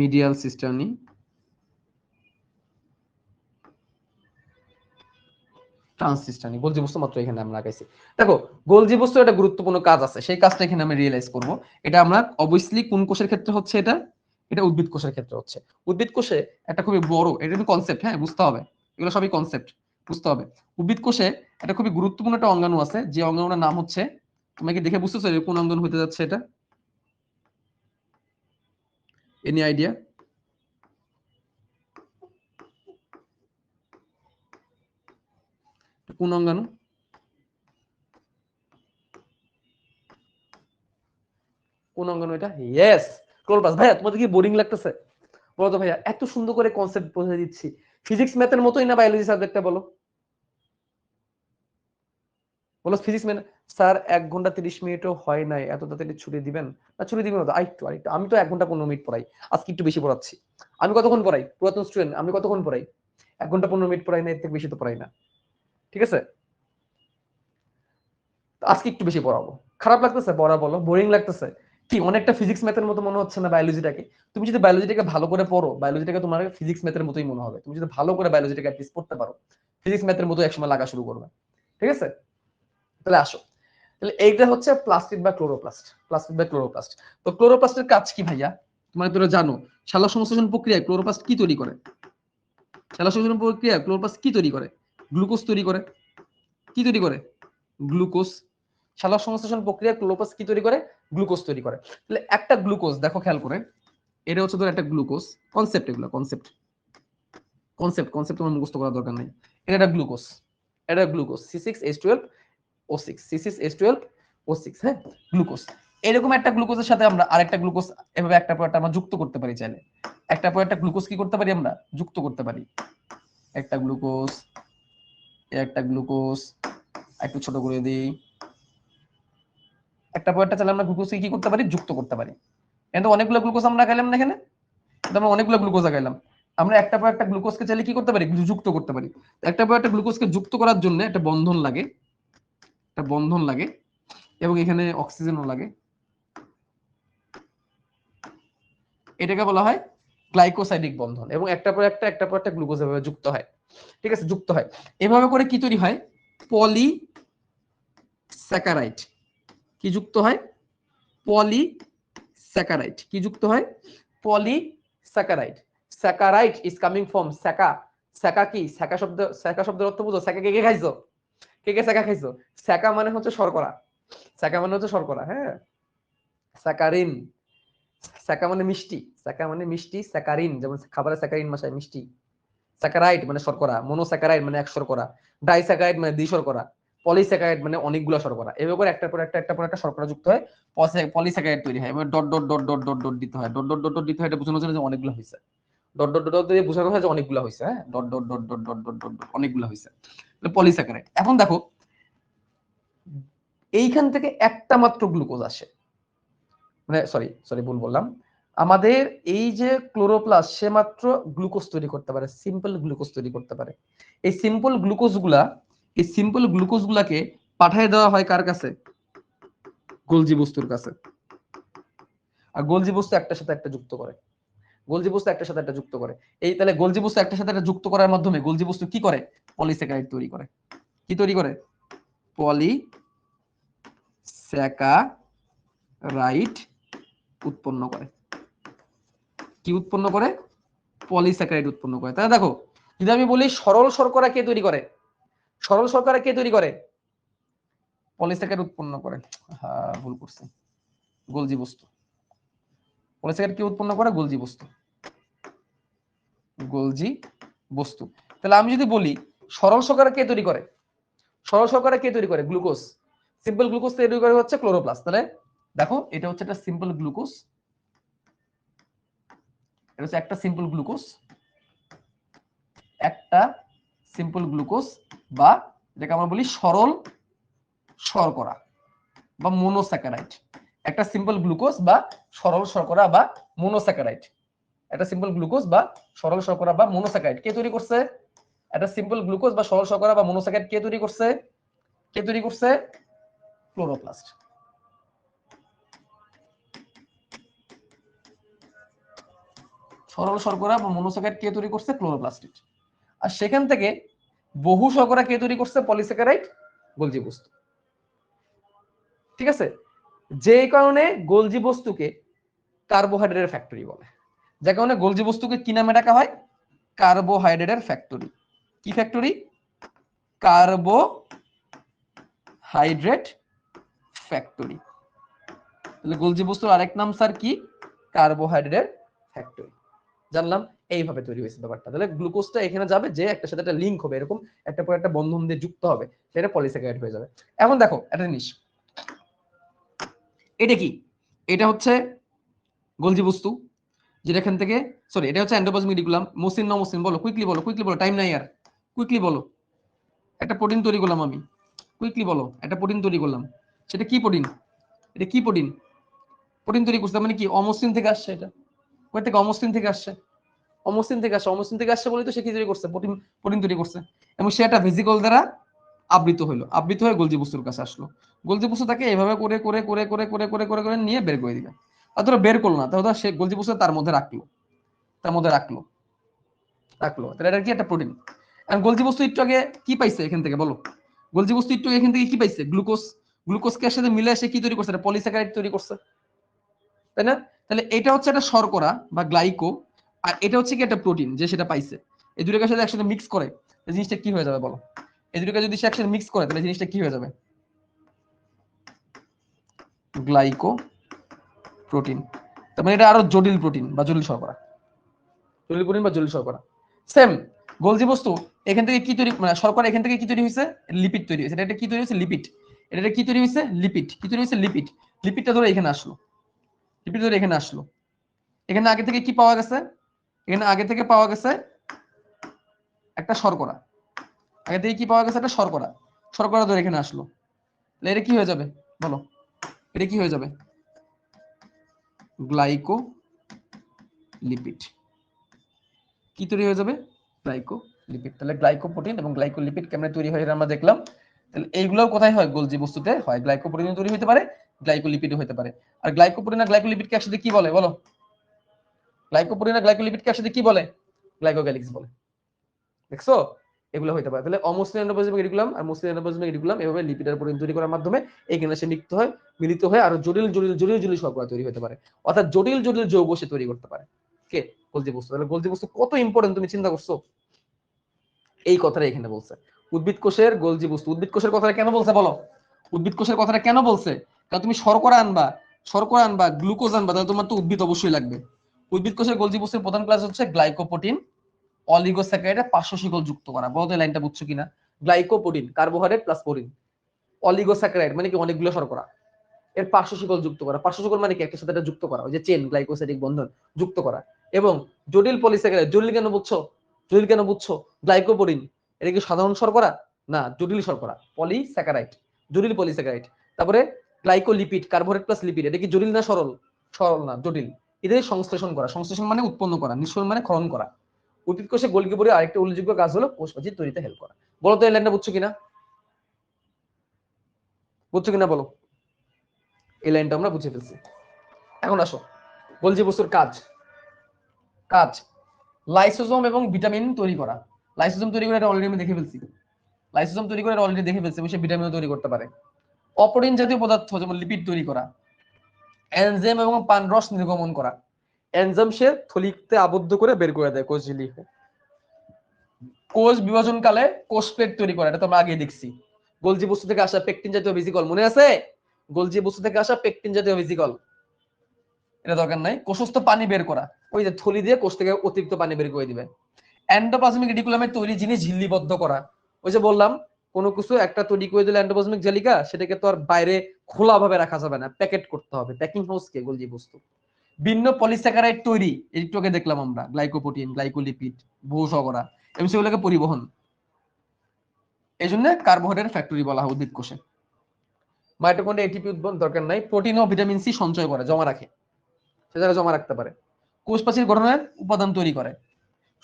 medial cisternae, trans cisternae, Golgi বস্তু মাত্র এখানে আমরা লাগাইছি। দেখো গোলজি বস্তু একটা গুরুত্বপূর্ণ কাজ আছে, সেই কাজটা এখানে আমরা রিয়েলাইজ করব। এটা আমরা অবভিয়াসলি কোন কোষের ক্ষেত্রে হচ্ছে এটা, এটা উদ্ভিদ কোষের ক্ষেত্রে হচ্ছে। উদ্ভিদ কোষে একটা খুবই বড়, এটা কিন্তু কনসেপ্ট, হ্যাঁ বুঝতে হবে, এগুলো সবই কনসেপ্ট বুঝতে হবে। উদ্ভিদ কোষে একটা খুবই গুরুত্বপূর্ণ একটা অঙ্গাণু আছে, যে অঙ্গাণুর নাম হচ্ছে, তুমি কি দেখে বুঝতেছো কোন অঙ্গাণু হতে যাচ্ছে এটা? Any idea? কোন অঙ্গাণু? কোন অঙ্গাণু এটা? Yes, chloroplast. ভাইয়া তোমাদের কি বোরিং লাগতেছে? বলো তো ভাইয়া, এত সুন্দর করে কনসেপ্ট বোঝাই দিচ্ছি, ফিজিক্স ম্যাথের মতোই না বায়োলজি সাবজেক্টটা? বলো বলো ফিজিক্স ম্যাথ। স্যার 1 ঘন্টা 30 মিনিটও হয় নাই, এত তাড়াতাড়ি ছুটি দিবেন না? ছুটি দিবেন না, আরেকটু আরেকটু। আমি তো 1 ঘন্টা 15 মিনিট পড়াই, আজকে একটু বেশি পড়াচ্ছি। আমি কতক্ষণ পড়াই? পুরাতন স্টুডেন্ট, আমি কতক্ষণ পড়াই? 1 ঘন্টা 15 মিনিট পড়াই না, এর থেকে বেশি তো পড়াই না, ঠিক আছে? আজকে একটু বেশি পড়াবো। খারাপ লাগতেছে পড়া? বলো বোরিং লাগতেছে কি? অনেকটা ফিজিক্স ম্যাথের মতো মনে হচ্ছে না বায়োলজিটাকে? তুমি যদি বায়োলজিটাকে ভালো করে পড়ো, বায়োলজিটাকে তোমার ফিজিক্স ম্যাথের মতোই মনে হবে। তুমি যদি ভালো করে বায়োলজিটাকে অ্যাটলিস্ট পড়তে পারো, ফিজিক্স ম্যাথের মতো একসময় লাগা শুরু করবে, ঠিক আছে? তাহলে আসো, তাহলে এইটা হচ্ছে প্লাস্টিড বা ক্লোরোপ্লাস্ট, প্লাস্টিড বা ক্লোরোপ্লাস্ট। তো ক্লোরোপ্লাস্টের কাজ কি ভাইয়া? তোমরা জানো, সালোক সংশ্লেষণ প্রক্রিয়ায় ক্লোরোপ্লাস্ট কি তৈরি করে? সালোক সংশ্লেষণ প্রক্রিয়ায় ক্লোরোপ্লাস্ট কি তৈরি করে? গ্লুকোজ তৈরি করে। কি তৈরি করে? গ্লুকোজ। সালোক সংশ্লেষণ প্রক্রিয়ায় ক্লোরোপ্লাস্ট কি তৈরি করে? গ্লুকোজ তৈরি করে। তাহলে একটা গ্লুকোজ, দেখো খেয়াল করে, এটা হচ্ছে ধর একটা গ্লুকোজ, কনসেপ্ট, এগুলো কনসেপ্ট, কনসেপ্ট কনসেপ্ট তোমার মুখস্থ করার দরকার নেই। এটা একটা গ্লুকোজ, এটা glucose C6H12 O6, C6H12 O6, হ্যাঁ, গ্লুকোজ। এরকম একটা গ্লুকোজের সাথে আমরা আরেকটা গ্লুকোজ এভাবে একটা পর একটা আমরা যুক্ত করতে পারি চাইলে। একটা পর একটা গ্লুকোজ কি করতে পারি? আমরা যুক্ত করতে পারি। একটা গ্লুকোজ, একটা গ্লুকোজ, একটু ছোট করে দিই। একটা পর একটা চাইলে আমরা গ্লুকোজকে কি করতে পারি? যুক্ত করতে পারি। কিন্তু অনেকগুলো গ্লুকোজ আমরা খাইলাম না এখানে, আমরা অনেকগুলো গ্লুকোজ খাইলাম। আমরা একটা পর একটা গ্লুকোজকে চাইলে কি করতে পারি? যুক্ত করতে পারি। একটা পর একটা গ্লুকোজকে যুক্ত করার জন্য একটা বন্ধন লাগে, একটা বন্ধন লাগে, এবং এখানে অক্সিজেনও লাগে। এটাকে বলা হয় গ্লাইকোসাইডিক বন্ধন, এবং একটা পর একটা গ্লুকোজ এভাবে যুক্ত হয়, ঠিক আছে? যুক্ত হয় এভাবে করে কি তৈরি হয়? পলিস্যাকারাইড। কি যুক্ত হয়? পলিস্যাকারাইড। কি যুক্ত হয়? Polysaccharide. Saccharide is coming from sacchar. Sacchar কি? স্যাকা শব্দের অর্থ বুঝো? স্যাকা কে কে খাইছো? কে কে স্যাকা খাইছো? স্যাকা মানে হচ্ছে শর্করা, স্যাকা মানে হচ্ছে শর্করা, হ্যাঁ, স্যাকারিন। স্যাকা মানে মিষ্টি, স্যাকা মানে মিষ্টি, স্যাকারিন যেমন খাবারে স্যাকারিন মাসায় মিষ্টি। স্যাকারাইড মানে শর্করা, মনোস্যাকারাইড মানে এক শর্করা, ডাইস্যাকারাইড মানে দ্বি শর্করা, পলিস্যাকারাইড মানে অনেকগুলো শর্করা। এভাবে করে একটার পর একটা শর্করা যুক্ত হয়, পলিস্যাকারাইড তৈরি হয়। এবার dot dot dot dot dot dot দিতে হয়, ডট ডট ডট ডট দিতে হয়, এটা বোঝানোর জন্য যে অনেকগুলো হয়েছে। ডট ডট ডট দিয়ে বোঝানো হয় যে অনেকগুলো হয়েছে, হ্যাঁ, dot dot dot dot dot dot dot অনেকগুলো হয়েছে, পলিস্যাকারাইড। এখন দেখো, এইখান থেকে একটা মাত্র গ্লুকোজ আসে, মানে সরি সরি ভুল বললাম। আমাদের এই যে ক্লোরোপ্লাস্ট, সে মাত্র গ্লুকোজ তৈরি করতে পারে, সিম্পল গ্লুকোজ তৈরি করতে পারে। এই সিম্পল গ্লুকোজ গুলা, এই সিম্পল গ্লুকোজ গুলাকে পাঠিয়ে দেওয়া হয় কার কাছে? গোলজি বস্তুর কাছে। আর গোলজি বস্তু একটার সাথে একটা যুক্ত করে, গোলজি বস্তু একটার সাথে একটা যুক্ত করে। এই তাহলে গোলজি বস্তু একটার সাথে একটা যুক্ত করার মাধ্যমে গোলজি বস্তু কি করে? পলিস্যাকারাইড তৈরি করে। কি তৈরি করে? পলিস্যাকারাইড উৎপন্ন করে। কি উৎপন্ন করে? পলিস্যাকারাইড উৎপন্ন করে। তাহলে দেখো, যদি আমি বলি সরল শর্করা কে তৈরি করে? সরল শর্করা কে তৈরি করে? পলিস্যাকারাইড উৎপন্ন করে। হ্যাঁ, ভুল করছি, গোলজি বস্তু। পলিস্যাকারাইড কি উৎপন্ন করে? গোলজি বস্তু, গোলজি বস্তু। তাহলে আমি যদি বলি সরল শর্করা কে তৈরি করে? সরল শর্করা কে তৈরি করে? গ্লুকোজ। সিম্পল গ্লুকোজ তৈরি করে হচ্ছে ক্লোরোপ্লাস্ট। তাহলে দেখো, এটা হচ্ছে একটা সিম্পল গ্লুকোজ, এটা হচ্ছে একটা সিম্পল গ্লুকোজ, একটা সিম্পল গ্লুকোজ, বা যেটাকে আমরা বলি সরল শর্করা বা মনোস্যাকারাইড। একটা সিম্পল গ্লুকোজ বা সরল শর্করা বা মনোস্যাকারাইড, একটা সিম্পল গ্লুকোজ বা সরল শর্করা বা মনোস্যাকারাইড কে তৈরি করছে? একটা সিম্পল গ্লুকোজ বা সরল শর্করা বা মনোস্যাকারাইড কে তৈরি করছে? কে তৈরি করছে? ক্লোরোপ্লাস্ট। সরল শর্করা বা মনোস্যাকারাইড কে তৈরি করছে? ক্লোরোপ্লাস্ট। আর সেখান থেকে বহু শর্করা কে তৈরি করছে? পলিস্যাকারাইড, গোলজি বস্তু। ঠিক আছে, যে কারণে গোলজি বস্তুকে কার্বোহাইড্রেটের ফ্যাক্টরি বলে। যে কারণে গোলজি বস্তুকে কি নামে ডাকা হয়? কার্বোহাইড্রেটের ফ্যাক্টরি। কি ফ্যাক্টরি? Carbohydrate factory. তাহলে গোলজি বস্তুর আরেক নাম স্যার কি? কার্বোহাইড্রেটের ফ্যাক্টরি। জানলাম এইভাবে তৈরি হয়েছে ব্যাপারটা। তাহলে গ্লুকোজটা এখানে যাবে, যে একটা সাথে একটা লিঙ্ক হবে, এরকম একটা পর একটা বন্ধন দিয়ে যুক্ত হবে, সেটা পলিস্যাকারাইড হয়ে যাবে। এখন দেখো একটা জিনিস, এটা কি? এটা হচ্ছে গোলজি বস্তু, যেটা এখান থেকে, সরি এটা হচ্ছে এন্ডোপ্লাজমিক রেটিকুলাম। মসৃণ না মসৃণ বলো, কুইকলি বলো, কুইকলি বলো, টাইম নাই আর, কুইকলি বলো। একটা প্রোটিন তৈরি করলাম আমি, কুইকলি বলো, একটা প্রোটিন তৈরি করলাম, সেটা কি প্রোটিন? এটা কি প্রোটিন? প্রোটিন তৈরি করছে মানে কি? অমসৃণ থেকে আসছে। এটা কই থেকে? অমসৃণ থেকে আসছে। অমসৃণ থেকে আসছে, অমসৃণ থেকে আসছে বলেই তো সে কি তৈরি করছে? প্রোটিন, প্রোটিন তৈরি করছে। এবং সে একটা ভেসিকল দ্বারা আবৃত হলো, আবৃত হয়ে গোলজি বস্তুর কাছে আসলো। গোলজি বস্তু তাকে এভাবে করে করে করে করে করে করে করে করে নিয়ে বের করে দিবে। আর ধরো বের করলো না, তাহলে সে গোলজি বস্তু তার মধ্যে রাখলো, তার মধ্যে রাখলো রাখলো তাহলে এটা কি? একটা প্রোটিন। আর গোলজি বস্তু একটু আগে কি পাইছে এখান থেকে বলো? গোলজি বস্তু একটু এখান থেকে কি পাইছে? গ্লুকোজ। গ্লুকোজকে এর সাথে মিলে এসে কি তৈরি করছে? এটা পলিস্যাকারাইড তৈরি করছে, তাই না? তাহলে এটা হচ্ছে একটা শর্করা বা গ্লাইকো, আর এটা হচ্ছে কি? একটা প্রোটিন, যে সেটা পাইছে। এই দুটোকে সাথে একসাথে মিক্স করে এই জিনিসটা কি হয়ে যাবে বলো? এই দুটোকে যদি সে একসাথে মিক্স করে তাহলে জিনিসটা কি হয়ে যাবে? গ্লাইকো প্রোটিন। তার মানে এটা আরো জটিল প্রোটিন বা জটিল শর্করা, জটিল প্রোটিন বা জটিল শর্করা। সেম গোলজি বস্তু এখান থেকে কি তৈরি, মানে শর্করা এখান থেকে কি তৈরি হয়েছে? লিপিড তৈরি হয়েছে। এটা কি তৈরি হয়েছে? লিপিড। এটা কি তৈরি হয়েছে? লিপিড। কি তৈরি হয়েছে? লিপিড। লিপিডটা ধরে এখানে আসলো, লিপিড ধরে এখানে আসলো। এখানে আগে থেকে কি পাওয়া গেছে? এখানে আগে থেকে পাওয়া গেছে একটা শর্করা। আগে থেকে কি পাওয়া গেছে? একটা শর্করা। শর্করা ধরে এখানে আসলো, এটা কি হয়ে যাবে বলো? এটা কি হয়ে যাবে? গ্লাইকো লিপিড। কি তৈরি হয়ে যাবে? গ্লাইকো লিপিড। তাহলে গ্লাইকো প্রোটিন এবং গ্লাইকো লিপিড কেমনে তৈরি হয় আমরা দেখলাম। তাহলে এইগুলো কোথায় হয়? গোলজি বস্তুতে হয়। গ্লাইকো প্রোটিন তৈরি হতে পারে, গ্লাইকো লিপিডও হতে পারে। আর গ্লাইকো প্রোটিন আর গ্লাইকো লিপিডকে একসাথে কি বলে বলো? গ্লাইকো প্রোটিন আর গ্লাইকো লিপিডকে একসাথে কি বলে? গ্লাইকোগ্যালিক্স বলে। দেখছো, এগুলো হতে পারে। তাহলে অমসৃণ এন্ডোপ্লাজমিক রেটিকুলাম আর মসৃণ এন্ডোপ্লাজমিক রেটিকুলাম এভাবে লিপিড আর প্রোটিন তৈরি করার মাধ্যমে এইখানে সে মিলিত হয়, মিলিত হয়ে আরো জটিল জটিল জটিল জটিল শর্করা তৈরি হতে পারে, অর্থাৎ জটিল জটিল যৌগ সে তৈরি করতে পারে। কে? গোলজি বস্তু। তাহলে গোলজি বস্তু কত ইম্পর্টেন্ট তুমি চিন্তা করছো? এই কথাটা এখানে বলছে। উদ্ভিদ কোষের গোলজি বস্তু। উদ্ভিদ কোষের কথাটা কেন বলছে বলো? উদ্ভিদ কোষের কথাটা কেন বলছে? কারণ তুমি শর্করা আনবা, শর্করা আনবা, গ্লুকোজ আনবা, তাহলে তোমার তো উদ্ভিদ অবশ্যই লাগবে। উদ্ভিদ কোষের গোলজি বস্তুর প্রধান ক্লাস হচ্ছে গ্লাইকোপ্রোটিন, অলিগোস্যাকারাইডে পার্শ্ব শিকল যুক্ত করা। বলতে লাইনটা বুঝছো কিনা? Glycoprotein carbohydrate plus protein, oligosaccharide মানে কি? অনেকগুলো শর্করা, এর পার্শ্ব শিকল যুক্ত করা। পার্শ্ব শিকল মানে কি? একটা সাথে একটা যুক্ত করা, ওই যে চেন, গ্লাইকোসাইডিক বন্ধন যুক্ত করা। এবং জটিল পলিস্যাকারাইড। জটিল কেন বুঝছো? জটিল কেন বুঝছো? গ্লাইকোপ্রোটিন এটা কি সাধারণ শর্করা? না, জটিল শর্করা, পলিস্যাকারাইড, জটিল পলিস্যাকারাইড। তারপরে গ্লাইকোলিপিড, কার্বোহাইড্রেট প্লাস লিপিড, এটা কি জটিল না সরল? সরল না, জটিল। এদের সংশ্লেষণ করা, সংশ্লেষণ মানে উৎপন্ন করা, নিঃসরণ মানে ক্ষরণ করা। উদ্ভিদ কোষে গোলজি পরিবারের আরেকটা উল্লেখযোগ্য কাজ হলো কোষ প্রাচীর তৈরিতে হেল্প করা। বলো তো এই লাইনটা বুঝছো কিনা? বুঝছো কিনা বলো? এই লাইনটা আমরা বুঝে ফেলছি। এখন আসো গোলজি বস্তুর কাজ। কাজ লাইসোজোম এবং ভিটামিন তৈরি করা। লাইসোজোম তৈরি করে এটা অলরেডি আমি দেখে ফেলছি। লাইসোজোম তৈরি করে এটা অলরেডি দেখে ফেলছি, সে ভিটামিনও তৈরি করতে পারে। অপ্রোটিন জাতীয় পদার্থ যেমন লিপিড তৈরি করা। এনজাইম এবং পানরস নির্গমন করা। এনজাইম সে থলিতে আবদ্ধ করে বের করে দেয় কোষ ঝিল্লি। কোষ বিভাজনকালে কোষ প্লেট তৈরি করা, এটা তো আমরা আগে দেখছি। গোলজি বস্তু থেকে আসা পেকটিন জাতীয় ভেসিকল, মনে আছে? গোলজি বস্তু থেকে আসা পেকটিন জাতীয় ভেসিকল, এটা দরকার নাই। কোষস্থ পানি বের করা, ওই যে থলি দিয়ে কোষ থেকে অতিরিক্ত পানি বের করে দিবে। এন্ডোপ্লাজমিক রেটিকুলামের তৈরি জিনিস ঝিল্লিবদ্ধ করা। ওই যে বললাম, কোনো কিছু একটা তৈরি করে দিলে এন্ডোপ্লাজমিক জালিকা, সেটাকে তো আর বাইরে খোলা ভাবে রাখা যাবে না, প্যাকেট করতে হবে। প্যাকিং হাউস কে? গোলজি বস্তু। ভিন্ন পলিস্যাকারাইড তৈরি, একটু আগে দেখলাম আমরা, গ্লাইকোপ্রোটিন, গ্লাইকোলিপিড, বহু শর্করা, এবং সেগুলোকে পরিবহন। এই জন্য কার্বোহাইড্রেট ফ্যাক্টরি বলা হয় উদ্ভিদ কোষে। মাইটোকন্ড্রিয়া এটিপি উৎপন্ন দরকার নাই। প্রোটিন ও ভিটামিন সি সঞ্চয় করে, জমা রাখে, সেটা জমা রাখতে পারে। কোষ প্রাচীর গঠনের উপাদান তৈরি করে।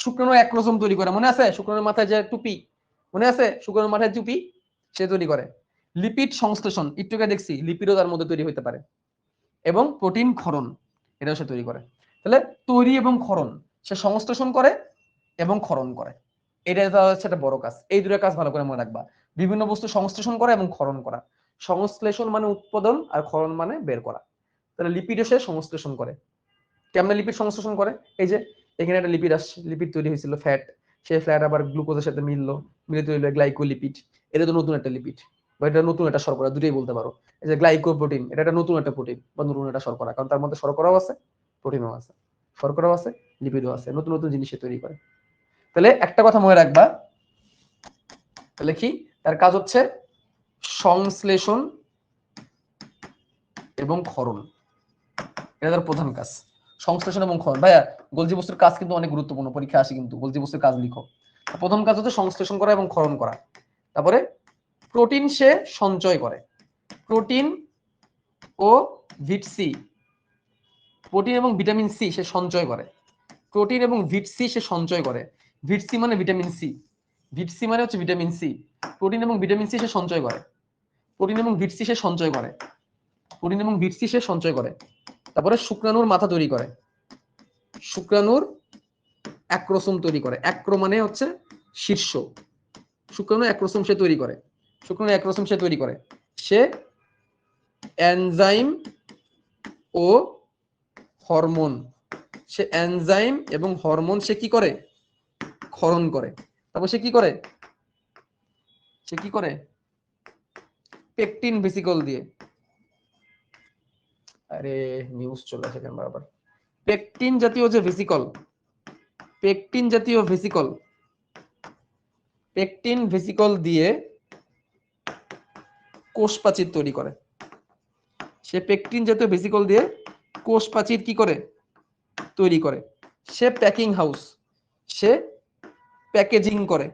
শুক্রাণু অ্যাক্রোসোম তৈরি করে, মনে আছে? শুক্রাণুর মাথায় যে টুপি, মনে আছে? শুক্রাণুর মাথায় টুপি সে তৈরি করে। লিপিড সংশ্লেষণ, একটু আগে দেখছি, লিপিডও তার মধ্যে তৈরি হতে পারে। এবং প্রোটিন ক্ষরণ, এটাও সে তৈরি করে। তাহলে তৈরি এবং ক্ষরণ, সে সংশ্লেষণ করে এবং ক্ষরণ করে। এটা হচ্ছে একটা বড় কাজ। এই দুটো কাজ ভালো করে মনে রাখবা। বিভিন্ন বস্তু সংশ্লেষণ করা এবং ক্ষরণ করা। সংশ্লেষণ মানে উৎপাদন আর ক্ষরণ মানে বের করা। তাহলে লিপিড এসে সংশ্লেষণ করে। কেমনে লিপিড সংশ্লেষণ করে? এই যে এখানে একটা লিপিড আসছে, লিপিড তৈরি হয়েছিল ফ্যাট, সেই ফ্যাট আবার গ্লুকোজের সাথে মিললো, মিলে তৈরি হলো গ্লাইকোলিপিড। এটা তো নতুন একটা লিপিড বা এটা নতুন একটা শর্করা, দুটোই বলতে পারো। এই যে গ্লাইকোপ্রোটিন, এটা একটা নতুন একটা প্রোটিন বা নতুন একটা শর্করা, কারণ তার মধ্যে শর্করাও আছে, প্রোটিনও আছে, শর্করাও আছে, লিপিডও আছে, নতুন নতুন জিনিস তৈরি করে। তাহলে একটা কথা মনে রাখবা, তাহলে কি তার কাজ হচ্ছে সংশ্লেষণ এবং ক্ষরণ, এটা তার প্রধান কাজ, সংশ্লেষণ এবং ক্ষরণ। ভাইয়া গোলজি বস্তুর কাজ কিন্তু অনেক গুরুত্বপূর্ণ, পরীক্ষা আসে কিন্তু গোলজি বস্তুর কাজ লিখো। প্রথম কাজ হচ্ছে সংশ্লেষণ করা এবং ক্ষরণ করা। তারপরে প্রোটিন সে সঞ্চয় করে, প্রোটিন ও ভিটসি, প্রোটিন এবং ভিটামিন সি সে সঞ্চয় করে, প্রোটিন এবং ভিটসি সে সঞ্চয় করে। ভিটসি মানে ভিটামিন সি, ভিটসি মানে হচ্ছে ভিটামিন সি। প্রোটিন এবং ভিটামিন সি সে সঞ্চয় করে, প্রোটিন এবং ভিটসি সে সঞ্চয় করে, প্রোটিন এবং ভিটসি সে সঞ্চয় করে। তারপরে শুক্রাণুর মাথা তৈরি করে, শুক্রাণুর অ্যাক্রোসোম তৈরি করে। অ্যাক্রো মানে হচ্ছে শীর্ষ, শুক্রাণু অ্যাক্রোসোম সে তৈরি করে, শুক্রাণু অ্যাক্রোসোম সে তৈরি করে। সে এনজাইম ও হরমোন, সে এনজাইম এবং হরমোন সে কি করে? ক্ষরণ করে। তারপর সে কি করে? সে কি করে? পেকটিন ভেসিকল দিয়ে, আরে নিউজ চলে আসে কেন বারবার? পেকটিন জাতীয় যে ভেসিকল, পেকটিন জাতীয় ভেসিকল, পেকটিন ভেসিকল দিয়ে কোষ প্রাচীর তৈরি করে। সে পেকটিন জাতীয় ভেসিকল দিয়ে কোষ প্রাচীর কি করে? তৈরি করে। সে প্যাকিং হাউস, সে প্যাকেজিং করে,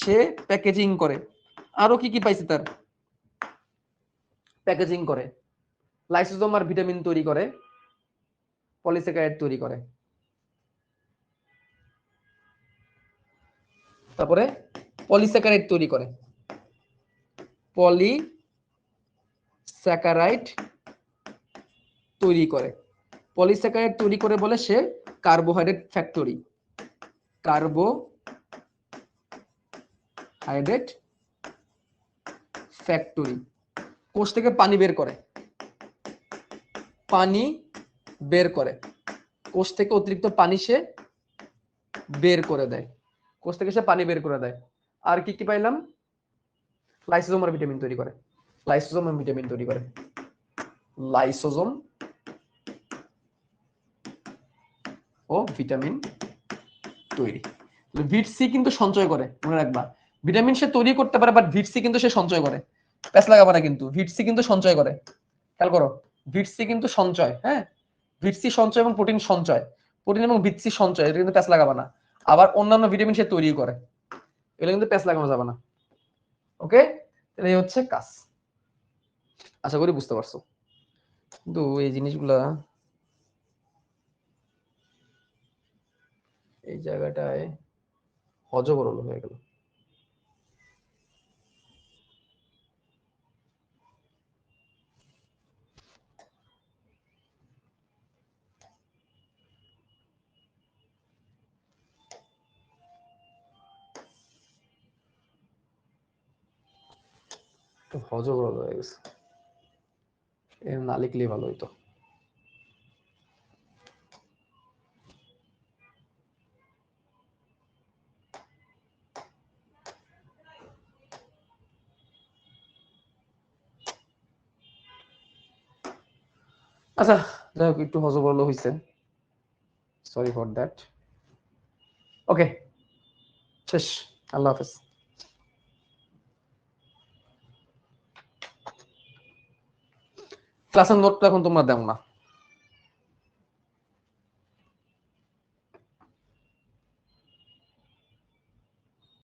সে প্যাকেজিং করে। আরো কি কি পাইছে তার? প্যাকেজিং করে, লাইসোজোম আর ভিটামিন তৈরি করে, পলিস্যাকারাইড তৈরি করে। তারপরে পলিস্যাকারাইড তৈরি করে, পলিস্যাকারাইড তৈরি করে। পলিস্যাকারাইড তৈরি করে বলে সে কার্বোহাইড্রেট ফ্যাক্টরি, কার্বোহাইড্রেট ফ্যাক্টরি। কোষ থেকে পানি বের করে, পানি বের করে, কোষ থেকে অতিরিক্ত পানি সে বের করে দেয়, কোষ থেকে সে পানি বের করে দেয়। আর কি কি পাইলাম? লাইসোজোম আর ভিটামিন তৈরি করে, লাইসোজোম আর ভিটামিন তৈরি করে, লাইসোজোম ও ভিটামিন তৈরি। ভিটসি কিন্তু সঞ্চয় করে, মনে রাখবা। ভিটামিন সে তৈরি করতে পারে, বাট ভিটসি কিন্তু সে সঞ্চয় করে। প্যাস লাগাবা না কিন্তু, ভিটসি কিন্তু সঞ্চয় করে, খেয়াল করো। ভিটসি কিন্তু সঞ্চয়, হ্যাঁ, ভিটসি সঞ্চয় এবং প্রোটিন সঞ্চয়, প্রোটিন এবং ভিটসি সঞ্চয়, এটা কিন্তু প্যাস লাগাবা না। আবার অন্যান্য ভিটামিন সে তৈরি করে, এগুলো কিন্তু প্যাস লাগানো যাবে না। ওকে, এই হচ্ছে কাজ। আশা করি বুঝতে পারছো। কিন্তু এই জিনিসগুলা এই জায়গাটায় হজবরল হয়ে গেল। হজবরল হয়ে গেছে, এর না লিখলেই ভালো হইতো। আচ্ছা, যাই হোক, একটু হজবরল হয়েছে, সরি ফর দ্যাট। ওকে, শেষ। আল্লাহ হাফেজ। ক্লাসের নোটটা এখন তোমরা দাও না।